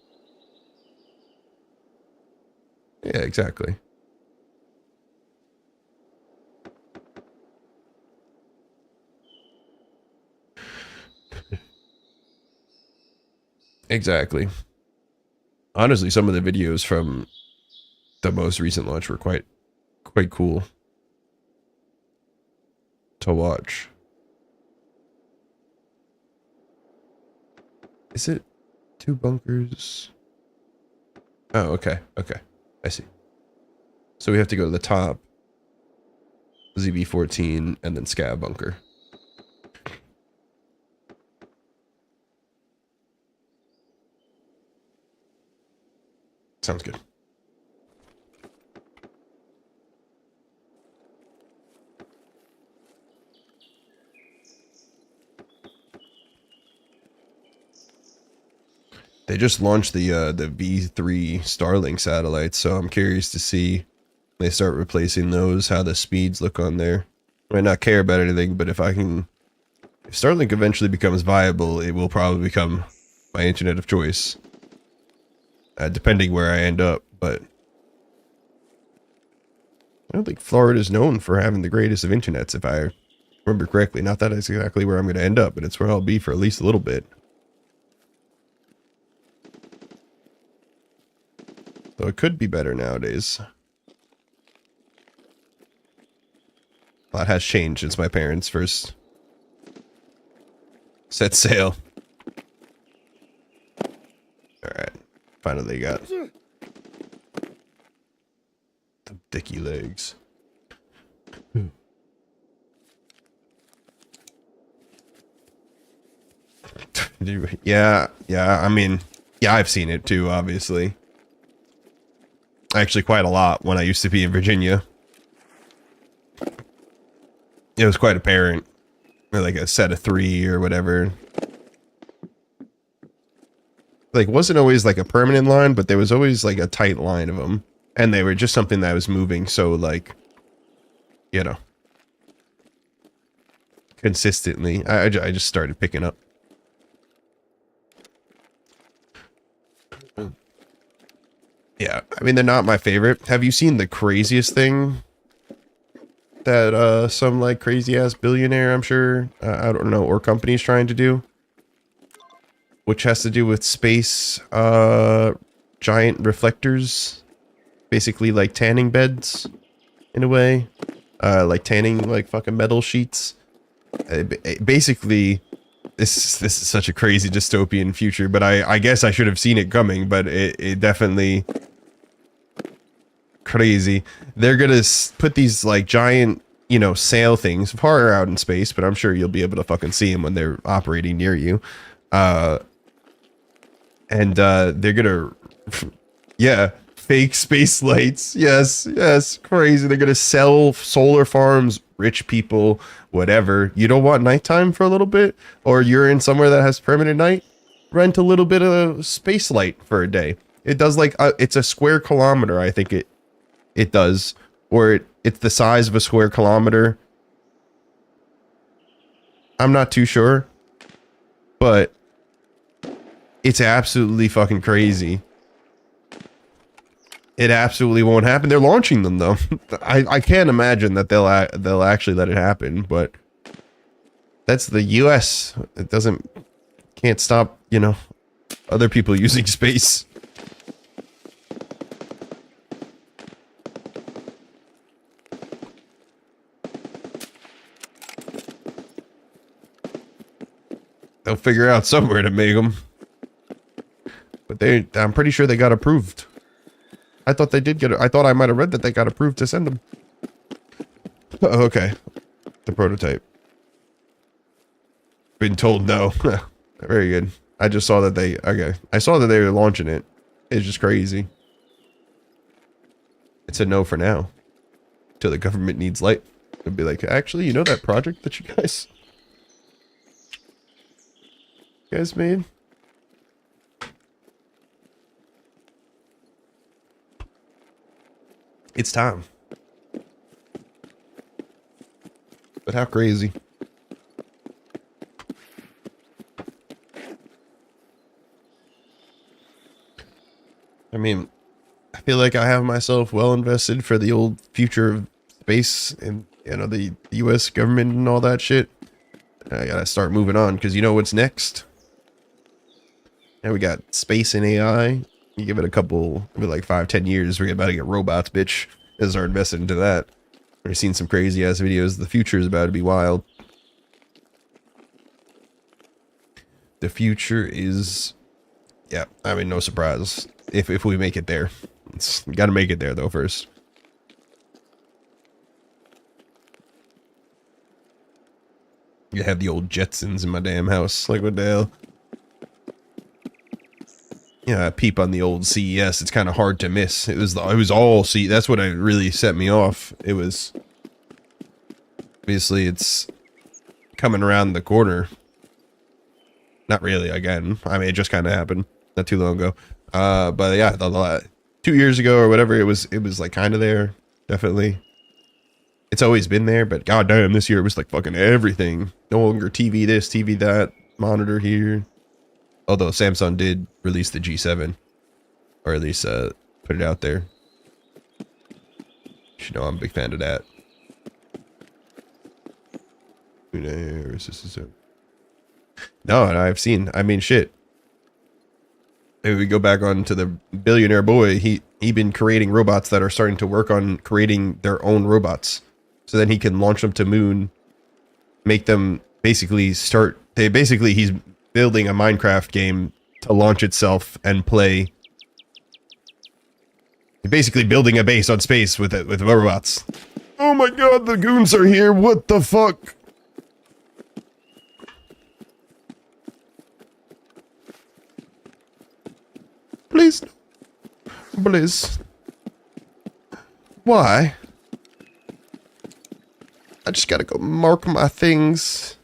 Speaker 1: Yeah, exactly. Exactly. Honestly, some of the videos from the most recent launch were quite cool to watch. Is it 2 bunkers? Oh, okay. Okay. I see. So we have to go to the top, ZB-14, and then Scav bunker. Sounds good. They just launched the V3 Starlink satellites, so I'm curious to see when they start replacing those, how the speeds look on there. I might not care about anything, but if Starlink eventually becomes viable, it will probably become my internet of choice. Depending where I end up, but I don't think Florida is known for having the greatest of internets, if I remember correctly. Not that it's exactly where I'm going to end up, but it's where I'll be for at least a little bit. Though it could be better nowadays. A lot has changed since my parents first set sail. Alright. Finally got the dicky legs. Yeah, I mean, yeah, I've seen it too, obviously. Actually, quite a lot when I used to be in Virginia. It was quite apparent. Like a set of 3 or whatever. Like, wasn't always like a permanent line, but there was always like a tight line of them. And they were just something that was moving so, like, you know, consistently. I just started picking up. Yeah, I mean, they're not my favorite. Have you seen the craziest thing that some like crazy ass billionaire, I'm sure, I don't know, or company's trying to do? Which has to do with space giant reflectors, basically like tanning beds in a way, like tanning like fucking metal sheets. Basically, this is such a crazy dystopian future, but I guess I should have seen it coming, but it definitely crazy. They're gonna put these like giant, you know, sail things far out in space, but I'm sure you'll be able to fucking see them when they're operating near you. And they're gonna, yeah, fake space lights. Yes, crazy. They're gonna sell solar farms, rich people, whatever. You don't want nighttime for a little bit, or you're in somewhere that has permanent night? Rent a little bit of space light for a day. It does like it's a square kilometer, I think it does, or it's the size of a square kilometer. I'm not too sure, but it's absolutely fucking crazy. It absolutely won't happen. They're launching them though. I can't imagine that they'll actually let it happen, but that's the US. It can't stop, you know, other people using space. They'll figure out somewhere to make them. But I'm pretty sure they got approved. I thought they did get it. I thought I might have read that they got approved to send them. Oh, okay. The prototype. Been told no. Very good. I just saw that I saw that they were launching it. It's just crazy. It's a no for now. Till the government needs light. It'll be like, actually, you know that project that you guys made? It's time. But how crazy. I mean, I feel like I have myself well invested for the old future of space and, you know, the US government and all that shit. I gotta start moving on because you know what's next? Now we got space and AI. You give it a couple, maybe like 5-10 years, we're about to get robots, bitch. As our invested into that. We've seen some crazy ass videos. The future is about to be wild. The future is, yeah. I mean, no surprise if we make it there. We got to make it there though first. You have the old Jetsons in my damn house. Like what the hell? Yeah, I peep on the old CES. It's kind of hard to miss. It was all CES. That's what really set me off. It was obviously it's coming around the corner. Not really. Again, I mean, it just kind of happened not too long ago. But yeah, 2 years ago or whatever, it was like kind of there. Definitely, it's always been there. But goddamn, this year it was like fucking everything. No longer TV this, TV that, monitor here. Although Samsung did release the G7, or at least put it out there. You know, I'm a big fan of that. No, and I've seen. I mean, shit. Maybe we go back on to the billionaire boy. He been creating robots that are starting to work on creating their own robots, so then he can launch them to moon, make them basically start. He's building a Minecraft game to launch itself and play. Basically building a base on space with robots. Oh my god, the goons are here. What the fuck? Please. Please. Why? I just gotta go mark my things.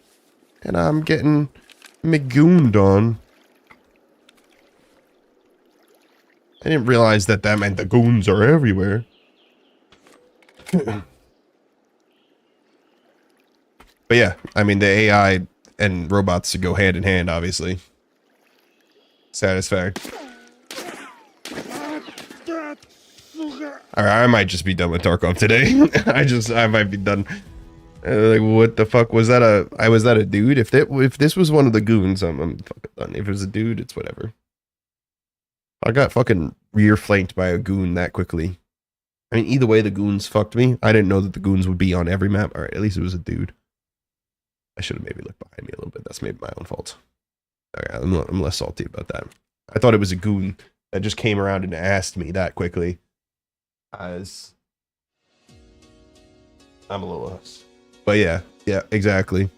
Speaker 1: And I'm getting McGooned on. I didn't realize that meant the goons are everywhere. But yeah, I mean the AI and robots go hand in hand, obviously. Satisfying. Alright, I might just be done with Tarkov today. I might be done. Like, what the fuck was that? Was that a dude? If this was one of the goons, I'm fucking done. If it was a dude, it's whatever. I got fucking rear flanked by a goon that quickly. I mean, either way, the goons fucked me. I didn't know that the goons would be on every map. All right, at least it was a dude. I should have maybe looked behind me a little bit. That's maybe my own fault. All right, I'm less salty about that. I thought it was a goon that just came around and asked me that quickly. As I'm a little less. But yeah, exactly.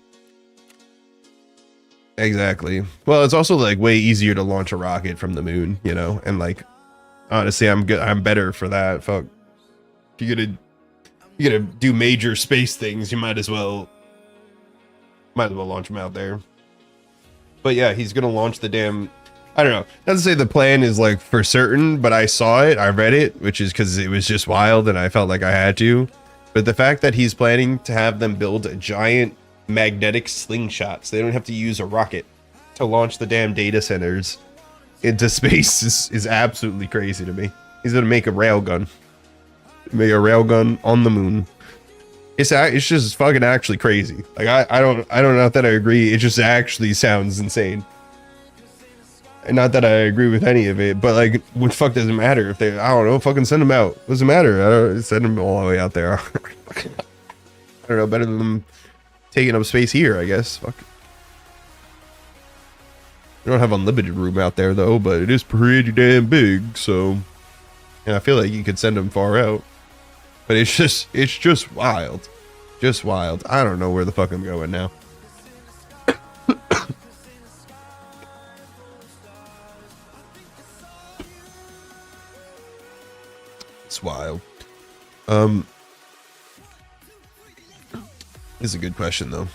Speaker 1: Exactly. Well, it's also like way easier to launch a rocket from the moon, you know, and like honestly, I'm better for that. Fuck. If you're gonna do major space things, you might as well launch them out there. But yeah, he's gonna launch the damn. I don't know. Not to say the plan is like for certain, but I saw it, I read it, which is because it was just wild and I felt like I had to. But the fact that he's planning to have them build a giant magnetic slingshot so they don't have to use a rocket to launch the damn data centers into space is absolutely crazy to me. He's gonna make a railgun. Make a railgun on the moon. It's just fucking actually crazy. Like I don't know that I agree. It just actually sounds insane. And not that I agree with any of it, but like, what the fuck does it matter if they? I don't know. Fucking send them out. What does it matter? Send them all the way out there. I don't know. Better than them taking up space here, I guess. Fuck. We don't have unlimited room out there though, but it is pretty damn big. So, yeah, I feel like you could send them far out. But it's just wild. Just wild. I don't know where the fuck I'm going now. It's wild. This is a good question though.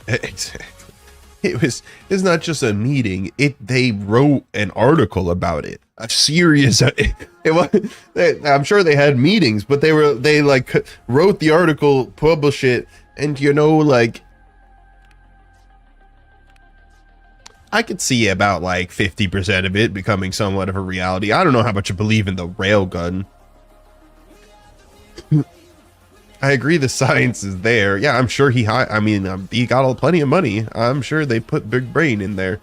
Speaker 1: Exactly. it's not just a meeting. They wrote an article about it. A serious. It was. I'm sure they had meetings, but they like wrote the article, publish it, and like. I could see about like 50% of it becoming somewhat of a reality. I don't know how much I believe in the railgun. I agree the science is there. Yeah, I'm sure he got plenty of money. I'm sure they put big brain in there.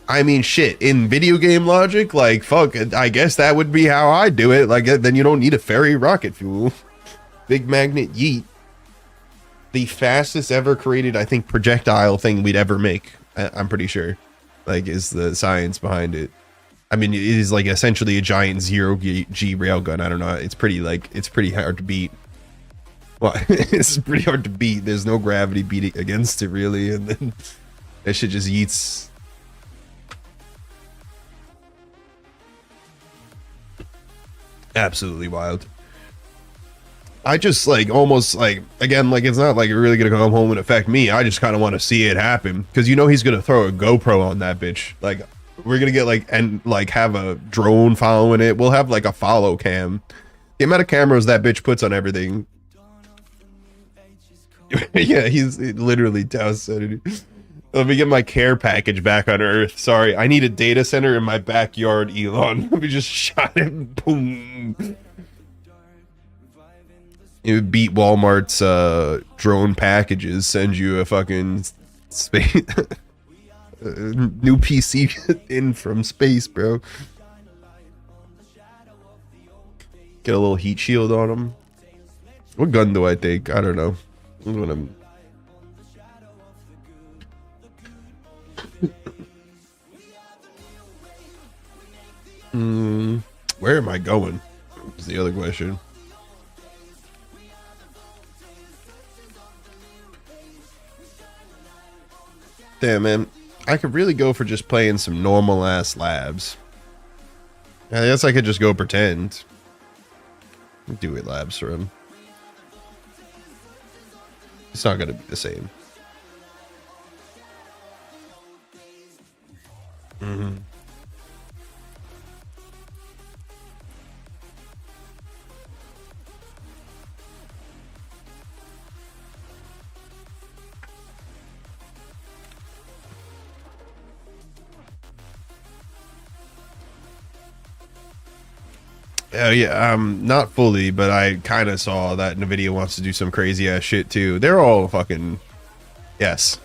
Speaker 1: I mean, shit, in video game logic, like, fuck, I guess that would be how I do it. Like, then you don't need a ferry rocket fuel. Big magnet yeet. The fastest ever created, I think, projectile thing we'd ever make. I'm pretty sure, like, is the science behind it. I mean, it is like essentially a giant 0G railgun. I don't know. It's pretty hard to beat. Well, it's pretty hard to beat. There's no gravity beating against it really, and then that shit just yeets. Absolutely wild. I just like almost like, again, like it's not like really gonna come home and affect me. I just kind of want to see it happen because he's gonna throw a GoPro on that bitch. Like we're gonna get have a drone following it. We'll have like a follow cam. The amount of cameras that bitch puts on everything. Yeah, he's literally Taos said it. Let me get my care package back on Earth. Sorry, I need a data center in my backyard, Elon. Let me just shot him. Boom. It would beat Walmart's drone packages. Send you a fucking space new PC in from space, bro. Get a little heat shield on them. What gun do I take? I don't know. I'm gonna. Where am I going? Is the other question. Damn, man. I could really go for just playing some normal ass labs. I guess I could just go pretend. Do it labs for him. It's not gonna be the same. Yeah, not fully, but I kind of saw that NVIDIA wants to do some crazy ass shit too. They're all fucking yes.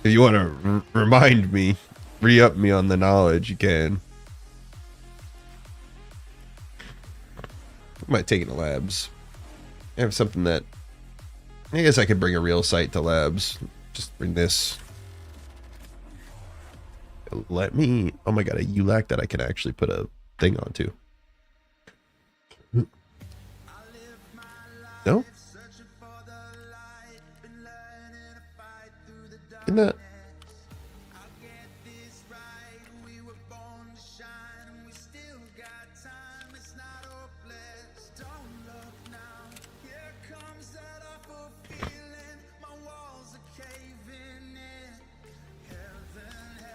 Speaker 1: If you want to remind me, re-up me on the knowledge, you can. I might take it to labs. I have something that I guess I could bring a real site to labs. Just bring this. Let me. Oh my god, a ULAC that I can actually put a thing onto. No? Isn't that?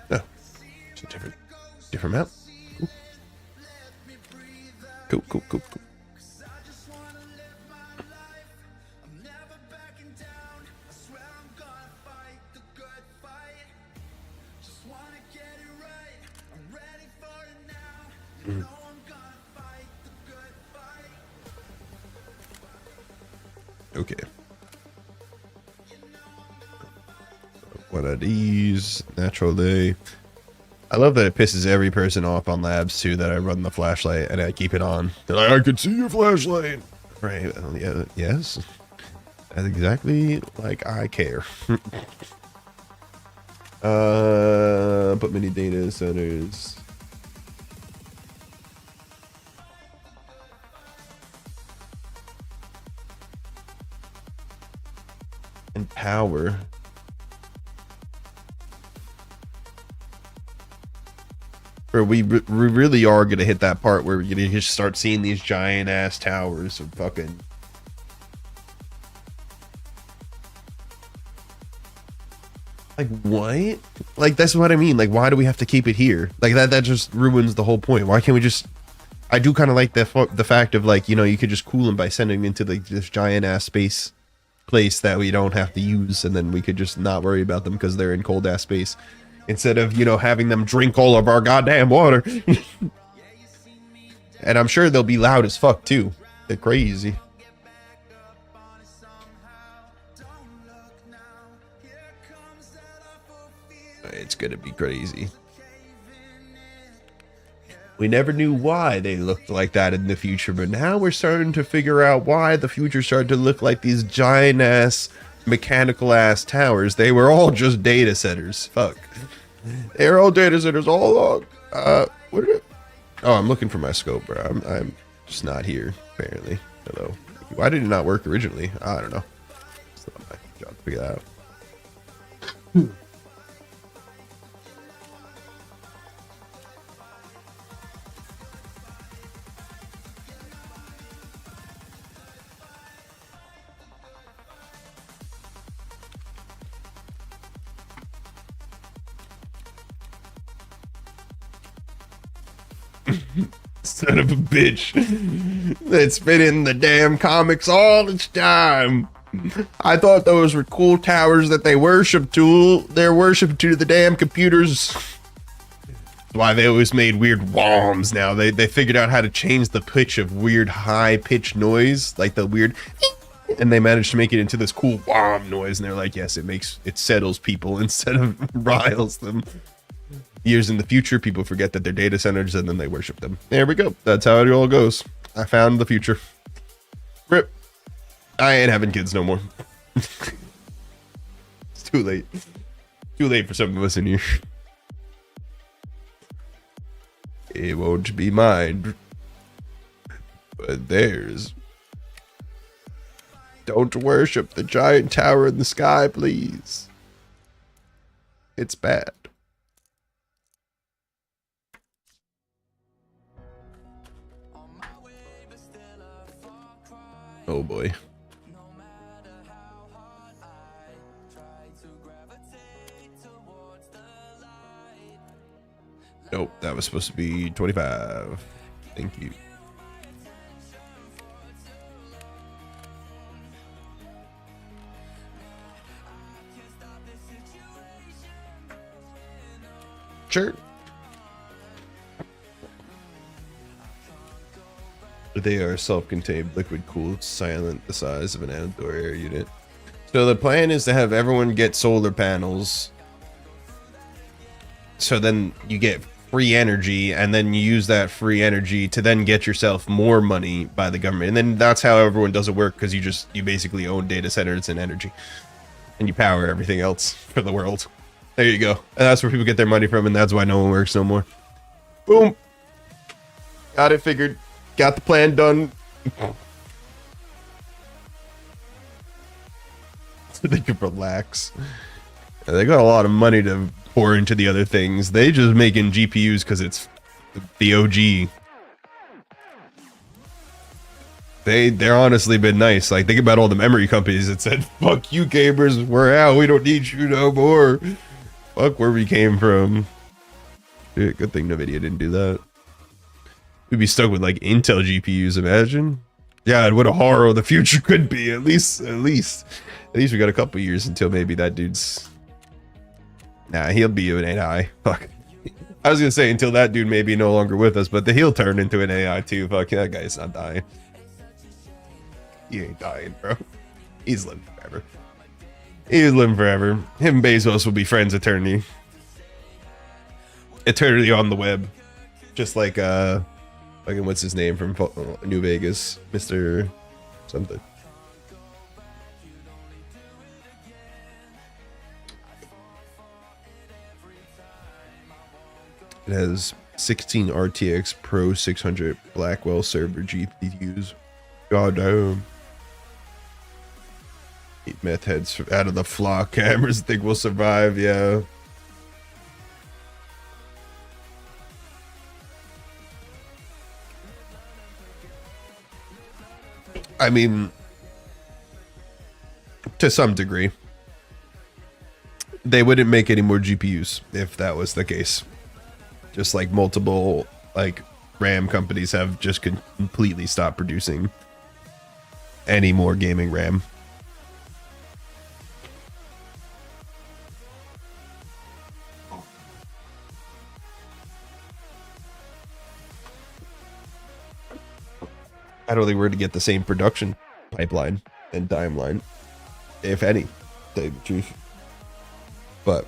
Speaker 1: No. It's a different map. Cool. Cool. Okay. One of these, natural day. I love that it pisses every person off on labs too that I run the flashlight and I keep it on. They're like, I can see your flashlight. Right? Yeah. Yes. That's exactly like I care. Put many data centers. And power. Or we really are gonna hit that part where we're gonna just start seeing these giant ass towers of fucking. Like what? Like that's what I mean. Like why do we have to keep it here? Like that just ruins the whole point. Why can't we just? I do kind of like the fact of like, you know, you could just cool them by sending them into like this giant ass space place that we don't have to use, and then we could just not worry about them because they're in cold ass space, instead of, you know, having them drink all of our goddamn water. And I'm sure they'll be loud as fuck too. They're crazy. It's gonna be crazy. We never knew why they looked like that in the future, but now we're starting to figure out why the future started to look like these giant ass, mechanical ass towers. They were all just data centers. Fuck. They were all data centers all along. What are Oh, I'm looking for my scope, bro. I'm just not here, apparently. Hello. Why did it not work originally? I don't know. It's not my job to figure that out. Son of a bitch. That's been in the damn comics all its time. I thought those were cool towers that they worship to. They're worship to the damn computers. That's why they always made weird whoms now. They figured out how to change the pitch of weird high pitched noise, like the weird, and they managed to make it into this cool whom noise. And they're like, yes, it settles people instead of riles them. Years in the future, people forget that they're data centers and then they worship them. There we go. That's how it all goes. I found the future. Rip. I ain't having kids no more. It's too late. Too late for some of us in here. It won't be mine, but theirs. Don't worship the giant tower in the sky, please. It's bad. Oh boy. Nope, that was supposed to be 25. Thank you. Sure. They are self-contained, liquid-cooled, silent, the size of an outdoor air unit. So the plan is to have everyone get solar panels. So then you get free energy, and then you use that free energy to then get yourself more money by the government. And then that's how everyone does it work, because you basically own data centers and energy. And you power everything else for the world. There you go. And that's where people get their money from, and that's why no one works no more. Boom. Got it figured. Got the plan done. So they can relax. They got a lot of money to pour into the other things. They just making GPUs because it's the OG. They're honestly been nice. Like, think about all the memory companies that said, fuck you gamers, we're out, we don't need you no more. Fuck where we came from. Dude, good thing NVIDIA didn't do that. We'd be stuck with like Intel GPUs, imagine. God, what a horror the future could be. At least we got a couple years until maybe that dude's... Nah, he'll be an AI. Fuck. I was gonna say until that dude may be no longer with us, but he'll turn into an AI too. Fuck, that guy's not dying. He ain't dying, bro. He's living forever. He's living forever. Him and Bezos will be friends eternity. Eternity on the web. Just like, fucking what's his name from New Vegas? Mr. something. It has 16 RTX Pro 600 Blackwell server GPUs. God damn. 8 meth heads out of the flock. Cameras think we'll survive, yeah. I mean, to some degree. they wouldn't make any more GPUs if that was the case. Just like multiple like RAM companies have just completely stopped producing any more gaming RAM. I don't think we're going to get the same production pipeline and timeline, if any, to tell you the truth. But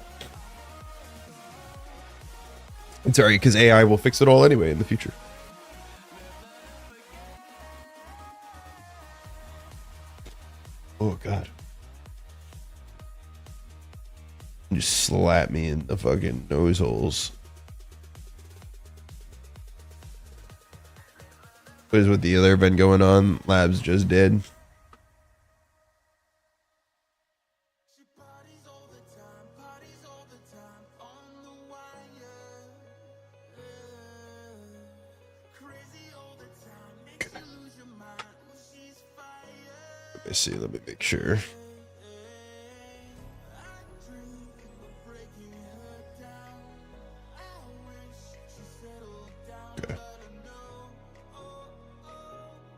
Speaker 1: it's alright, because AI will fix it all anyway in the future. Oh, God. Just slap me in the fucking nose holes. What is with the other been going on? Labs just dead. Let me see, let me make sure. Okay.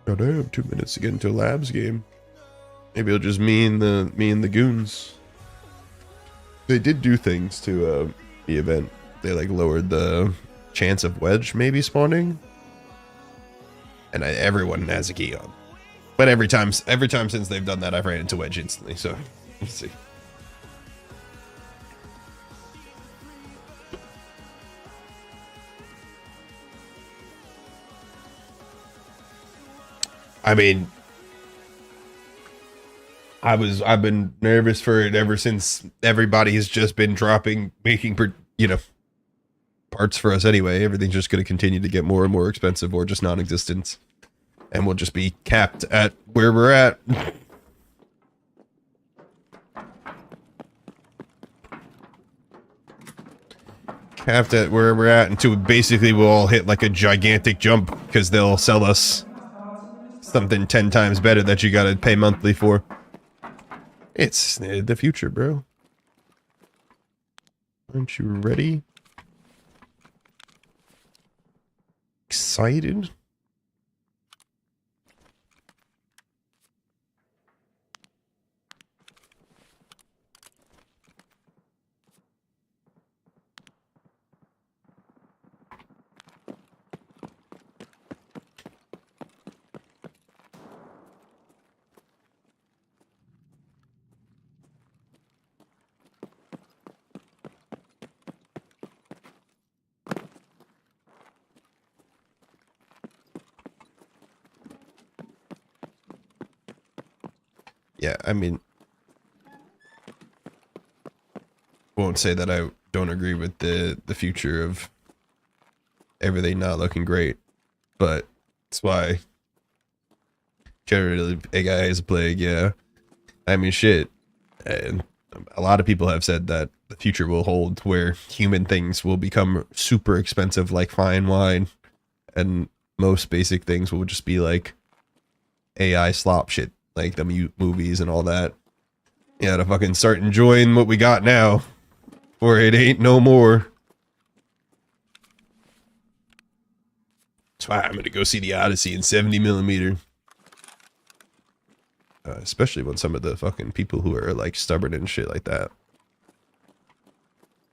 Speaker 1: Oh damn, 2 minutes to get into a labs game. Maybe it'll just me and the goons. They did do things to the event. They like lowered the chance of wedge maybe spawning. And everyone has a key on. But every time since they've done that, I've ran into wedge instantly. So let's see. I mean, I've been nervous for it ever since everybody has just been making parts for us anyway. Everything's just going to continue to get more and more expensive or just non-existent. And we'll just be capped at where we're at. Capped at where we're at until basically we'll all hit like a gigantic jump because they'll sell us something 10 times better that you gotta pay monthly for. It's the future, bro. Aren't you ready? Excited? Yeah, I mean, won't say that I don't agree with the future of everything not looking great, but that's why generally AI is a plague. Yeah, I mean, shit, and a lot of people have said that the future will hold where human things will become super expensive, like fine wine, and most basic things will just be like AI slop shit. Like the movies and all that. Yeah, to fucking start enjoying what we got now. Or it ain't no more. That's why I'm gonna go see the Odyssey in 70mm. Especially when some of the fucking people who are like stubborn and shit like that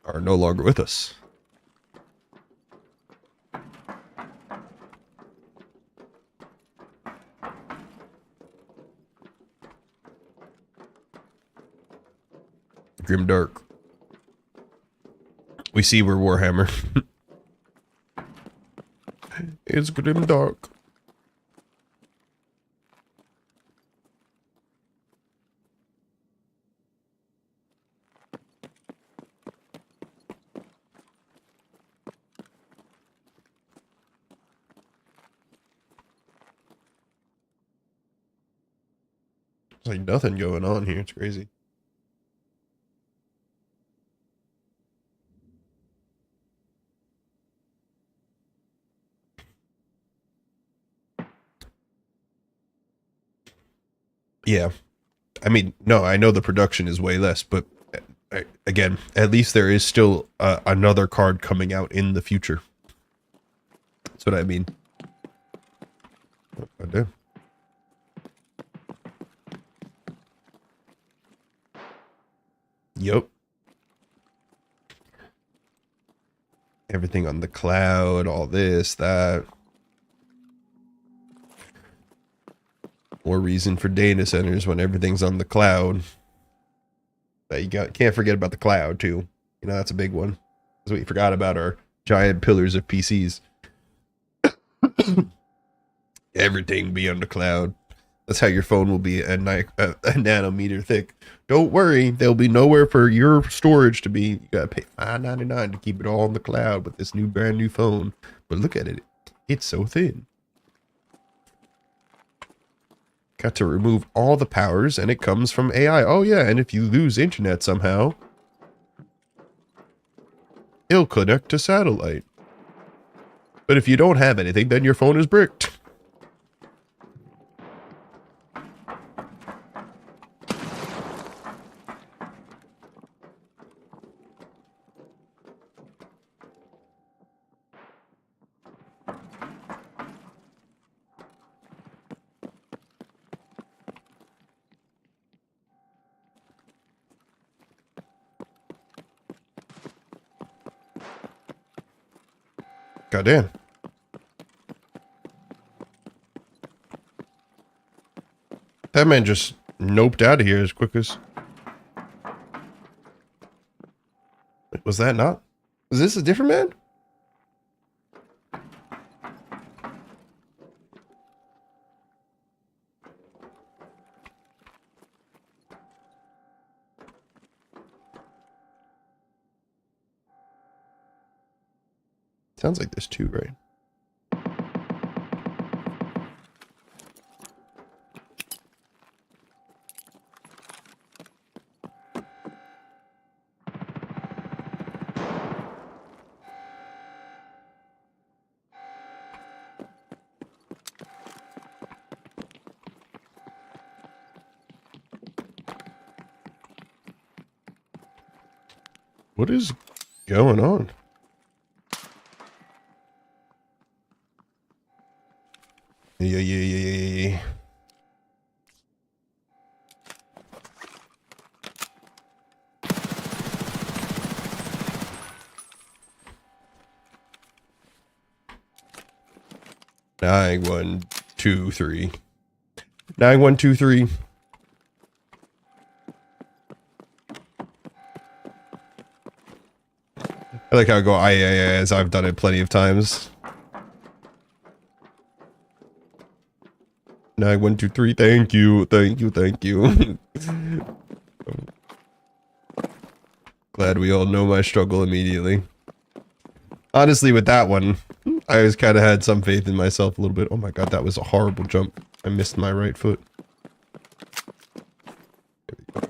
Speaker 1: are no longer with us. Grimdark. We see we're Warhammer. It's Grimdark. There's like nothing going on here. It's crazy. Yeah. I mean, no, I know the production is way less, but Again, at least there is still another card coming out in the future. That's what I mean. I do. Yup. Everything on the cloud, all this, that. More reason for data centers when everything's on the cloud. But you can't forget about the cloud too. You know, that's a big one. That's what you forgot about, our giant pillars of PCs. Everything be on the cloud. That's how your phone will be a nanometer thick. Don't worry, there'll be nowhere for your storage to be. You gotta pay $5.99 to keep it all on the cloud with this brand new phone. But look at it. It's so thin. Got to remove all the powers, and it comes from AI. Oh yeah, and if you lose internet somehow, it'll connect to satellite. But if you don't have anything, then your phone is bricked. Goddamn. That man just noped out of here as quick as... Was that not? Was this a different man? Sounds like there's two, right? What is going on? Yeah. 9123. 9123. I like how I go as I've done it plenty of times. 9123. Thank you. Glad we all know my struggle immediately. Honestly, with that one, I always kind of had some faith in myself a little bit. Oh my god, that was a horrible jump. I missed my right foot. There we go.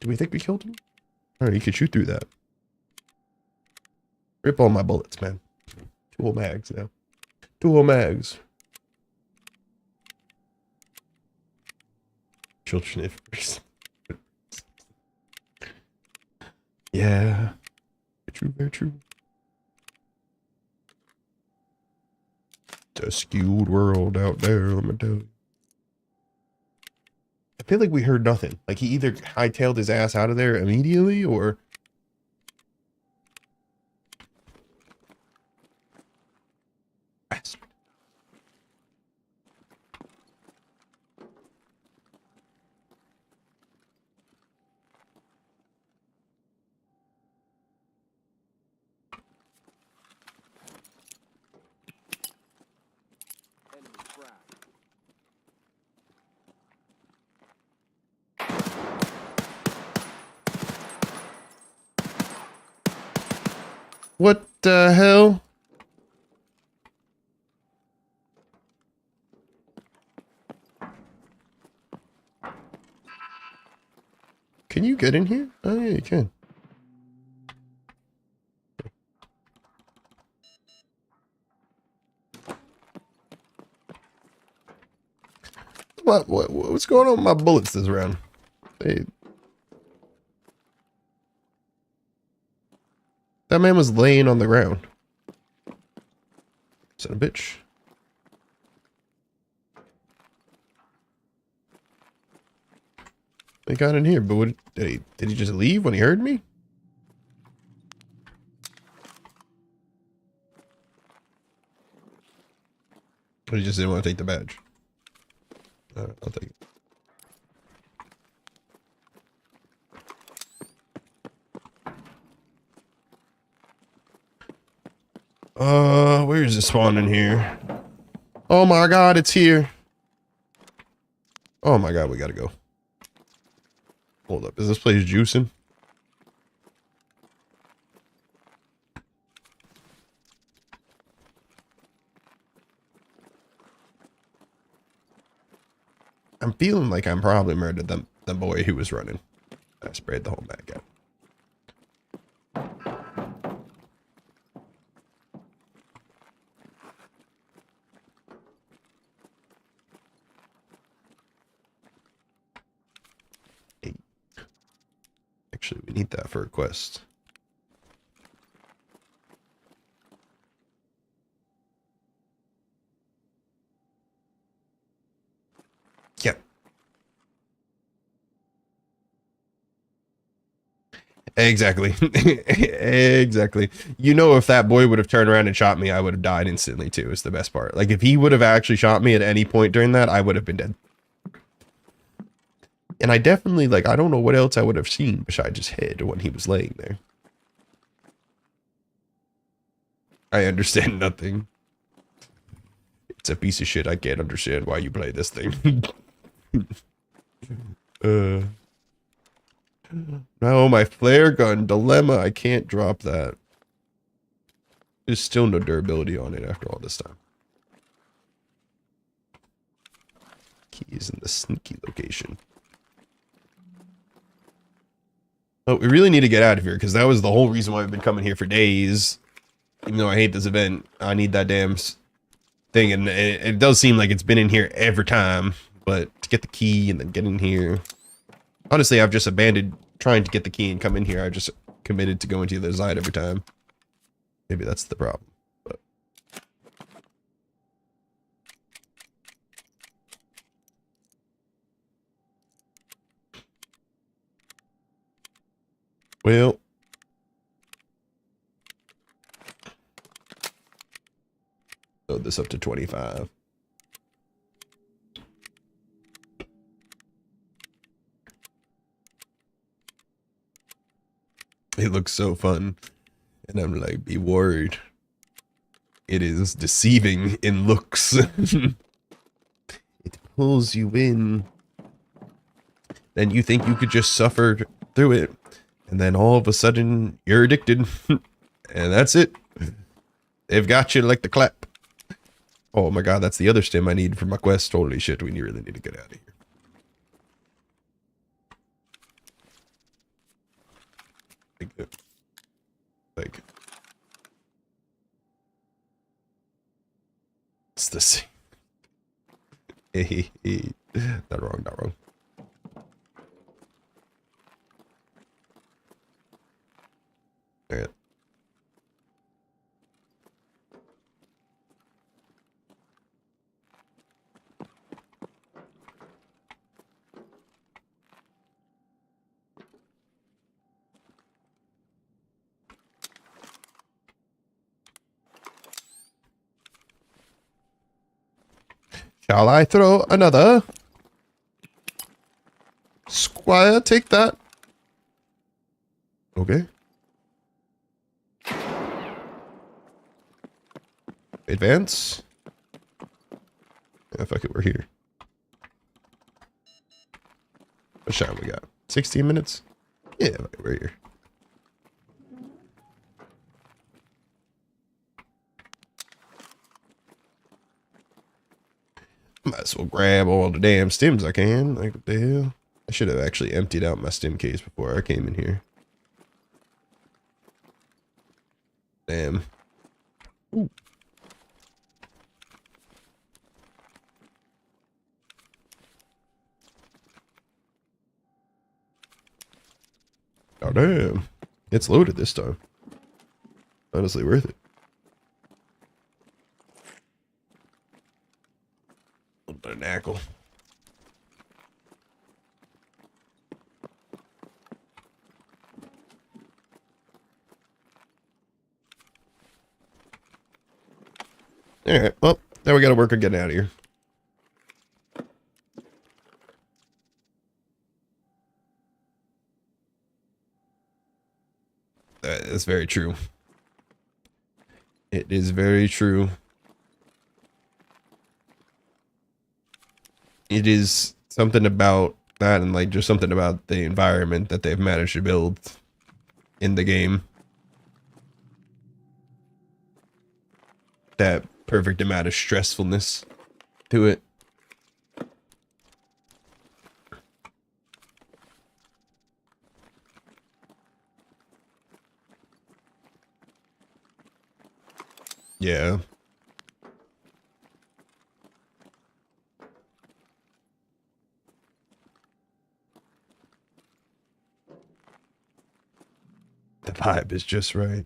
Speaker 1: Do we think we killed him? Alright, you can shoot through that. Rip all my bullets, man. 2 whole mags now. 2 whole mags. Children if yeah. Very true. It's a skewed world out there, let me tell you. I feel like we heard nothing. Like he either hightailed his ass out of there immediately or... Bastard. What the hell? Can you get in here? Oh yeah, you can. What's going on with my bullets this round? Hey. That man was laying on the ground. Son of a bitch. He got in here, but what, did he just leave when he heard me? Or he just didn't want to take the badge? I'll take it. Where's it spawning here? Oh my god, it's here. Oh my god, we gotta go. Hold up, is this place juicing? I'm feeling like I'm probably murdered the boy who was running. I sprayed the whole bag out. Hey. Actually, we need that for a quest. Yep. Exactly. Exactly. You know, if that boy would have turned around and shot me, I would have died instantly too, is the best part. Like, if he would have actually shot me at any point during that, I would have been dead. And I definitely, like, I don't know what else I would have seen besides his head when he was laying there. I understand nothing. It's a piece of shit. I can't understand why you play this thing. No, my flare gun dilemma. I can't drop that. There's still no durability on it after all this time. Key is in the sneaky location. Oh, we really need to get out of here because that was the whole reason why I've been coming here for days. Even though I hate this event, I need that damn thing, and it does seem like it's been in here every time. But to get the key and then get in here, honestly, I've just abandoned trying to get the key and come in here. I've just committed to going to the other side every time. Maybe that's the problem. But well, load this up to 25. It looks so fun. And I'm like, be worried. It is deceiving in looks. It pulls you in. Then you think you could just suffer through it. And then all of a sudden, you're addicted. And that's it. They've got you like the clap. Oh my god, that's the other stem I need for my quest. Holy shit, we really need to get out of here. Like, it's the same. Not wrong, not wrong. All right. Shall I throw another? Squire, take that. Okay. Advance. Yeah, fuck it, we're here. What shot we got? 16 minutes? Yeah, we're here. Might as well grab all the damn stems I can. Like, what the hell? I should have actually emptied out my stem case before I came in here. Damn. Ooh. Oh, damn. It's loaded this time. Honestly worth it. A little bit of knackle. Alright, well, now we gotta work on getting out of here. That's very true. It is very true. It is something about that, and like just something about the environment that they've managed to build in the game. That perfect amount of stressfulness to it. Yeah. The vibe is just right.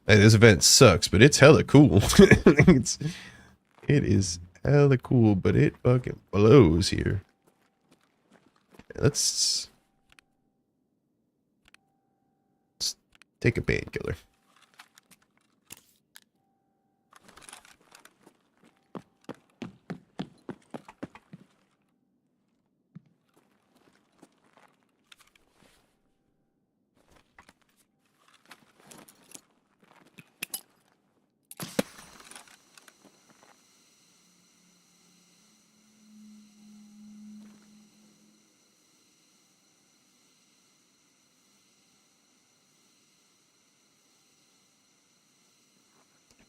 Speaker 1: Hey, this event sucks, but it's hella cool. It is hella cool, but it fucking blows here. Let's take a painkiller.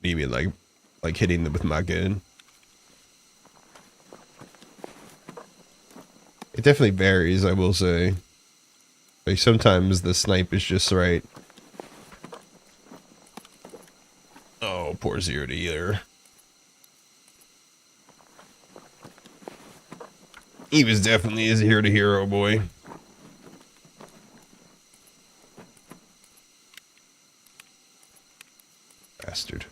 Speaker 1: Maybe like hitting them with my gun. It definitely varies, I will say. Like sometimes the snipe is just right. Oh, poor Zero to either. He was definitely a Zero to hero boy. Bastard.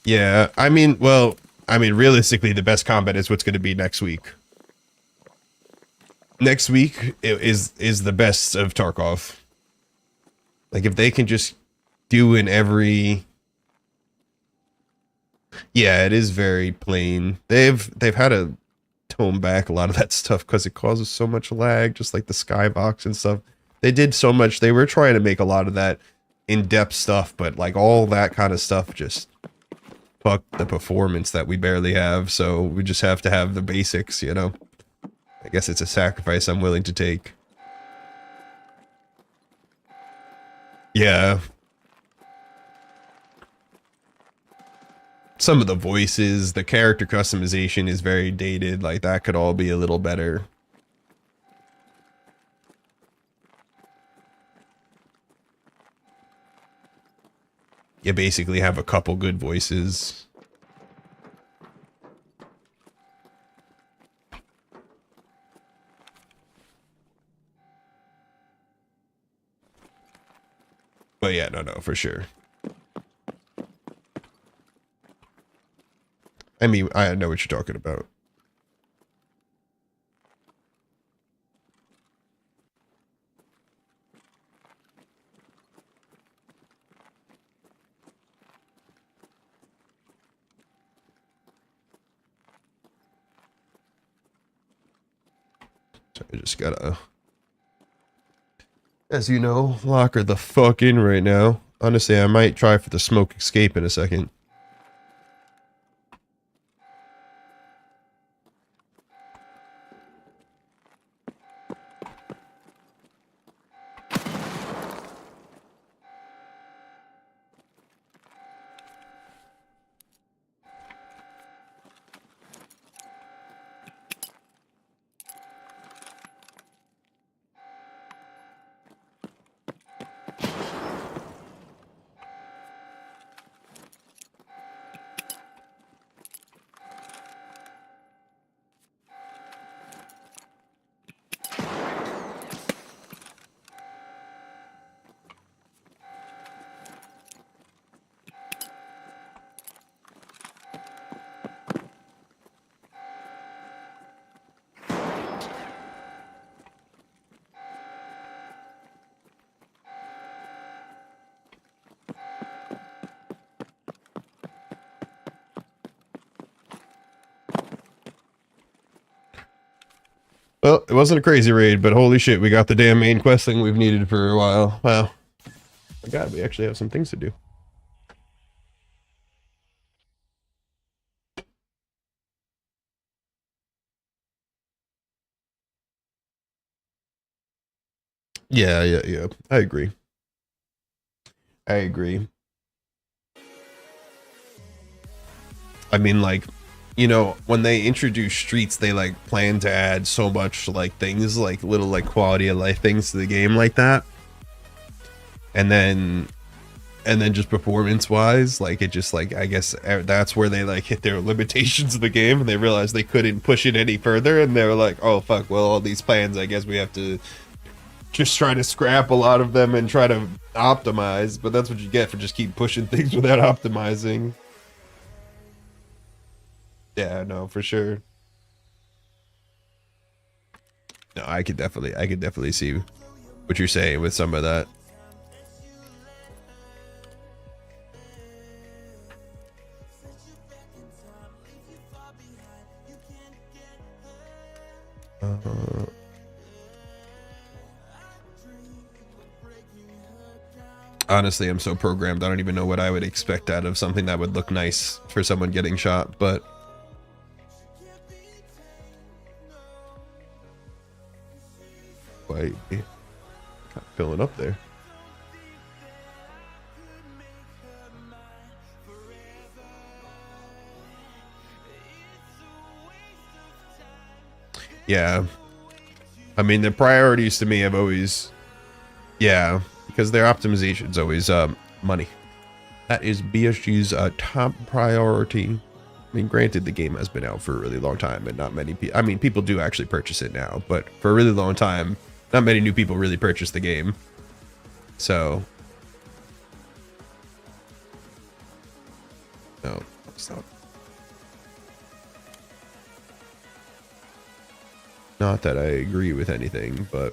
Speaker 1: Yeah, I mean, well, realistically, the best combat is what's going to be next week. Next week is the best of Tarkov. Like, if they can just do in every... Yeah, it is very plain. They've had to tone back a lot of that stuff because it causes so much lag, just like the skybox and stuff. They did so much. They were trying to make a lot of that in-depth stuff, but like all that kind of stuff just... fuck the performance that we barely have, so we just have to have the basics, you know? I guess it's a sacrifice I'm willing to take. Yeah. Some of the voices, the character customization is very dated, like that could all be a little better. You basically have a couple good voices. But yeah, no, for sure. I mean, I know what you're talking about. So I just gotta, as you know, lock her the fuck in right now. Honestly, I might try for the smoke escape in a second. Well, it wasn't a crazy raid, but holy shit, we got the damn main quest thing we've needed for a while. Wow. My god, we actually have some things to do. Yeah. I agree. I mean, like, you know, when they introduce streets, they like plan to add so much like things, like little like quality of life things to the game like that. And then just performance wise, like it just like, I guess that's where they like hit their limitations of the game and they realized they couldn't push it any further. And they were like, oh fuck, well, all these plans, I guess we have to just try to scrap a lot of them and try to optimize. But that's what you get for just keep pushing things without optimizing. Yeah, no, for sure. No, I could definitely see what you're saying with some of that. Honestly, I'm so programmed, I don't even know what I would expect out of something that would look nice for someone getting shot, but wait, kind of filling up there. Yeah, I mean the priorities to me have always, yeah, because their optimization's always money. That is BSG's top priority. I mean, granted, the game has been out for a really long time, and not many people. I mean, people do actually purchase it now, but for a really long time, not many new people really purchase the game. So, no, it's not. Not that I agree with anything, but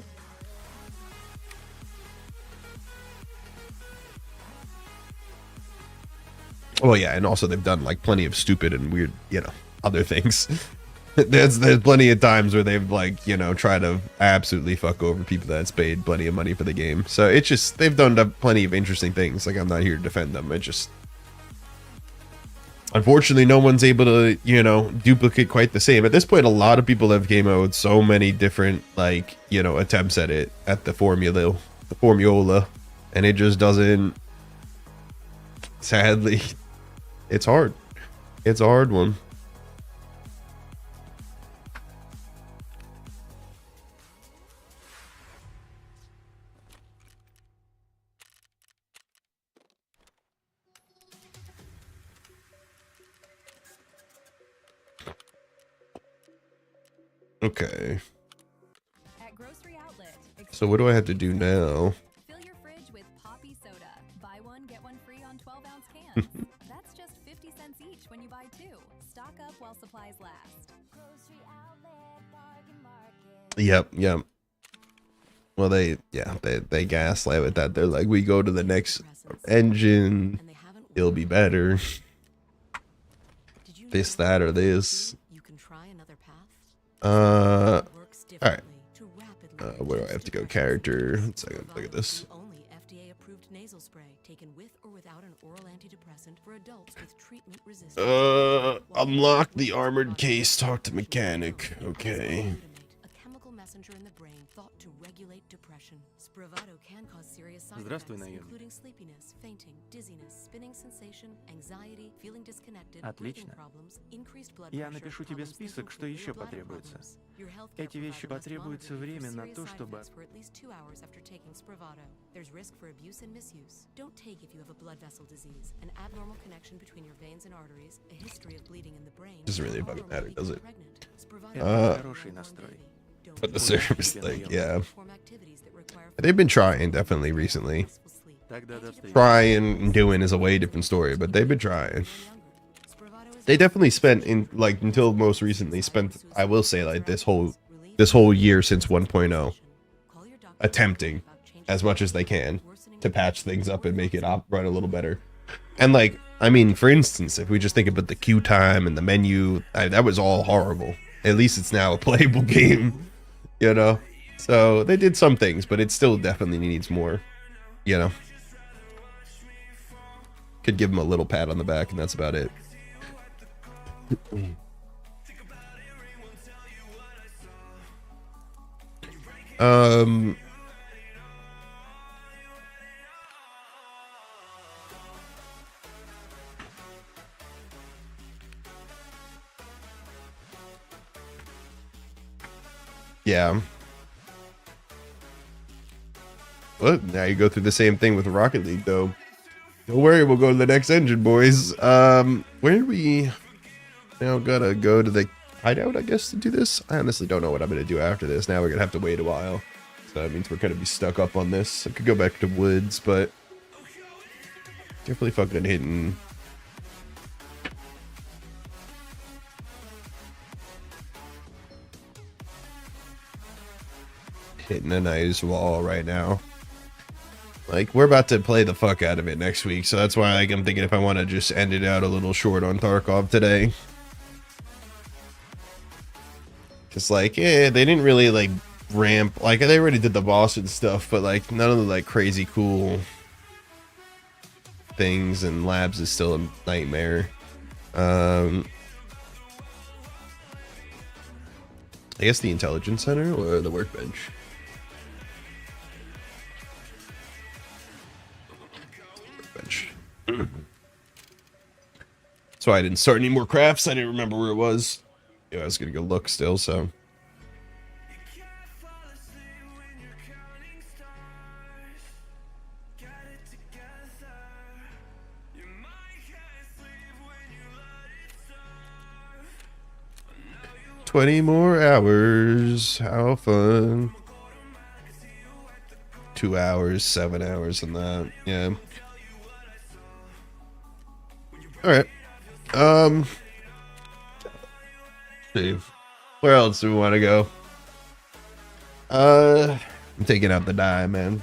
Speaker 1: well, yeah, and also they've done like plenty of stupid and weird, you know, other things. there's plenty of times where they've like, you know, tried to absolutely fuck over people that's paid plenty of money for the game. So it's just they've done plenty of interesting things. Like I'm not here to defend them. It just unfortunately no one's able to, you know, duplicate quite the same. At this point, a lot of people have game out so many different like, you know, attempts at it at the formula, and it just doesn't. Sadly, it's hard. It's a hard one. Okay.
Speaker 11: At grocery outlet,
Speaker 1: So what do I have to do now?
Speaker 11: fill your fridge with poppy soda. Buy one, get one free on 12-ounce cans. That's just 50 cents each when you buy two. Stock up while supplies last.
Speaker 2: Grocery outlet, bargain market.
Speaker 1: Yep. Well, they gaslight with that. They're like, we go to the next engine, it'll be better. This, that, or this.
Speaker 8: You can try another path.
Speaker 1: All
Speaker 8: Works
Speaker 1: right.
Speaker 8: differently to rapidly
Speaker 1: Where do I have to go? Character. One second. Look at this.
Speaker 8: The only FDA-approved nasal spray taken with or without an oral antidepressant for adults with treatment resistance.
Speaker 1: Unlock the armored case. Talk to mechanic. Okay.
Speaker 8: A chemical messenger in the brain thought to regulate depression. Spravato can cause serious side
Speaker 6: Здравствуй,
Speaker 8: effects,
Speaker 6: наемник.
Speaker 8: including sleepiness, fainting, dizziness, spinning sensation, anxiety, feeling disconnected,
Speaker 6: Отлично.
Speaker 8: breathing problems, increased blood
Speaker 6: Я
Speaker 8: pressure,
Speaker 6: напишу тебе
Speaker 8: problems
Speaker 6: список,
Speaker 8: thinking
Speaker 6: что
Speaker 8: clearly,
Speaker 6: еще
Speaker 8: or bladder
Speaker 6: потребуется.
Speaker 8: problems. Your healthcare
Speaker 6: Эти вещи
Speaker 8: provider must
Speaker 6: потребуется
Speaker 8: monitor you for
Speaker 6: время на
Speaker 8: serious
Speaker 6: то,
Speaker 8: side
Speaker 6: чтобы...
Speaker 8: effects for at least 2 hours after taking Spravato. There's risk for abuse and misuse. Don't take if you have a blood vessel disease, an abnormal connection between your veins and arteries, a history of bleeding in the brain.
Speaker 1: Doesn't really
Speaker 8: or
Speaker 1: fucking matter, does it?
Speaker 8: pregnant. Spravato
Speaker 6: Это
Speaker 8: is
Speaker 6: хороший
Speaker 8: one
Speaker 6: настрой.
Speaker 8: baby. Don't
Speaker 1: But the
Speaker 8: take
Speaker 1: service, like, yeah.
Speaker 8: perform activities that require
Speaker 1: They've been trying definitely recently.
Speaker 8: restful sleep.
Speaker 6: Тогда до встречи.
Speaker 1: Trying and doing is a way different story, but they've been trying. They definitely spent in like until most recently spent, I will say, like this whole year since 1.0 attempting as much as they can to patch things up and make it run a little better. And like, I mean, for instance, if we just think about the queue time and the menu, that was all horrible. At least it's now a playable game. You know? So they did some things, but it still definitely needs more. You know? Could give him a little pat on the back, and that's about it. Yeah. But now you go through the same thing with Rocket League, though. Don't worry, we'll go to the next engine, boys. Where are we now? Gotta go to the hideout, I guess, to do this. I honestly don't know what I'm gonna do after this. Now we're gonna have to wait a while, so that means we're gonna be stuck up on this. I could go back to woods, but definitely fucking hitting a nice wall right now. Like, we're about to play the fuck out of it next week, so that's why, like, I'm thinking if I want to just end it out a little short on Tarkov today. Just like, they didn't really, like, ramp, like, they already did the boss and stuff, but, like, none of the, like, crazy cool things and labs is still a nightmare. I guess the intelligence center or the workbench. So I didn't start any more crafts. I didn't remember where it was. Yeah, I was gonna go look still, so. "20 more hours. How fun." 2 hours, 7 hours, and that. Yeah. All right. Dave, where else do we want to go? I'm taking out the die, man.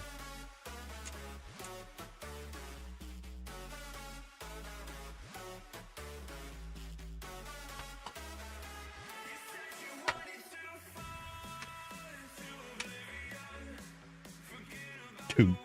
Speaker 1: Two.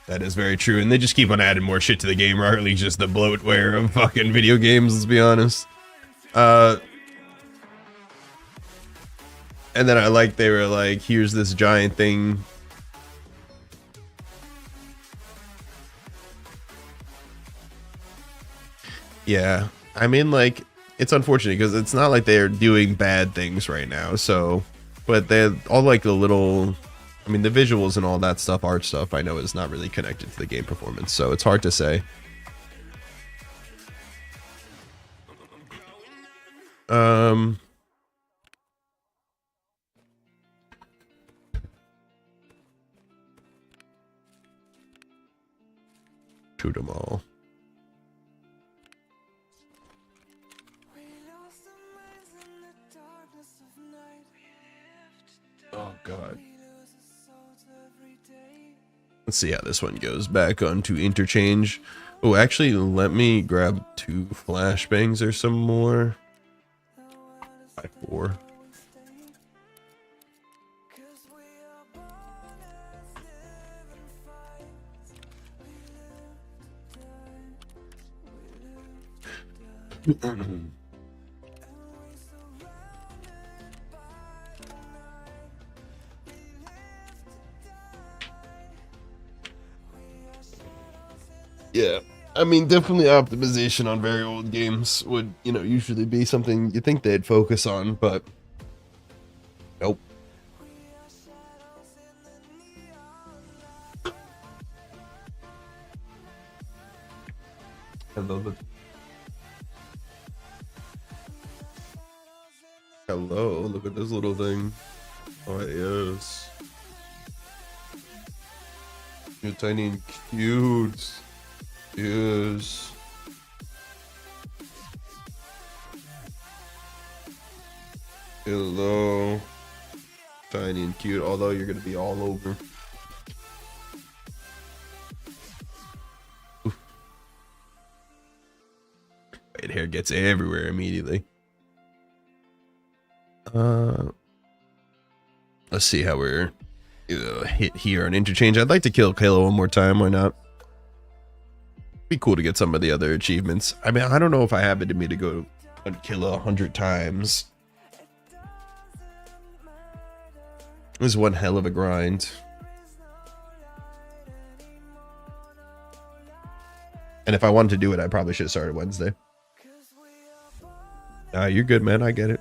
Speaker 1: That is very true, and they just keep on adding more shit to the game, or at least just the bloatware of fucking video games, let's be honest. And then I like, they were like, here's this giant thing. Yeah, I mean, like, it's unfortunate because it's not like they're doing bad things right now, so, but they're all like the little, I mean, the visuals and all that stuff, art stuff, I know is not really connected to the game performance, so it's hard to say. Shoot them all. Oh god. Let's see how this one goes. Back onto interchange. Oh, actually, let me grab 2 flashbangs or some more. 4. Yeah, I mean, definitely optimization on very old games would, you know, usually be something you think they'd focus on, but nope. I love it. Hello, look at this little thing. Oh, yes. You're tiny and cute. Yes. Hello. Tiny and cute, although you're gonna be all over. Oof. Red hair gets everywhere immediately. Let's see how we're hit here on interchange. I'd like to kill Kayla one more time. Why not? Be cool to get some of the other achievements. I mean, I don't know if I have it in me to go and kill 100 times. This is one hell of a grind. And if I wanted to do it, I probably should have started Wednesday. You're good, man. I get it.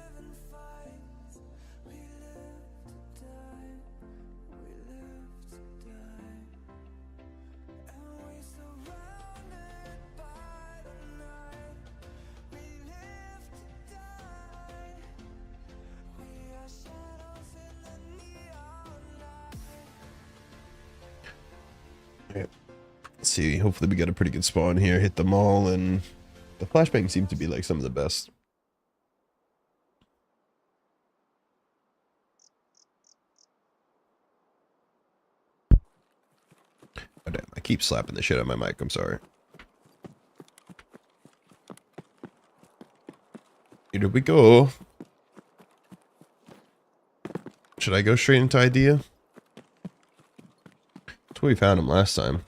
Speaker 1: Let's see, hopefully we get a pretty good spawn here, hit them all, and the flashbang seems to be like some of the best. Oh damn, I keep slapping the shit out of my mic, I'm sorry. Here we go. Should I go straight into idea? That's where we found him last time.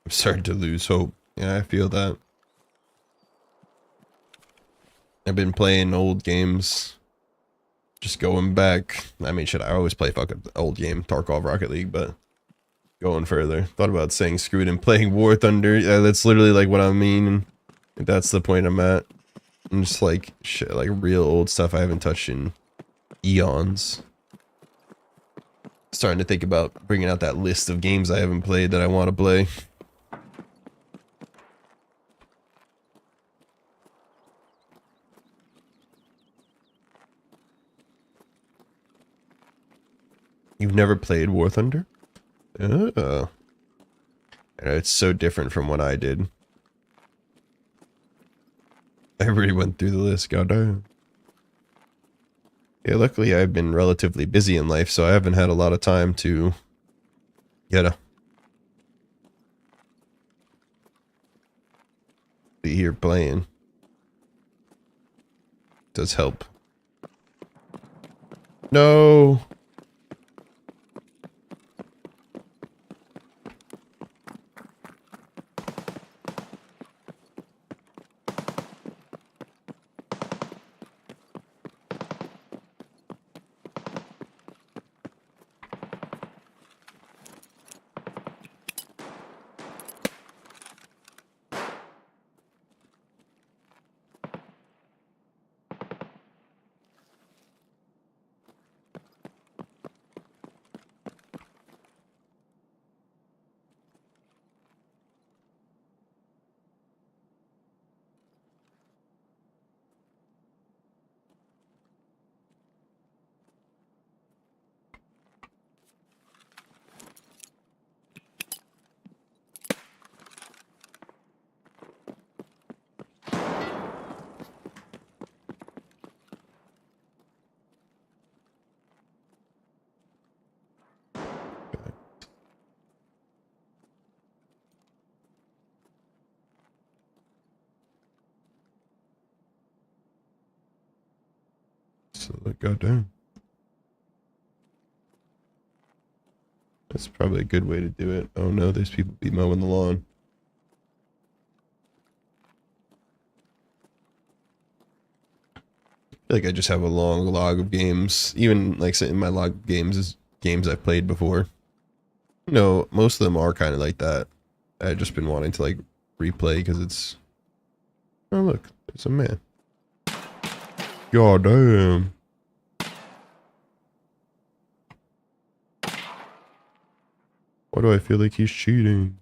Speaker 1: I'm starting to lose hope. Yeah, I feel that. I've been playing old games. Just going back. I mean, shit, I always play fucking old game, Tarkov Rocket League, but going further. Thought about saying screw it and playing War Thunder. Yeah, that's literally like what I mean. That's the point I'm at. I'm just like, shit, like real old stuff I haven't touched in eons. Starting to think about bringing out that list of games I haven't played that I want to play. You've never played War Thunder? Oh. It's so different from what I did. Everybody went through the list, goddamn. Yeah, luckily I've been relatively busy in life, so I haven't had a lot of time to be here playing. Does help. No. So, goddamn. That's probably a good way to do it. Oh no, there's people be mowing the lawn. I feel like I just have a long log of games. Even like in my log of games is games I've played before. No, most of them are kind of like that. I've just been wanting to like replay because it's... Oh look, there's a man. God damn. Why do I feel like he's cheating?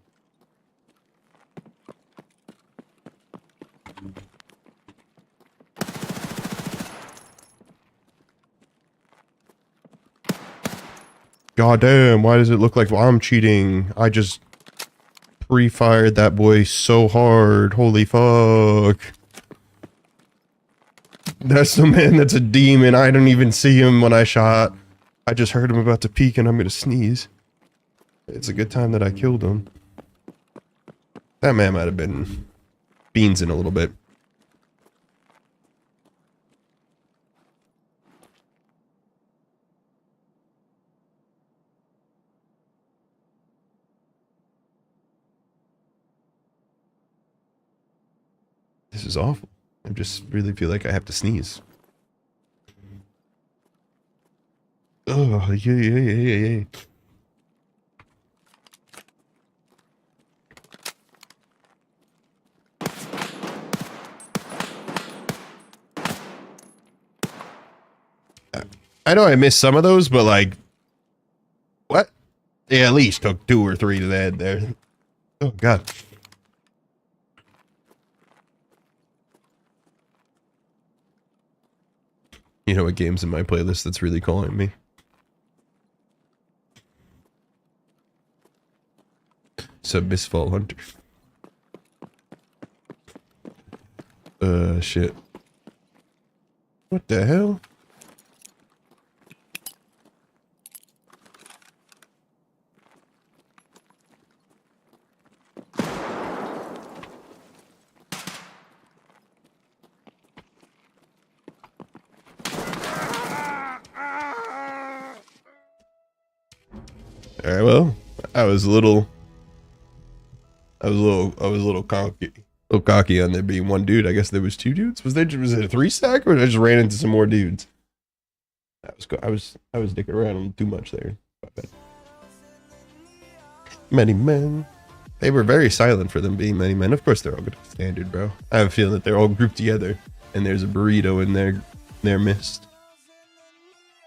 Speaker 1: God damn, why does it look like I'm cheating? I just pre-fired that boy so hard. Holy fuck. That's the man that's a demon. I didn't even see him when I shot. I just heard him about to peek and I'm gonna sneeze. It's a good time that I killed him. That man might have been beans in a little bit. This is awful. I just really feel like I have to sneeze. Oh, yeah. I know I missed some of those, but like, what? Yeah, at least took 2 or 3 to the head there. Oh, God. You know what game's in my playlist that's really calling me? Submissfall Hunter. Shit. What the hell? Alright, well, I was a little cocky. A little cocky on there being one dude. I guess there was 2 dudes. Was it a 3 stack, or I just ran into some more dudes? I was dicking around too much there. Many men. They were very silent for them being many men. Of course, they're all good standard, bro. I have a feeling that they're all grouped together, and there's a burrito in their midst.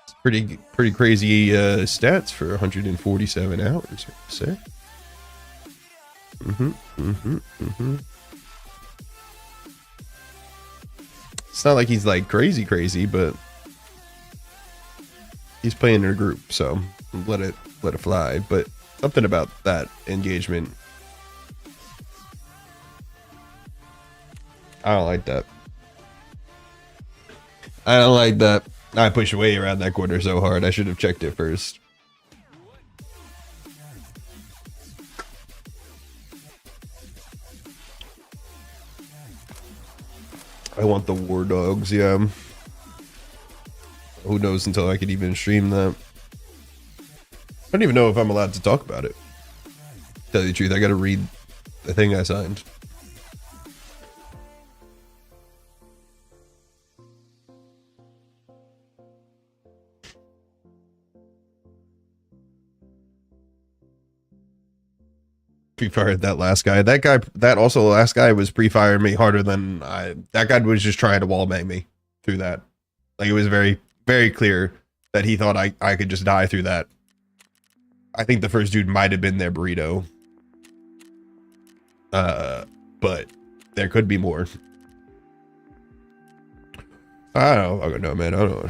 Speaker 1: It's pretty crazy stats for 147 hours. I say. It's not like he's like crazy, but he's playing in a group, so let it fly. But something about that engagement, I don't like that. I pushed away around that corner so hard. I should have checked it first. I want the war dogs, yeah. Who knows until I could even stream that. I don't even know if I'm allowed to talk about it. Tell you the truth, I gotta read the thing I signed. Pre-fired that last guy. That last guy was pre-firing me harder than that guy was just trying to wallbang me through that. Like, it was very, very clear that he thought I could just die through that. I think the first dude might have been their burrito. But there could be more. I don't know, man. I don't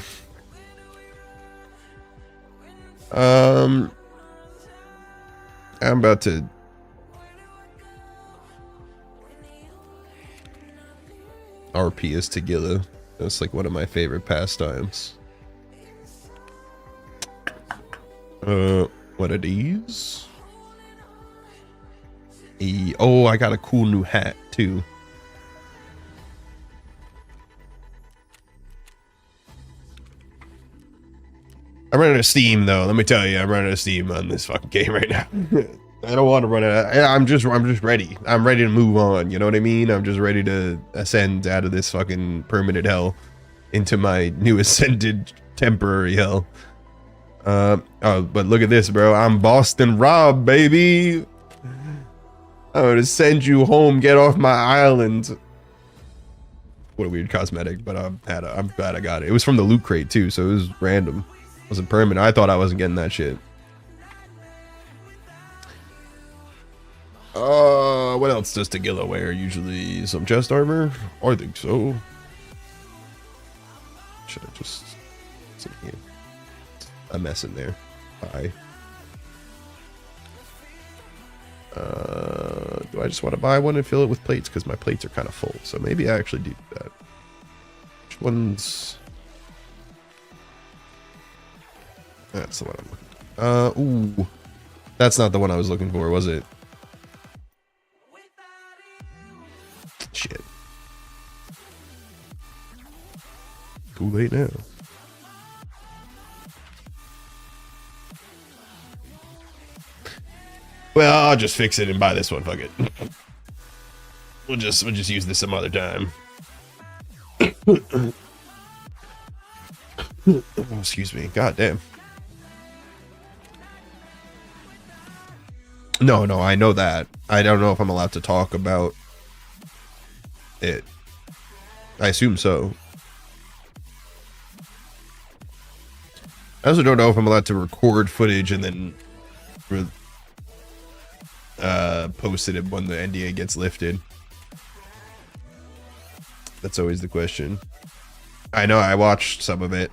Speaker 1: know. I'm about to RP is Tagilla. That's like one of my favorite pastimes. What are these? Oh, I got a cool new hat too. I'm running out of steam though. Let me tell you, I'm running out of steam on this fucking game right now. I don't want to run out. I'm just ready. I'm ready to move on. You know what I mean? I'm just ready to ascend out of this fucking permanent hell into my new ascended temporary hell. Oh, but look at this, bro. I'm Boston Rob, baby. I'm gonna send you home. Get off my island. What a weird cosmetic, but I'm glad I got it. It was from the loot crate too, so it was random. It wasn't permanent. I thought I wasn't getting that shit. What else does Tagilla wear? Usually some chest armor? I think so. Should I just... a mess in there. Bye. Do I just want to buy one and fill it with plates? Because my plates are kind of full. So maybe I actually do that. Which one's... That's the one I'm looking for. Ooh. That's not the one I was looking for, was it? Shit. Too late now. Well, I'll just fix it and buy this one. Fuck it. We'll just use this some other time. Oh, excuse me. God damn. No, I know that. I don't know if I'm allowed to talk about it. I assume so. I also don't know if I'm allowed to record footage and then post it when the NDA gets lifted. That's always the question. I know I watched some of it.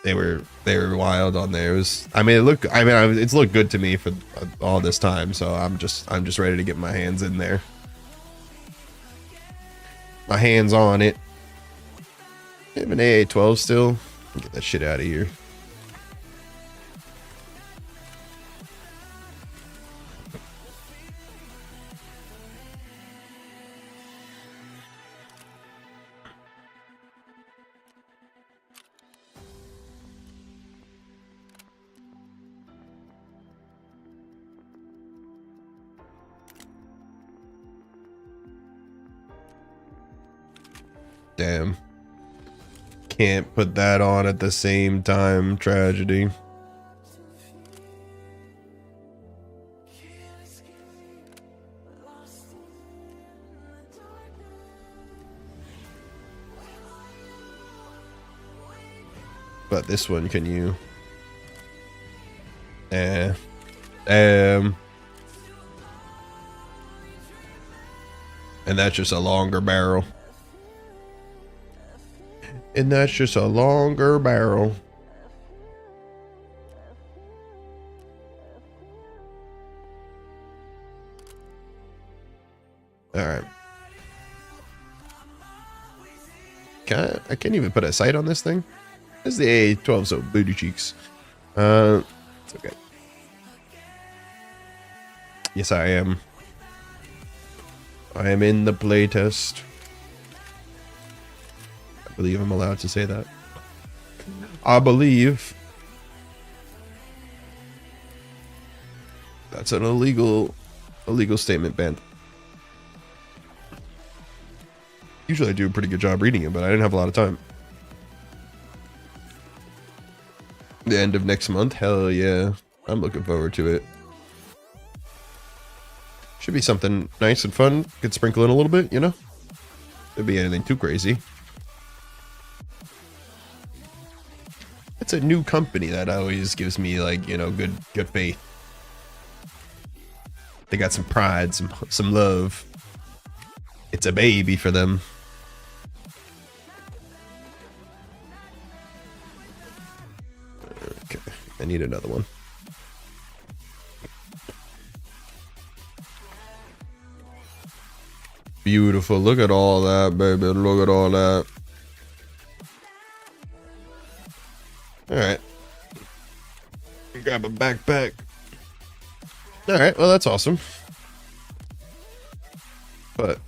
Speaker 1: They were wild on there. It's looked good to me for all this time, so I'm just ready to get my hands in there. My hands on it. I have an AA-12 still. Get that shit out of here. Damn. Can't put that on at the same time. Tragedy. But this one, can you? And that's just a longer barrel. And that's just a longer barrel. All right. I can't even put a sight on this thing. This is the A12, so booty cheeks. It's okay. Yes, I am. I am in the playtest. I believe I'm allowed to say that. I believe that's an illegal statement, Ben. Usually I do a pretty good job reading it, but I didn't have a lot of time. The end of next month? Hell yeah. I'm looking forward to it. Should be something nice and fun. Could sprinkle in a little bit, you know? Could be anything too crazy. It's a new company that always gives me, like, you know, good faith. They got some pride, some love. It's a baby for them. Okay, I need another one. Beautiful. Look at all that, baby. Look at all that. Alright. Grab a backpack. Alright, well, that's awesome. But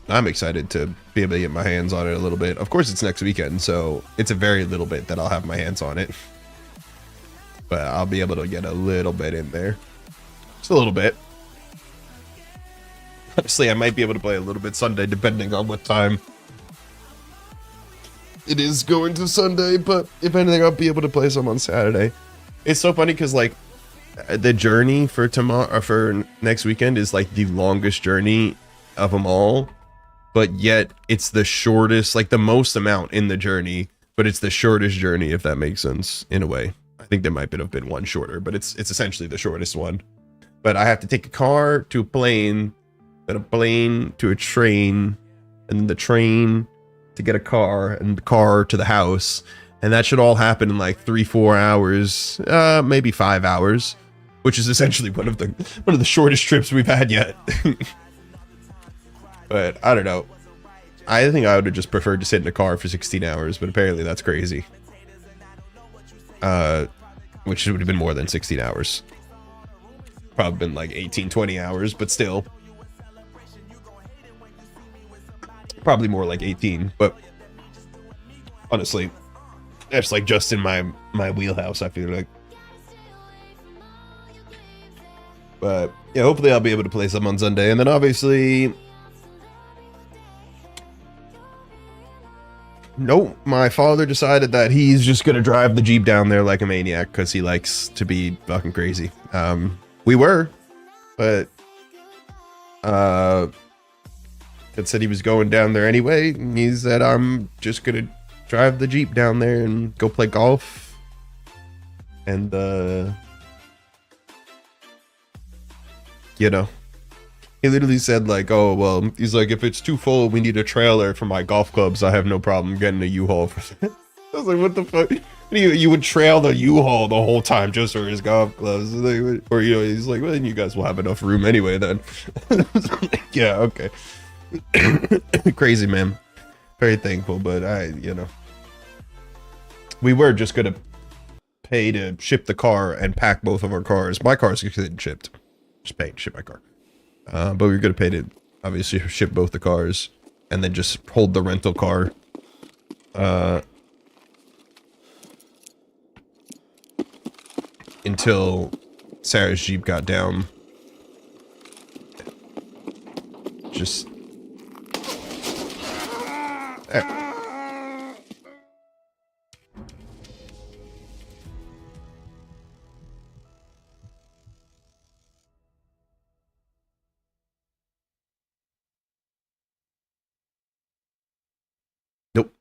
Speaker 1: I'm excited to be able to get my hands on it a little bit. Of course, it's next weekend, so it's a very little bit that I'll have my hands on it. But I'll be able to get a little bit in there. Just a little bit. Honestly, I might be able to play a little bit Sunday, depending on what time it is going to Sunday. But if anything, I'll be able to play some on Saturday. It's so funny because, like, the journey for tomorrow, or for next weekend, is like the longest journey of them all. But yet, it's the shortest, like the most amount in the journey, but it's the shortest journey, if that makes sense, in a way. I think there might have been one shorter, but it's essentially the shortest one. But I have to take a car to a plane, then a plane to a train, and then the train to get a car, and the car to the house. And that should all happen in like 3-4 hours, maybe 5 hours. which is essentially one of the shortest trips we've had yet. But I don't know. I think I would have just preferred to sit in a car for 16 hours, but apparently that's crazy. Which would have been more than 16 hours. Probably been like 18, 20 hours, but still. Probably more like 18, but honestly, that's like just in my wheelhouse, I feel like. But yeah, hopefully I'll be able to play some on Sunday, and then obviously... Nope, my father decided that he's just gonna drive the Jeep down there like a maniac because he likes to be fucking crazy. We were, but Dad said he was going down there anyway. And he said, I'm just gonna drive the Jeep down there and go play golf. And you know, he literally said like, oh, well, he's like, if it's too full, we need a trailer for my golf clubs. I have no problem getting a U-Haul for that. I was like, what the fuck? You would trail the U-Haul the whole time just for his golf clubs. Or, you know, he's like, well, then you guys will have enough room anyway then. Yeah, okay. Crazy, man. Very thankful, but you know. We were just going to pay to ship the car and pack both of our cars. My car's getting shipped. Just pay to ship my car. But we were going to pay to obviously ship both the cars and then just hold the rental car. Until Sarah's Jeep got down. Just... Nope.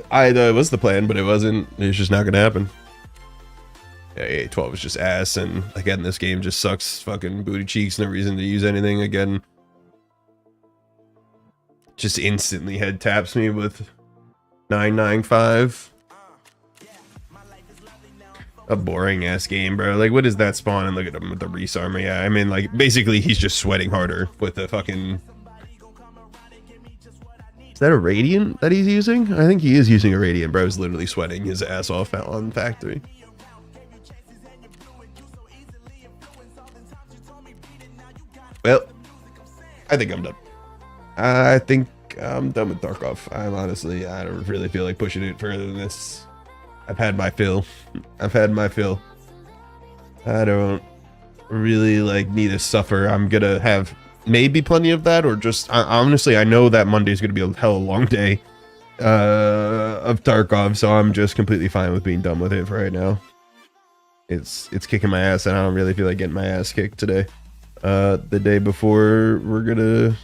Speaker 1: That was the plan, but it wasn't. It's just not gonna happen. Yeah, 12 is just ass, and again, this game just sucks fucking booty cheeks. No reason to use anything again. Just instantly head taps me with 995. A boring ass game, bro. Like, what is that spawn? And look at him with the Reese armor. Yeah, I mean, like, basically, he's just sweating harder with the fucking. Is that a Radiant that he's using? I think he is using a Radiant, bro. He's literally sweating his ass off out on factory. Well, I think I'm done. I think I'm done with Tarkov. I don't really feel like pushing it further than this. I've had my fill. I've had my fill. I don't really like need to suffer. I'm gonna have maybe plenty of that, or just honestly, I know that Monday's gonna be a hell of a long day of Tarkov, so I'm just completely fine with being done with it for right now. It's kicking my ass, and I don't really feel like getting my ass kicked today. The day before, we're gonna.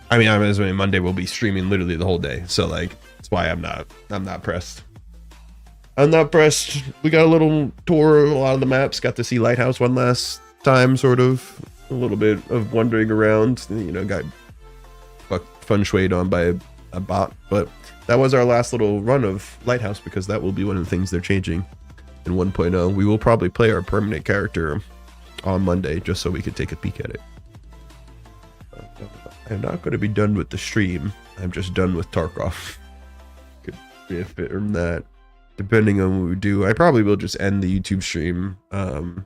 Speaker 1: I mean, Monday we'll be streaming literally the whole day, so like that's why I'm not pressed. I'm not pressed. We got a little tour of a lot of the maps. Got to see Lighthouse one last time, sort of. A little bit of wandering around. You know, got fun shuied on by a bot, but that was our last little run of Lighthouse because that will be one of the things they're changing in 1.0. We will probably play our permanent character on Monday just so we could take a peek at it. I'm not going to be done with the stream. I'm just done with Tarkov. Could be a bit from that. Depending on what we do, I probably will just end the YouTube stream. I don't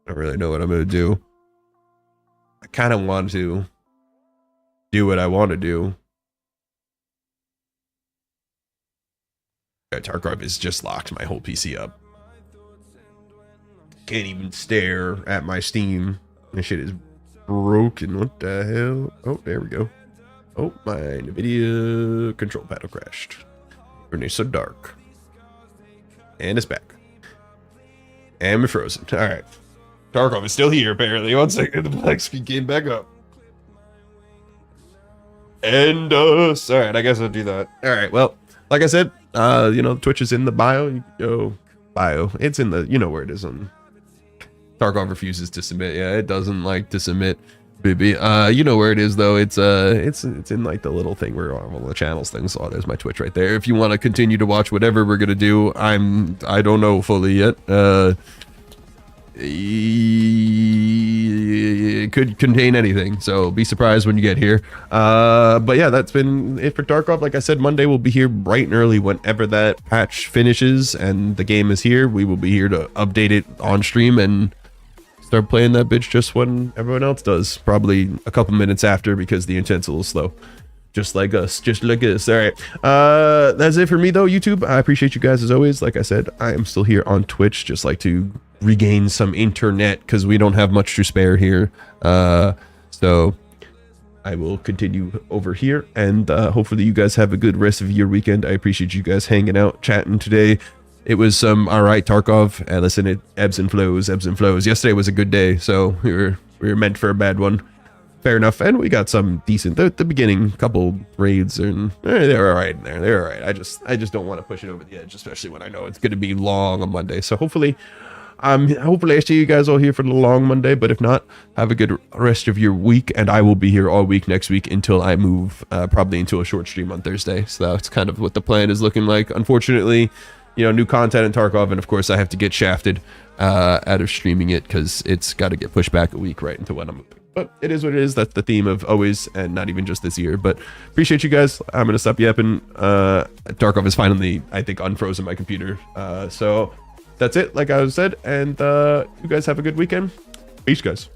Speaker 1: really know what I'm going to do. I kind of want to do what I want to do. Tarkov is just locked my whole PC up. Can't even stare at my Steam. This shit is broken. What the hell? Oh, there we go. Oh, my NVIDIA control panel crashed. It's so dark. And it's back. And we're frozen. Alright. Tarkov is still here, apparently. 1 second, the black screen came back up. And alright, I guess I'll do that. Alright, well, like I said, you know, Twitch is in the bio. Bio. It's in the, you know where it is on. Tarkov refuses to submit. Yeah, it doesn't like to submit. Maybe. You know where it is though. It's in like the little thing where all the channels things. Oh, there's my Twitch right there. If you want to continue to watch whatever we're gonna do, I don't know fully yet. It could contain anything, so be surprised when you get here. But yeah, that's been it for Tarkov. Like I said, Monday we'll be here bright and early whenever that patch finishes and the game is here. We will be here to update it on stream and start playing that bitch just when everyone else does, probably a couple minutes after, because the intent's a little slow, just like us. All right, that's it for me though, YouTube. I appreciate you guys as always. Like I said, I am still here on Twitch, just like to regain some internet because we don't have much to spare here, so I will continue over here, and hopefully you guys have a good rest of your weekend. I appreciate you guys hanging out, chatting today. It was some all right Tarkov. Listen, it ebbs and flows. Yesterday was a good day, so we were meant for a bad one. Fair enough. And we got some decent the beginning couple raids, and they're all right in there. They're all right. I just don't want to push it over the edge, especially when I know it's going to be long on Monday. So hopefully I see you guys all here for the long Monday, but if not, have a good rest of your week, and I will be here all week next week until I move, probably into a short stream on Thursday. So that's kind of what the plan is looking like. Unfortunately, you know, new content in Tarkov, and of course I have to get shafted out of streaming it because it's got to get pushed back a week right into when I'm moving. But it is what it is. That's the theme of always, and not even just this year. But appreciate you guys. I'm gonna stop yapping. Tarkov is finally, I think, unfrozen my computer. So that's it, like I said, and you guys have a good weekend. Peace, guys.